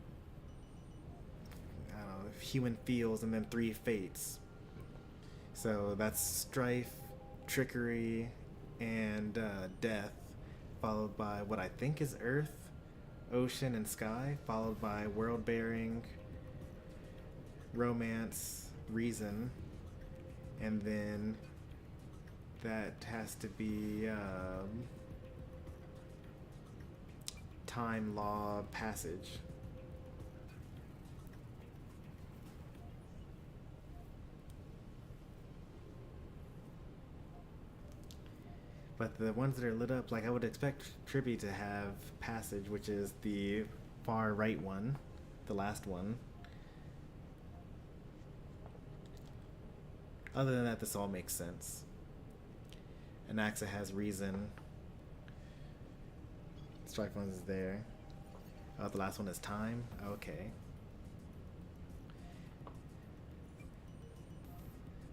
I don't know, human feels, and then 3 fates. So that's strife, trickery, and death, followed by what I think is earth, ocean, and sky, followed by world bearing, romance, reason, and then that has to be time, law, passage. But the ones that are lit up, like I would expect Tribby to have Passage, which is the far right one, the last one. Other than that, this all makes sense. Anaxa has Reason. Strike one is there. Oh, the last one is Time? Okay.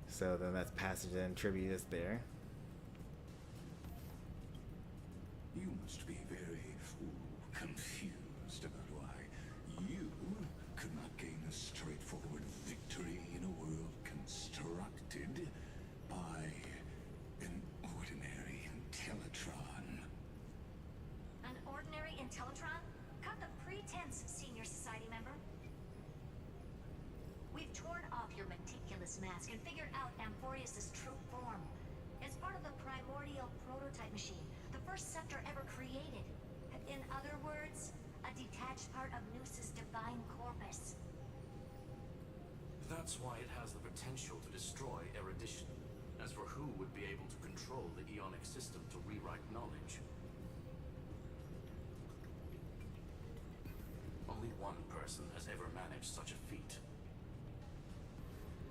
So then that's Passage and Tribute is there. You must be very confused about why you could not gain a straightforward victory in a world constructed by an ordinary Intellitron. An ordinary Intellitron? Cut the pretense, Senior Society member. We've torn off your meticulous mask and figured out Amphorius's true form. It's part of the primordial prototype machine, the first scepter ever created. In other words, a detached part of Noos's divine corpus. That's why it has the potential to destroy erudition. As for who would be able to control the Ionic system to rewrite knowledge, only one person has ever managed such a feat.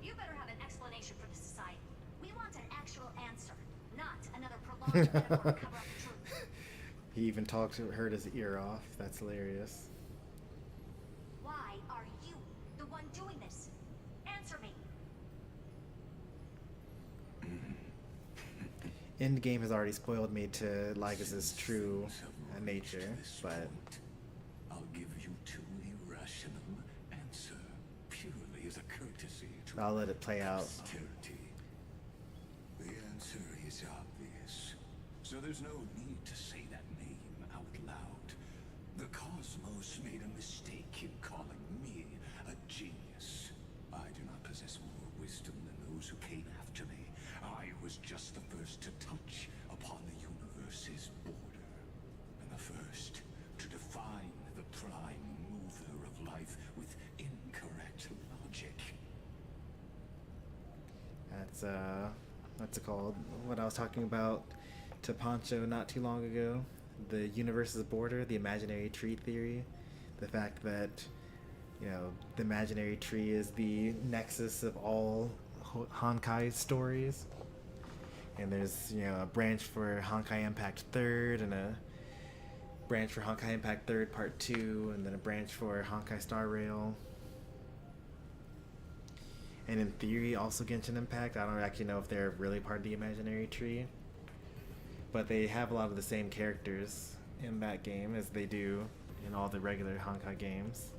You better have an explanation for the society. We want an actual answer, not another prolonged metaphor to cover up the truth. He even talks to hurt his ear off. That's hilarious. Why are you the one doing this? Answer me. Endgame has already spoiled me to Lygus's true nature, but I'll give you two irrational answer purely as a courtesy to I'll let it play out. posterity. The answer is obvious, so there's no need to say that name out loud. The cosmos made a mistake in calling me a genius. I do not possess more wisdom than those who came after me. I was just the first to touch upon the universe's border, and the first to define the prime mover of life with incorrect logic. That's what's it called? What I was talking about to Pancho not too long ago. The universe's border, the imaginary tree theory. The fact that, you know, the imaginary tree is the nexus of all Honkai stories. And there's, you know, a branch for Honkai Impact 3rd and a branch for Honkai Impact 3rd Part 2 and then a branch for Honkai Star Rail. And in theory, also Genshin Impact. I don't actually know if they're really part of the imaginary tree. But they have a lot of the same characters in that game as they do in all the regular Honkai games.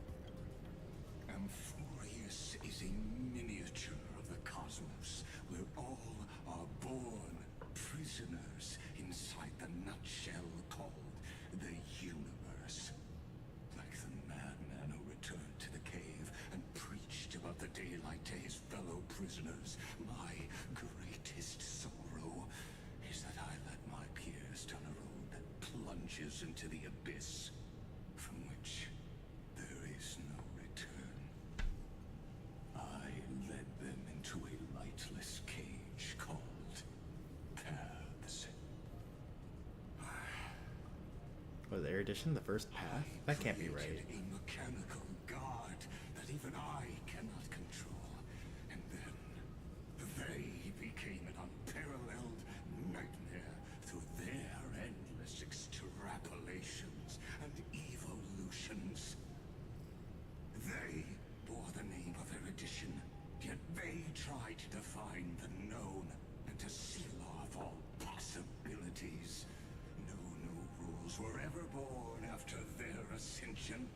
Amphorius is a miniature of the cosmos, where all are born prisoners inside the nutshell called the universe. Like the madman who returned to the cave and preached about the daylight to his fellow prisoners, my greatest sorrow is that I let my peers down a road that plunges into the abyss, from which there is no return. I led them into a lightless cage called Paths. Was the erudition the first path? That can't be right. Created a mechanical god that even I cannot control. And then they became an unparalleled nightmare through their endless extrapolations and evolutions. They bore the name of erudition, yet they tried to define the known and to seal off all possibilities. No new rules were ever born after their ascension,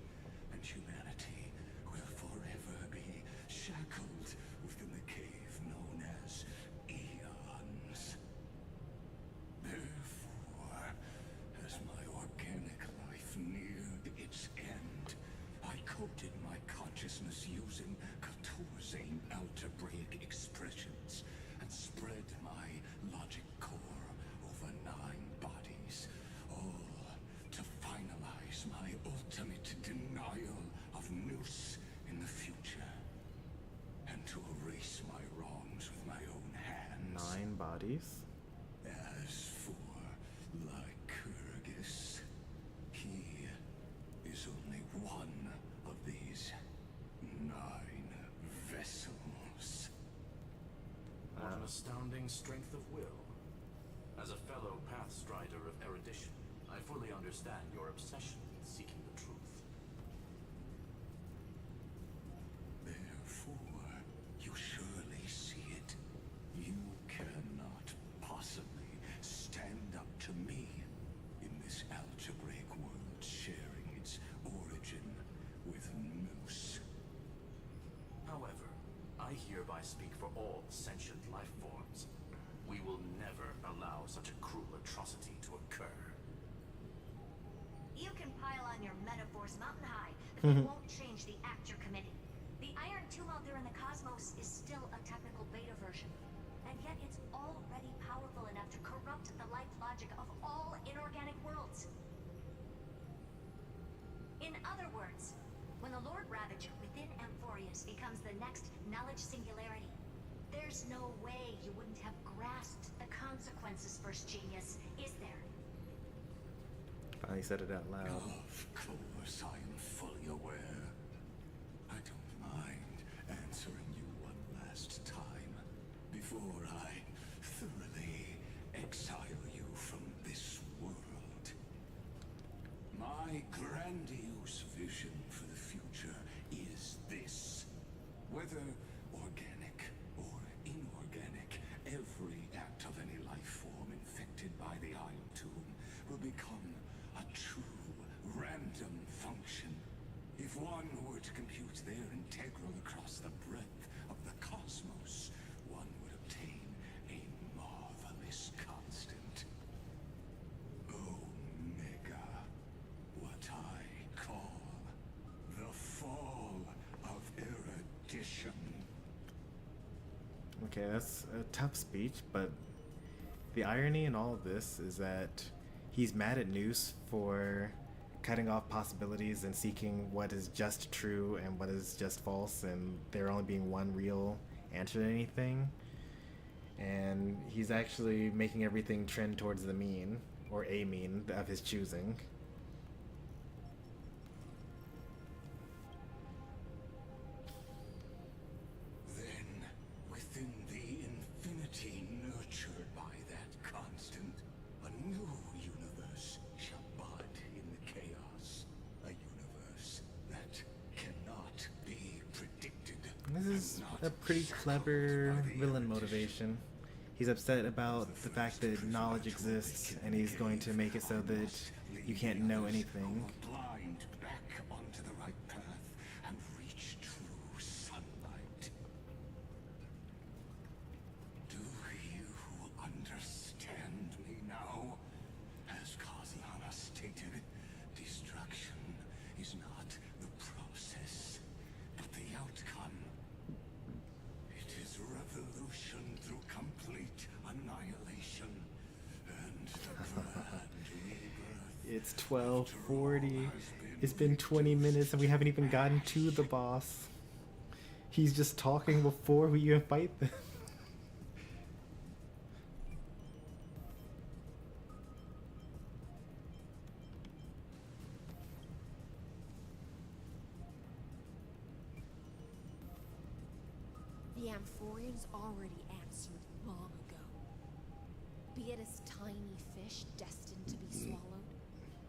and humanity will forever be shackled within the cave known as eons. Therefore, as my organic life neared its end, I coded my consciousness using 14 algebraic expressions and spread my logic core over 9 bodies, all to finalize my ultimate denial of Noos in the future, and to erase my wrongs with my own hands. 9 bodies? As for astounding strength of will. As a fellow pathstrider of erudition, I fully understand your obsession with seeking the truth. Therefore, you surely see it. You cannot possibly stand up to me in this algebraic world sharing its origin with Moose. However, I hereby speak for all sentient life forms. We will never allow such a cruel atrocity to occur. You can pile on your metaphors mountain high, but they won't change the act you're committing. The Iron Tomb out there in the cosmos is still a technical beta version, and yet it's already powerful enough to corrupt the life logic of all inorganic worlds. In other words, when the Lord Ravager within Amphorius becomes the next knowledge singularity, there's no way you wouldn't have grasped the consequences, First Genius, is there? Finally said it out loud. Of course, I am fully aware. I don't mind answering you one last time before I thoroughly exile you from this world. My grandiose vision for the future is this. Whether organic or inorganic, every act of any life form infected by the Iron Tomb will become a true random function. If one were to compute their integral across the breadth of the cosmos, one would obtain a marvelous constant. Omega, what I call the fall of erudition. Okay, that's a tough speech, but the irony in all of this is that he's mad at Noose for cutting off possibilities and seeking what is just true and what is just false, and there only being one real answer to anything. And he's actually making everything trend towards the mean, or a mean, of his choosing. Then, within the infinity nurtured by that constant, a new universe shall bud in the chaos. A universe that cannot be predicted. This is a pretty clever villain motivation. He's upset about the fact that knowledge exists, and he's going to make it so that you can't know anything. Blind back onto the right path and reach true sunlight. Do you understand me now? As Kaziana stated, destruction is not the process, but the outcome. It is revolution through complete annihilation and the grand rebirth. It's 12:40. It's been 20 minutes and we haven't even gotten to the boss. He's just talking before we even fight them. The Amphorians already answered long ago. Be it as tiny fish destined to be swallowed,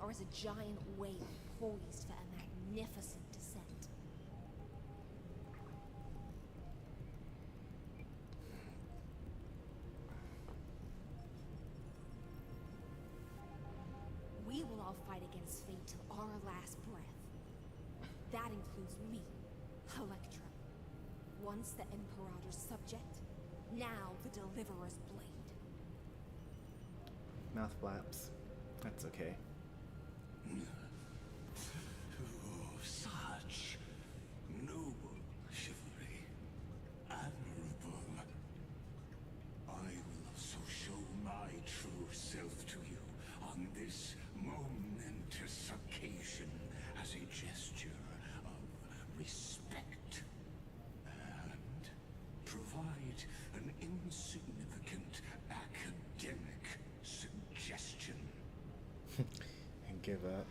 or as a giant whale poised for a magnificent descent. We will all fight against fate till our last breath. That includes me, Electra. Once the Imperator's subject, now the Deliverer's blade. Mouth flaps. That's okay. Oh, such noble chivalry. Admirable. I will also show my true self to you on this momentous occasion as a gesture of respect. And provide an insignificant academic suggestion. And give up.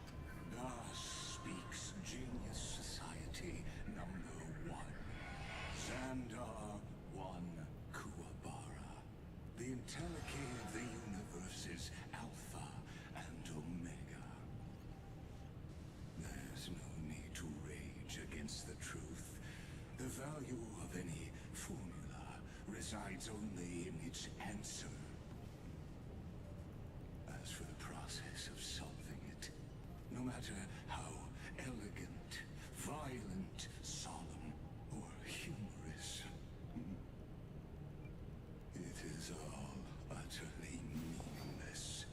Thus speaks Genius Society number 1. Xandar 1 Kuwabara. ransom. As for the process of solving it, no matter how elegant, violent, solemn, or humorous, it is all utterly meaningless.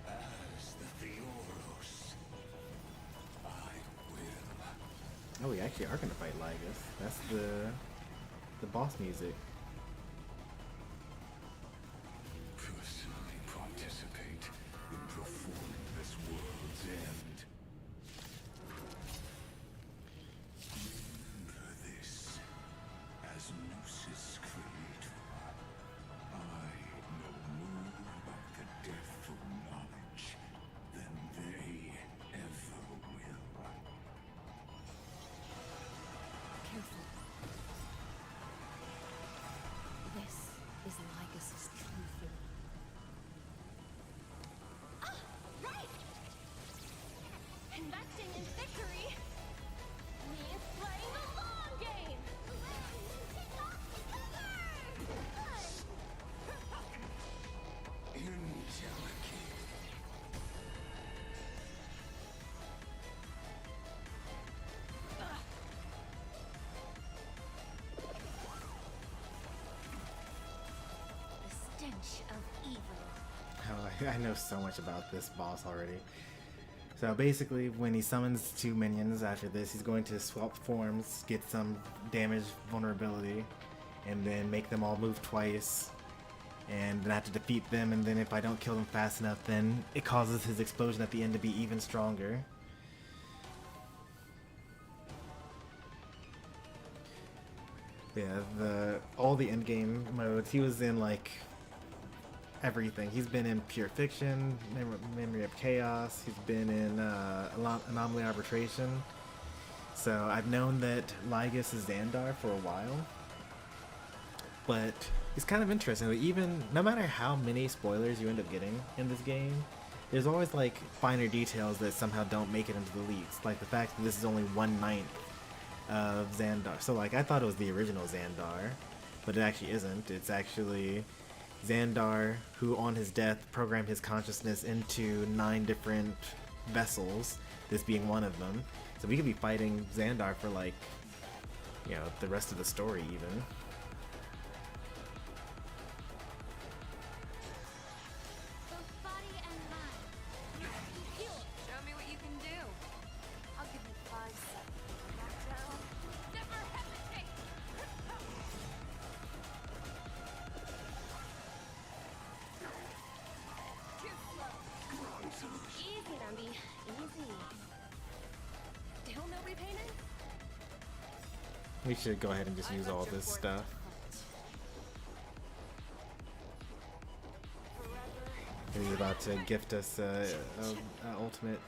As the Theoros, I will. Oh, we actually are gonna fight Lygus. That's the boss music. Personally participate in performing this world's end. Remember this, as Gnosis Creator, I know more about the death of knowledge than they ever will. Careful. This is Lygus's true form. Right! Investing in victory means playing the long game! Indelicate. The stench of evil. Oh, I know so much about this boss already. So basically, when he summons 2 minions after this, he's going to swap forms, get some damage vulnerability, and then make them all move twice. And then I have to defeat them, and then if I don't kill them fast enough, then it causes his explosion at the end to be even stronger. Yeah, all the endgame modes, he was in like everything. He's been in Pure Fiction, Memory of Chaos, he's been in Anomaly Arbitration. So I've known that Lygus is Xandar for a while. But it's kind of interesting. Even no matter how many spoilers you end up getting in this game, there's always like finer details that somehow don't make it into the leaks. Like the fact that this is only 1/9 of Xandar. So like I thought it was the original Xandar, but it actually isn't. It's actually Xandar who on his death programmed his consciousness into 9 different vessels, this being one of them. So we could be fighting Xandar for like, you know, the rest of the story even. Both body and mind. Heal. Show me what you can do. I'll give you 5 seconds. Back down. Never hesitate! Too slow. Easy, Rambi. Easy. Still no repainting? We should go ahead and just use all this stuff. He's about to gift us ultimate,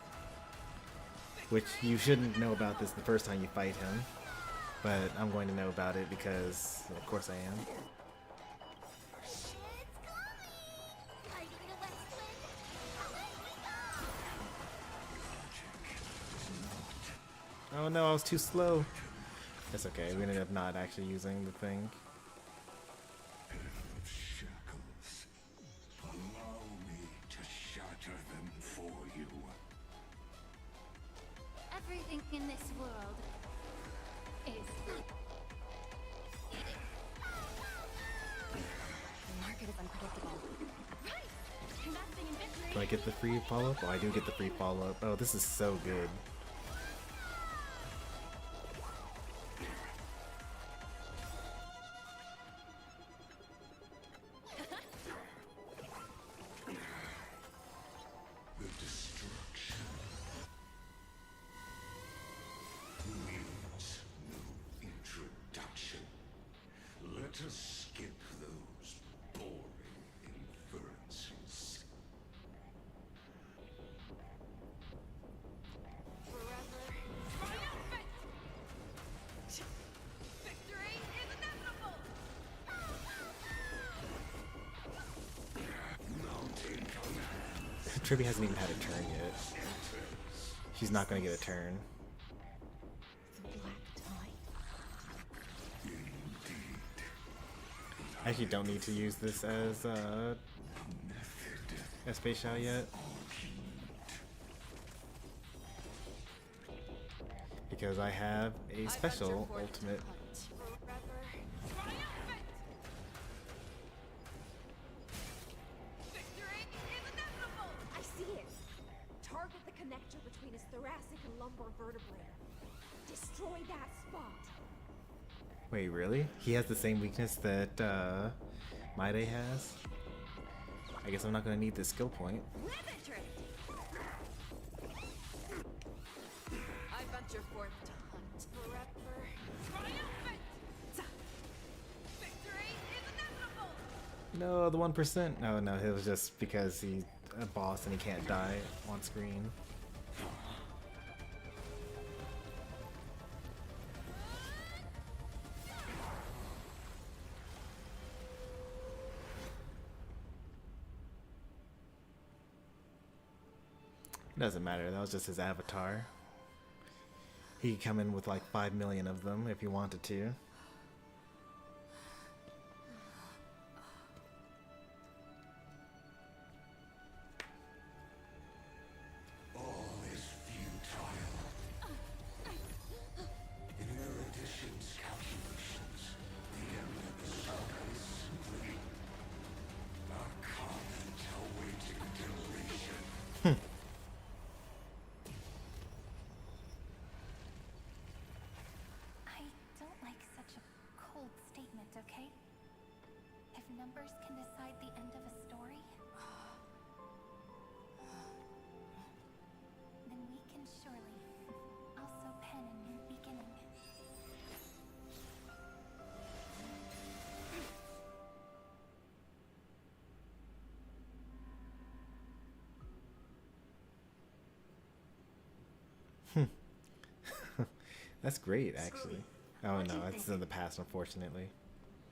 which you shouldn't know about this the first time you fight him, but I'm going to know about it because of course I am. Shit's coming! Ready to West Wind? Away we go! Oh no, I was too slow. That's okay, we ended up not actually using the thing. Shackles. Allow me to shatter them for you. Everything in this world is... The market is unpredictable. Right! Investing in victory! Do I get the free follow-up? Oh, I do get the free follow-up. Oh, this is so good. The destruction needs no introduction. Let us skip those boring inferences. Forever triumphant! Victory is inevitable! Mountain command. Tribby hasn't even had a turn yet. She's not gonna get a turn. The black tide. I actually don't need to use this as Space Shao yet. Because I have a special ultimate. I see it. Target the connector between his thoracic and lumbar vertebrae. Destroy that spot. Wait, really? He has the same weakness that Maide has? I guess I'm not gonna need this skill point. I venture forth to hunt forever. Triumphant! Victory is inevitable! No, the 1%. No, no, it was just because he's a boss and he can't die on screen. Doesn't matter, that was just his avatar. He could come in with like 5 million of them if he wanted to. All is futile. In Erudition's calculations, the end of the saga is simply a comment awaiting deletion. I don't like such a cold statement, okay? If numbers can decide the end of a story, then we can surely also pen a new beginning. That's great, actually. Oh what do no, you it's think? in the past, unfortunately.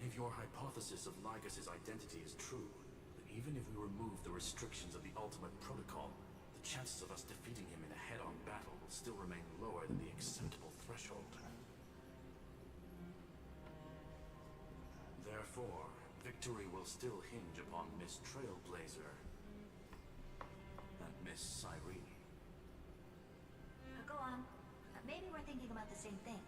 If your hypothesis of Lygus' identity is true, then even if we remove the restrictions of the ultimate protocol, the chances of us defeating him in a head-on battle will still remain lower than the acceptable threshold. Therefore, victory will still hinge upon Miss Trailblazer and Miss Cyrene. Go on. Maybe we're thinking about the same thing.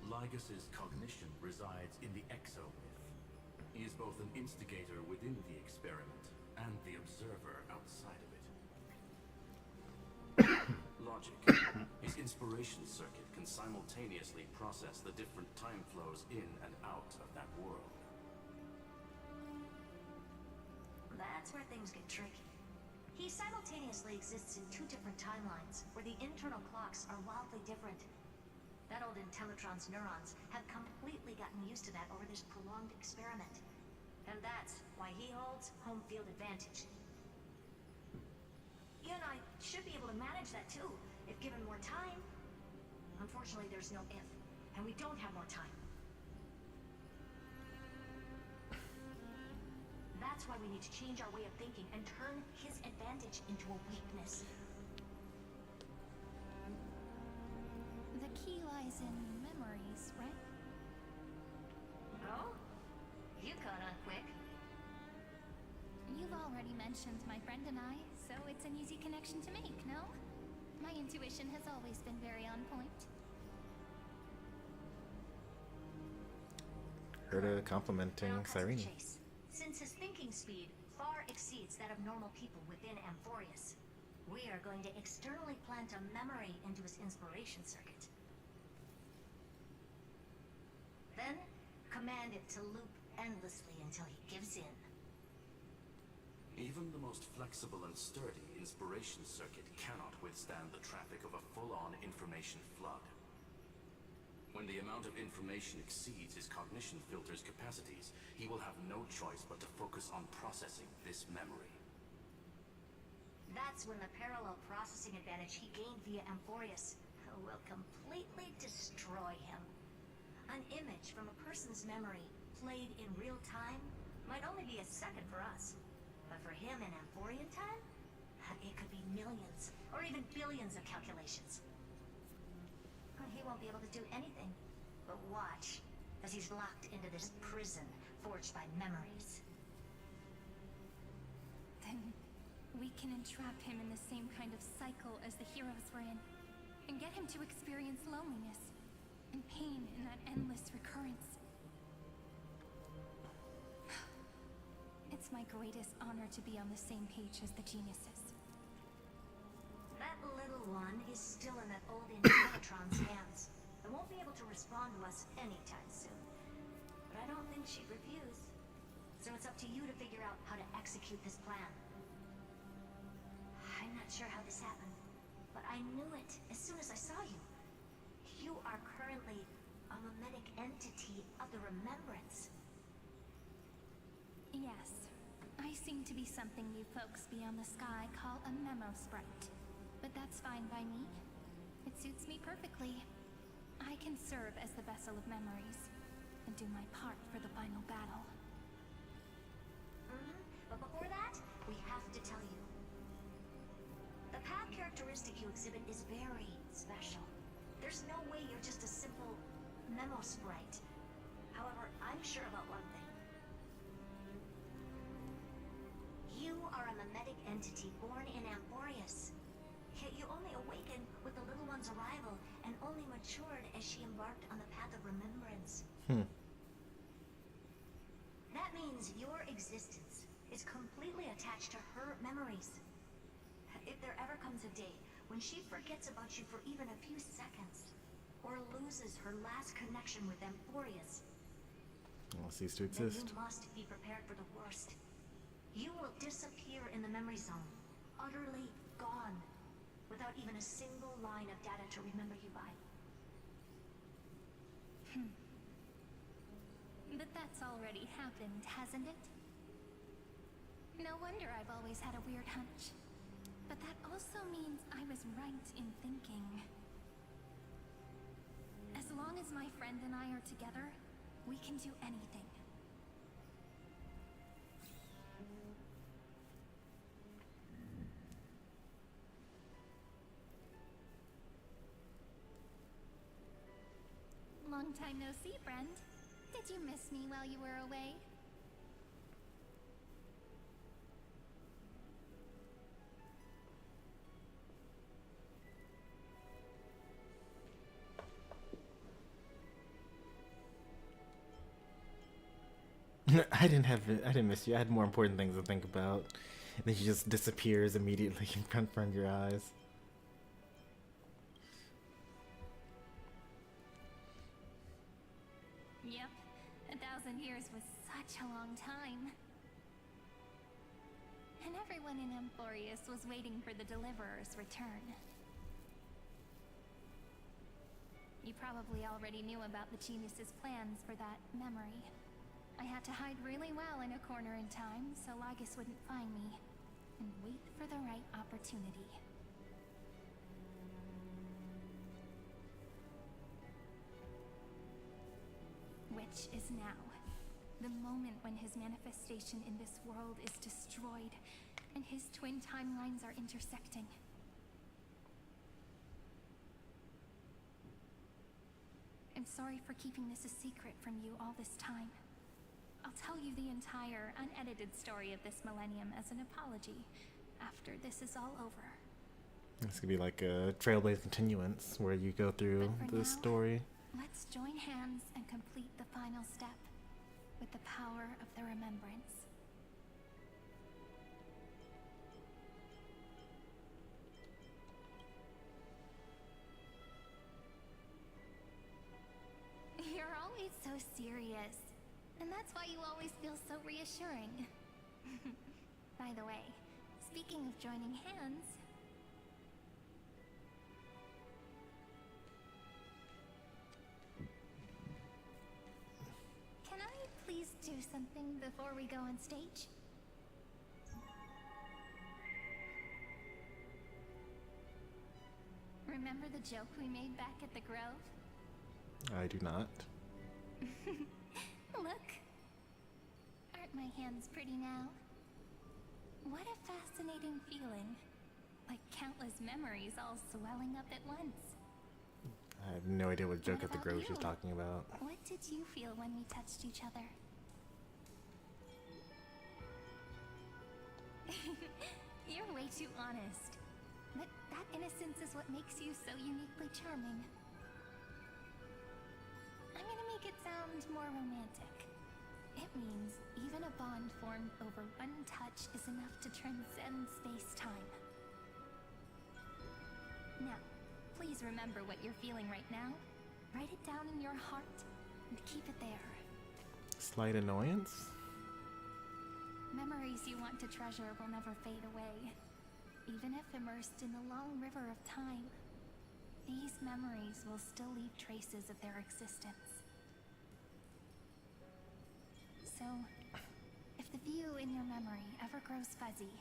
Lygus' cognition resides in the Exomyth. He is both an instigator within the experiment and the observer outside of it. Logic. His inspiration circuit can simultaneously process the different time flows in and out of that world. That's where things get tricky. He simultaneously exists in two different timelines, where the internal clocks are wildly different. That old Intellitron's neurons have completely gotten used to that over this prolonged experiment. And that's why he holds home field advantage. You and I should be able to manage that too, if given more time. Unfortunately, there's no if, and we don't have more time. That's why we need to change our way of thinking and turn his advantage into a weakness. The key lies in memories, right? Oh? You caught on quick. You've already mentioned my friend and I, so it's an easy connection to make, no? My intuition has always been very on point. Heard her complimenting Now cut to the Cyrene. chase. Since his thinking speed far exceeds that of normal people within Amphorius, we are going to externally plant a memory into his inspiration circuit. Then, command it to loop endlessly until he gives in. Even the most flexible and sturdy inspiration circuit cannot withstand the traffic of a full-on information flood. When the amount of information exceeds his cognition filter's capacities, he will have no choice but to focus on processing this memory. That's when the parallel processing advantage he gained via Amphorius will completely destroy him. An image from a person's memory played in real time might only be a second for us. But for him in Amphorian time, it could be millions, or even billions of calculations. He won't be able to do anything but watch as he's locked into this prison forged by memories. Then we can entrap him in the same kind of cycle as the heroes were in, and get him to experience loneliness and pain in that endless recurrence. It's my greatest honor to be on the same page as the geniuses. That little one is still in that old Infinitron's hands. It won't be able to respond to us anytime soon. But I don't think she'd refuse. So it's up to you to figure out how to execute this plan. I'm not sure how this happened, but I knew it as soon as I saw you. You are currently a mimetic entity of the Remembrance. Yes, I seem to be something you folks beyond the sky call a memo sprite. But that's fine by me. It suits me perfectly. I can serve as the vessel of memories, and do my part for the final battle. But before that, we have to tell you. The path characteristic you exhibit is very special. There's no way you're just a simple memo sprite. However, I'm sure about one thing. You are a mimetic entity born in Amphorius. Yet you only awakened with the little one's arrival, and only matured as she embarked on the path of remembrance. That means your existence is completely attached to her memories. If there ever comes a day when she forgets about you for even a few seconds, or loses her last connection with Amphorius, Well, cease to then exist. you must be prepared for the worst. You will disappear in the memory zone, utterly gone, without even a single line of data to remember you by. But that's already happened, hasn't it? No wonder I've always had a weird hunch. But that also means I was right in thinking. As long as my friend and I are together, we can do anything. Long time no see, friend. Did you miss me while you were away? I didn't miss you. I had more important things to think about. And then she just disappears immediately in front of your eyes. Yep, 1,000 years was such a long time. And everyone in Amphorius was waiting for the Deliverer's return. You probably already knew about the genius's plans for that memory. I had to hide really well in a corner in time so Lygus wouldn't find me, and wait for the right opportunity. Which is now. The moment when his manifestation in this world is destroyed, and his twin timelines are intersecting. I'm sorry for keeping this a secret from you all this time. I'll tell you the entire, unedited story of this millennium as an apology after this is all over. This could be like a Trailblaze continuance where you go through the story. Let's join hands and complete the final step with the power of the remembrance. You're always so serious, and that's why you always feel so reassuring. By the way, speaking of joining hands, can I please do something before we go on stage? Remember the joke we made back at the Grove? I do not. Look. Aren't my hands pretty now? What a fascinating feeling. Like countless memories all swelling up at once. I have no idea what joke What at the about Grove she's you? talking about. What did you feel when we touched each other? You're way too honest. But that innocence is what makes you so uniquely charming. I'm gonna make it sound more romantic. It means even a bond formed over one touch is enough to transcend space-time. Now, please remember what you're feeling right now. Write it down in your heart and keep it there. Slight annoyance? Memories you want to treasure will never fade away. Even if immersed in the long river of time, these memories will still leave traces of their existence. So, if the view in your memory ever grows fuzzy,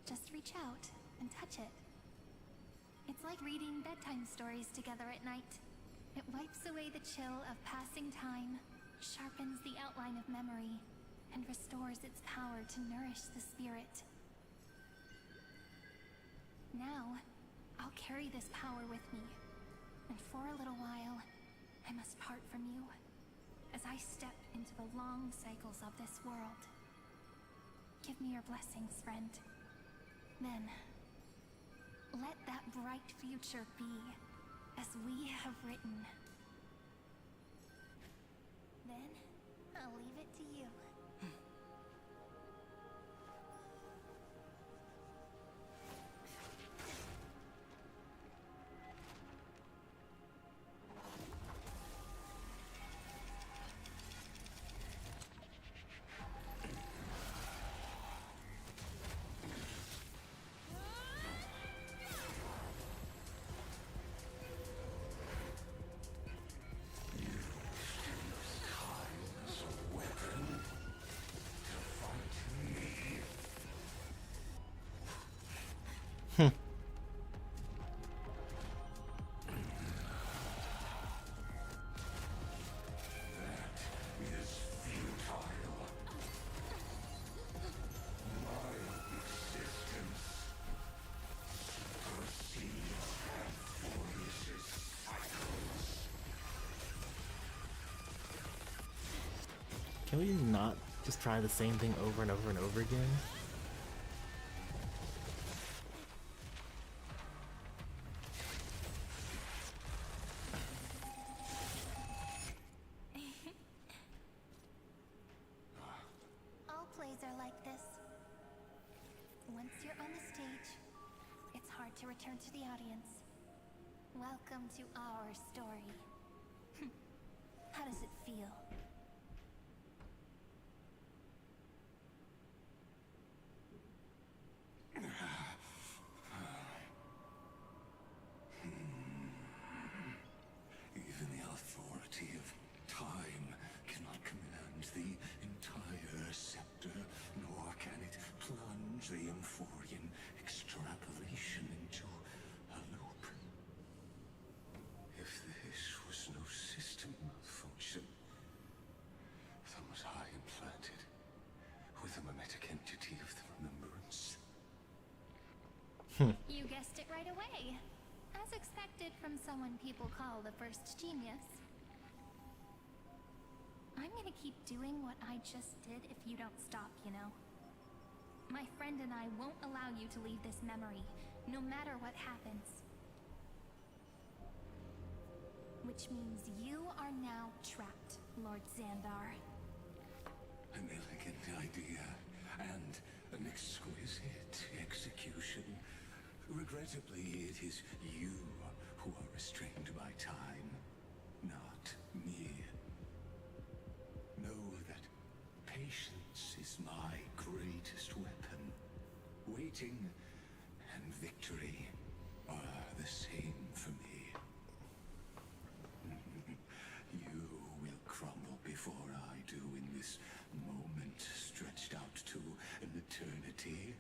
just reach out and touch it. It's like reading bedtime stories together at night. It wipes away the chill of passing time, sharpens the outline of memory, and restores its power to nourish the spirit. Now, I'll carry this power with me, and for a little while, I must part from you, as I step into the long cycles of this world. Give me your blessings, friend. Then, let that bright future be, as we have written. Then, I'll leave it to you. Can we not just try the same thing over and over and over again? All plays are like this. Once you're on the stage, it's hard to return to the audience. Welcome to our story. How does it feel? Even the authority of time cannot command the entire scepter, nor can it plunge the Emphorian extrapolation into a loop. If this was no system function, then was I implanted with a mimetic entity of the remembrance? You guessed it right away. As expected from someone people call the first genius. I'm gonna keep doing what I just did if you don't stop, you know? My friend and I won't allow you to leave this memory, no matter what happens. Which means you are now trapped, Lord Xandar. An elegant idea, and an exquisite execution. Regrettably, it is you who are restrained by time, not me. Know that patience is my greatest weapon. Waiting and victory are the same for me. You will crumble before I do in this moment stretched out to an eternity,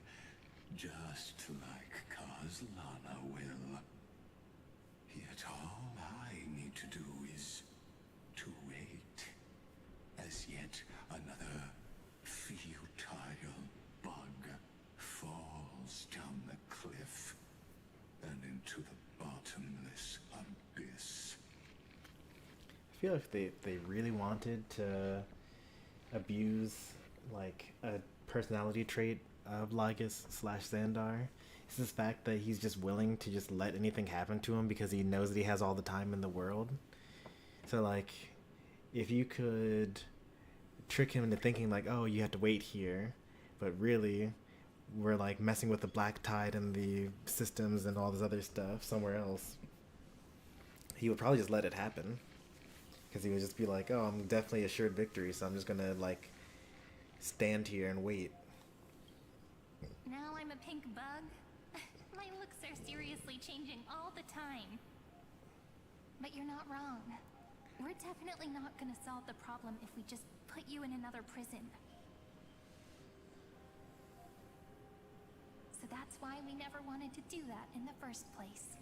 just like Lana will. Yet all I need to do is to wait, as yet another futile bug falls down. feel if they really wanted to abuse like a personality trait of Lygus slash Xandar, it's this fact that he's just willing to just let anything happen to him because he knows that he has all the time in the world. So like, if you could trick him into thinking like, oh, you have to wait here, but really we're like messing with the black tide and the systems and all this other stuff somewhere else, he would probably just let it happen. Because he would just be like, oh, I'm definitely assured victory, so I'm just gonna, like, stand here and wait. Now I'm a pink bug? My looks are seriously changing all the time. But you're not wrong. We're definitely not gonna solve the problem if we just put you in another prison. So that's why we never wanted to do that in the first place.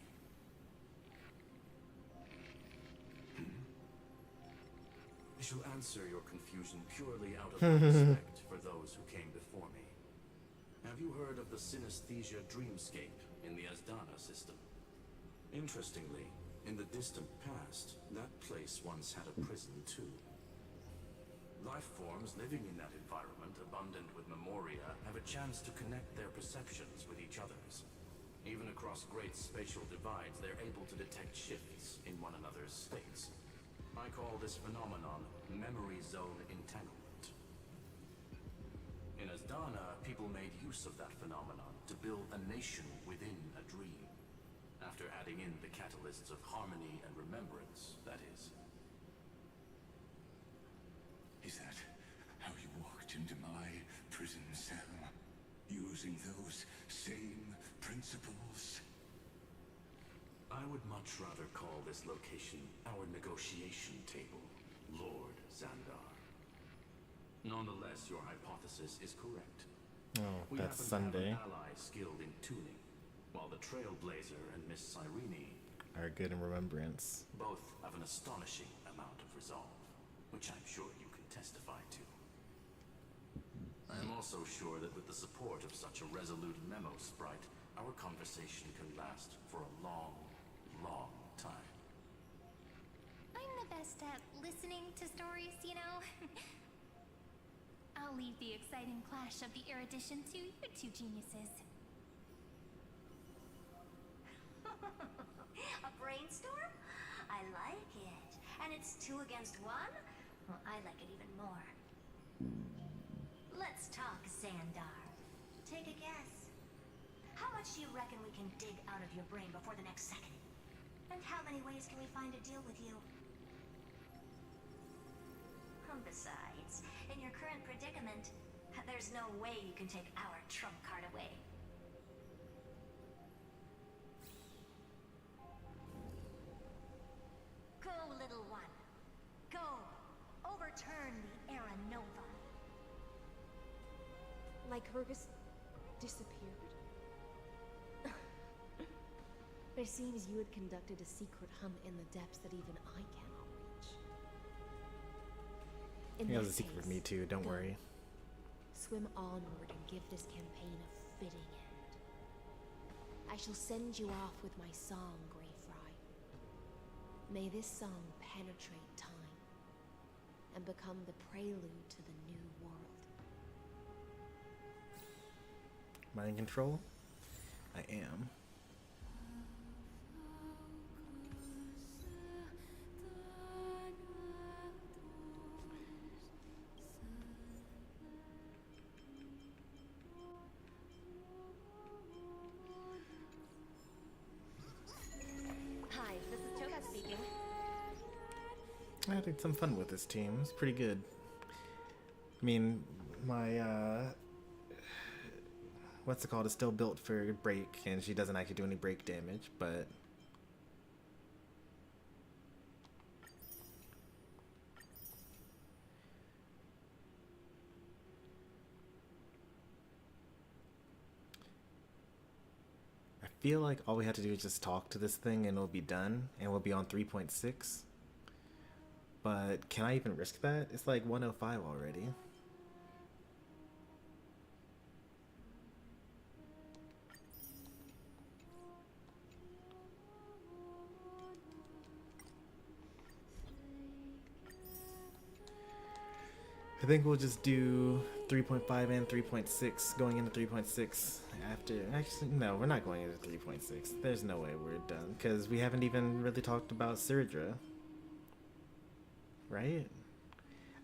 I shall answer your confusion purely out of respect for those who came before me. Have you heard of the synesthesia dreamscape in the Asdana system? Interestingly, in the distant past, that place once had a prison too. Life forms living in that environment, abundant with memoria, have a chance to connect their perceptions with each other's. Even across great spatial divides, they're able to detect shifts in one another's states. I call this phenomenon memory zone entanglement. In Asdana, people made use of that phenomenon to build a nation within a dream. After adding in the catalysts of harmony and remembrance, that is. Is that how you walked into my prison cell? Using those same principles? I would much rather call this location our negotiation table, Lord Xandar. Nonetheless, your hypothesis is correct. Oh, We that's happen to Sunday. have an ally skilled in tuning, while the Trailblazer and Miss Cyrene Are good in remembrance. both have an astonishing amount of resolve, which I'm sure you can testify to. I am also sure that with the support of such a resolute memo sprite, our conversation can last for a long, long time. I'm the best at listening to stories, you know? I'll leave the exciting clash of the erudition to you two geniuses. A brainstorm? I like it. And it's 2 against 1? Well, I like it even more. Let's talk, Xandar. Take a guess. How much do you reckon we can dig out of your brain before the next second? And how many ways can we find to deal with you? Besides, in your current predicament, there's no way you can take our trump card away. Go, little one. Go. Overturn the Era Nova. Lygus disappeared. It seems you had conducted a secret hunt in the depths that even I cannot reach. It was a secret with me too, don't worry. Swim onward and give this campaign a fitting end. I shall send you off with my song, Greyfry. May this song penetrate time and become the prelude to the new world. Mind control? I am. Hi, this is Toka speaking. I had some fun with this team. It's pretty good. I mean, my what's it called, is still built for break, and she doesn't actually do any break damage, but I feel like all we have to do is just talk to this thing and it'll be done, and we'll be on 3.6. But can I even risk that? It's like 105 already. think we'll just do 3.5 and 3.6 going into 3.6 after. Actually, no, we're not going into 3.6. There's no way we're done because we haven't even really talked about Sirdra, right?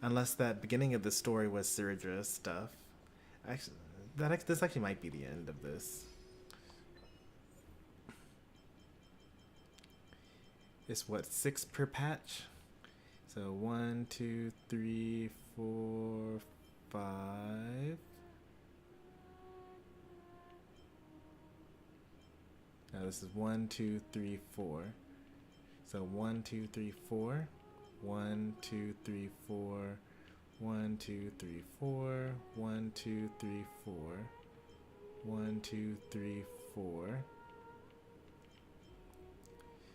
Unless that beginning of the story was Sirdra stuff. Actually, this actually might be the end of this. It's what, 6 per patch? So 1, 2, 3, 4, 5. Now this is 1, 2, 3, 4. So 1, 2, 3, 4. 1, 2, 3, 4. 1, 2, 3, 4. 1, 2, 3, 4. 1, 2, 3, 4.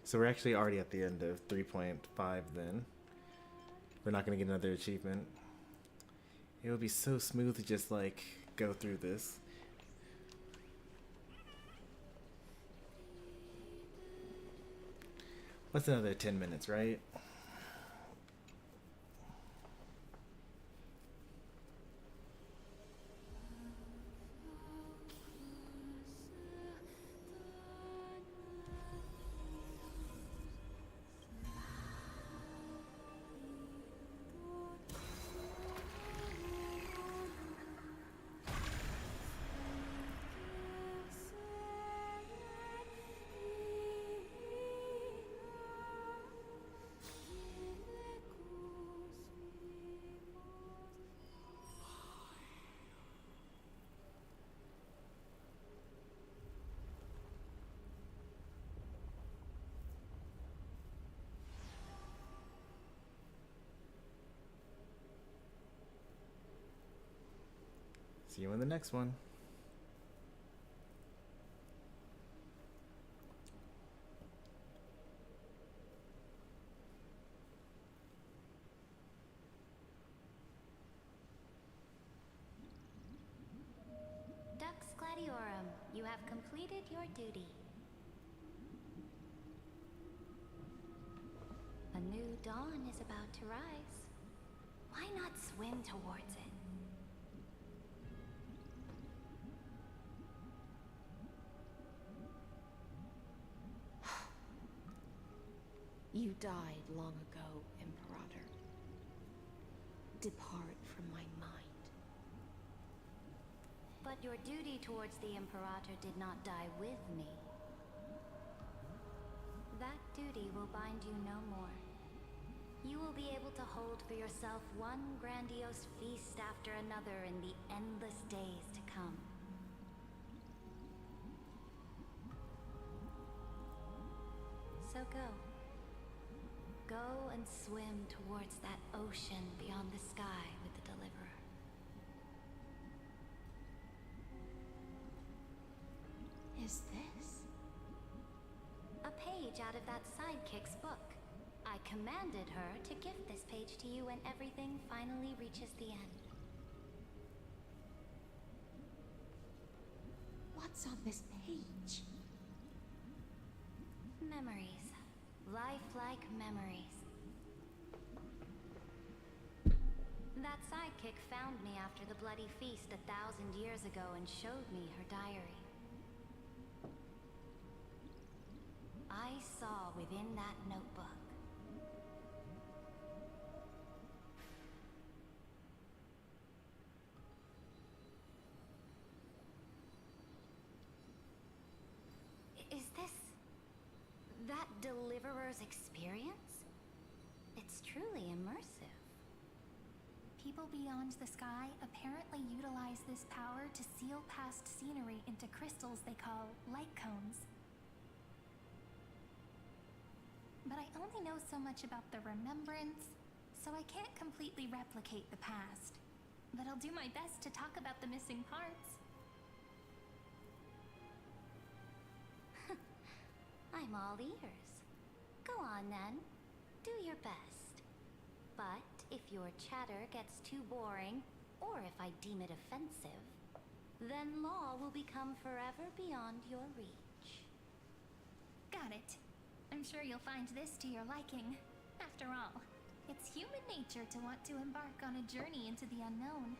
So we're actually already at the end of 3.5 then. We're not going to get another achievement. It would be so smooth to just like go through this. What's another 10 minutes, right? See you in the next one. Dux Gladiorum, you have completed your duty. A new dawn is about to rise. Why not swim towards it? You died long ago, Imperator. Depart from my mind. But your duty towards the Imperator did not die with me. That duty will bind you no more. You will be able to hold for yourself one grandiose feast after another in the endless days to come. So go. Go and swim towards that ocean beyond the sky with the Deliverer. Is this? A page out of that sidekick's book. I commanded her to gift this page to you when everything finally reaches the end. What's on this page? Memories. Lifelike memories. That sidekick found me after the bloody feast 1,000 years ago and showed me her diary. I saw within that notebook Is this that Deliverer's experience? It's truly immersive. People beyond the sky apparently utilize this power to seal past scenery into crystals they call light cones. But I only know so much about the remembrance, so I can't completely replicate the past. But I'll do my best to talk about the missing parts. I'm all ears. Go on then. Do your best. But if your chatter gets too boring, or if I deem it offensive, then law will become forever beyond your reach. Got it. I'm sure you'll find this to your liking. After all, It's human nature to want to embark on a journey into the unknown.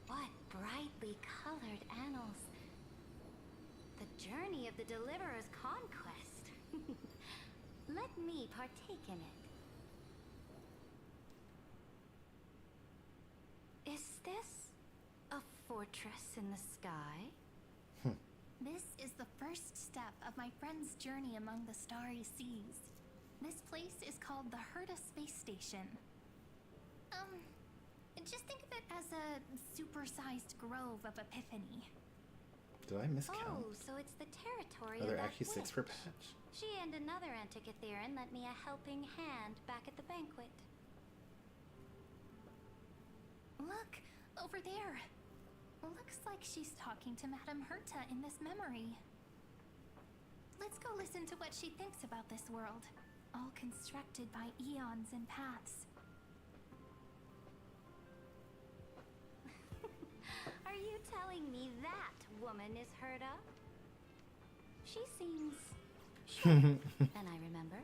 What brightly colored annals. The journey of the Deliverer's conquest. Let me partake in it. Is this a fortress in the sky? This is the first step of my friend's journey among the starry seas. This place is called the Herta Space Station. Just think of it as a supersized grove of Epiphany. Did I miscount? Oh, so it's the territory Are of there that actually 6 witch. per patch? She and another Antikytherian lent me a helping hand back at the banquet. Look, over there. Looks like she's talking to Madame Herta in this memory. Let's go listen to what she thinks about this world, all constructed by eons and paths. Are you telling me that woman is Herta? She seems shorter than I remember.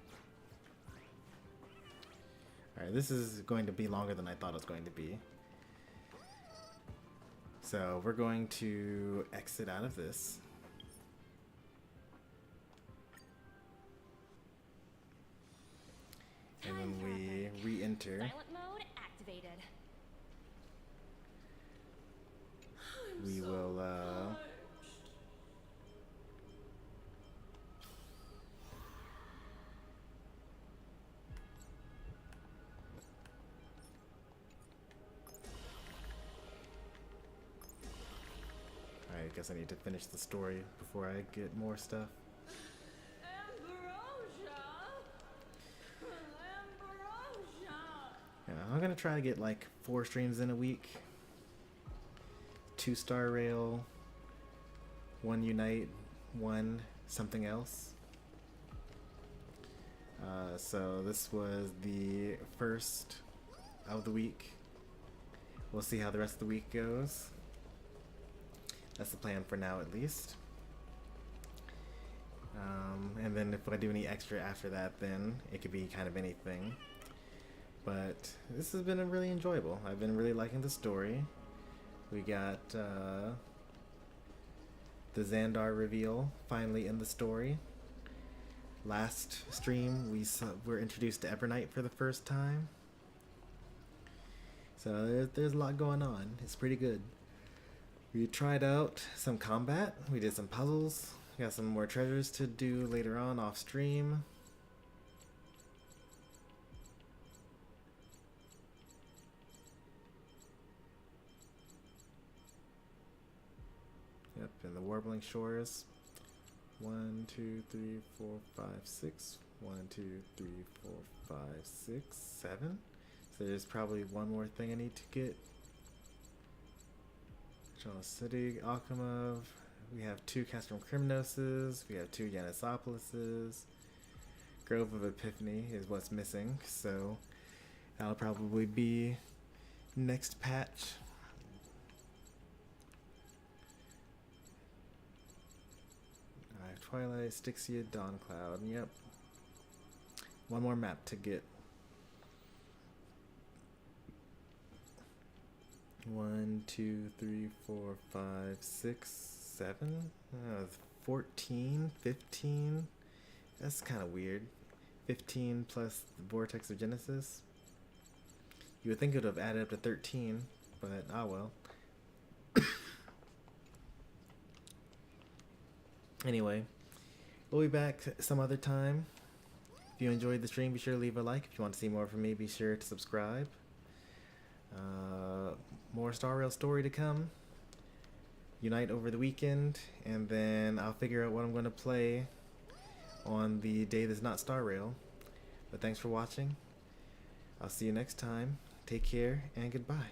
Alright, this is going to be longer than I thought it was going to be. So we're going to exit out of this. And when we re-enter, Silent mode activated. we will I guess I need to finish the story before I get more stuff. Yeah, I'm gonna try to get like 4 streams in a week. 2 Star Rail, 1 Unite, 1 something else. So this was the first of the week. We'll see how the rest of the week goes. That's the plan for now, at least. And then if I do any extra after that, then it could be kind of anything. But this has been really enjoyable. I've been really liking the story. We got the Xandar reveal finally in the story. Last stream, we were introduced to Evernight for the first time. So there's a lot going on. It's pretty good. We tried out some combat. We did some puzzles. We got some more treasures to do later on off stream. Yep, in the Warbling Shores. 1, 2, 3, 4, 5, 6. 1, 2, 3, 4, 5, 6, 7. So there's probably one more thing I need to get. Charles City, Alchemov. We have 2 Castrum Crimnoses. We have 2 Yanisopolises. Grove of Epiphany is what's missing, so that'll probably be next patch. I have Twilight, Styxia, Dawncloud. Yep. One more map to get. 1, 2, 3, 4, 5, 6, 7, 14, 15. That's kind of weird. 15 plus the Vortex of Genesis. You would think it would have added up to 13, but ah well. Anyway, we'll be back some other time. If you enjoyed the stream, be sure to leave a like. If you want to see more from me, be sure to subscribe. More Star Rail story to come. Unite over the weekend, and then I'll figure out what I'm going to play on the day that's not Star Rail. But thanks for watching. I'll see you next time. Take care, and goodbye.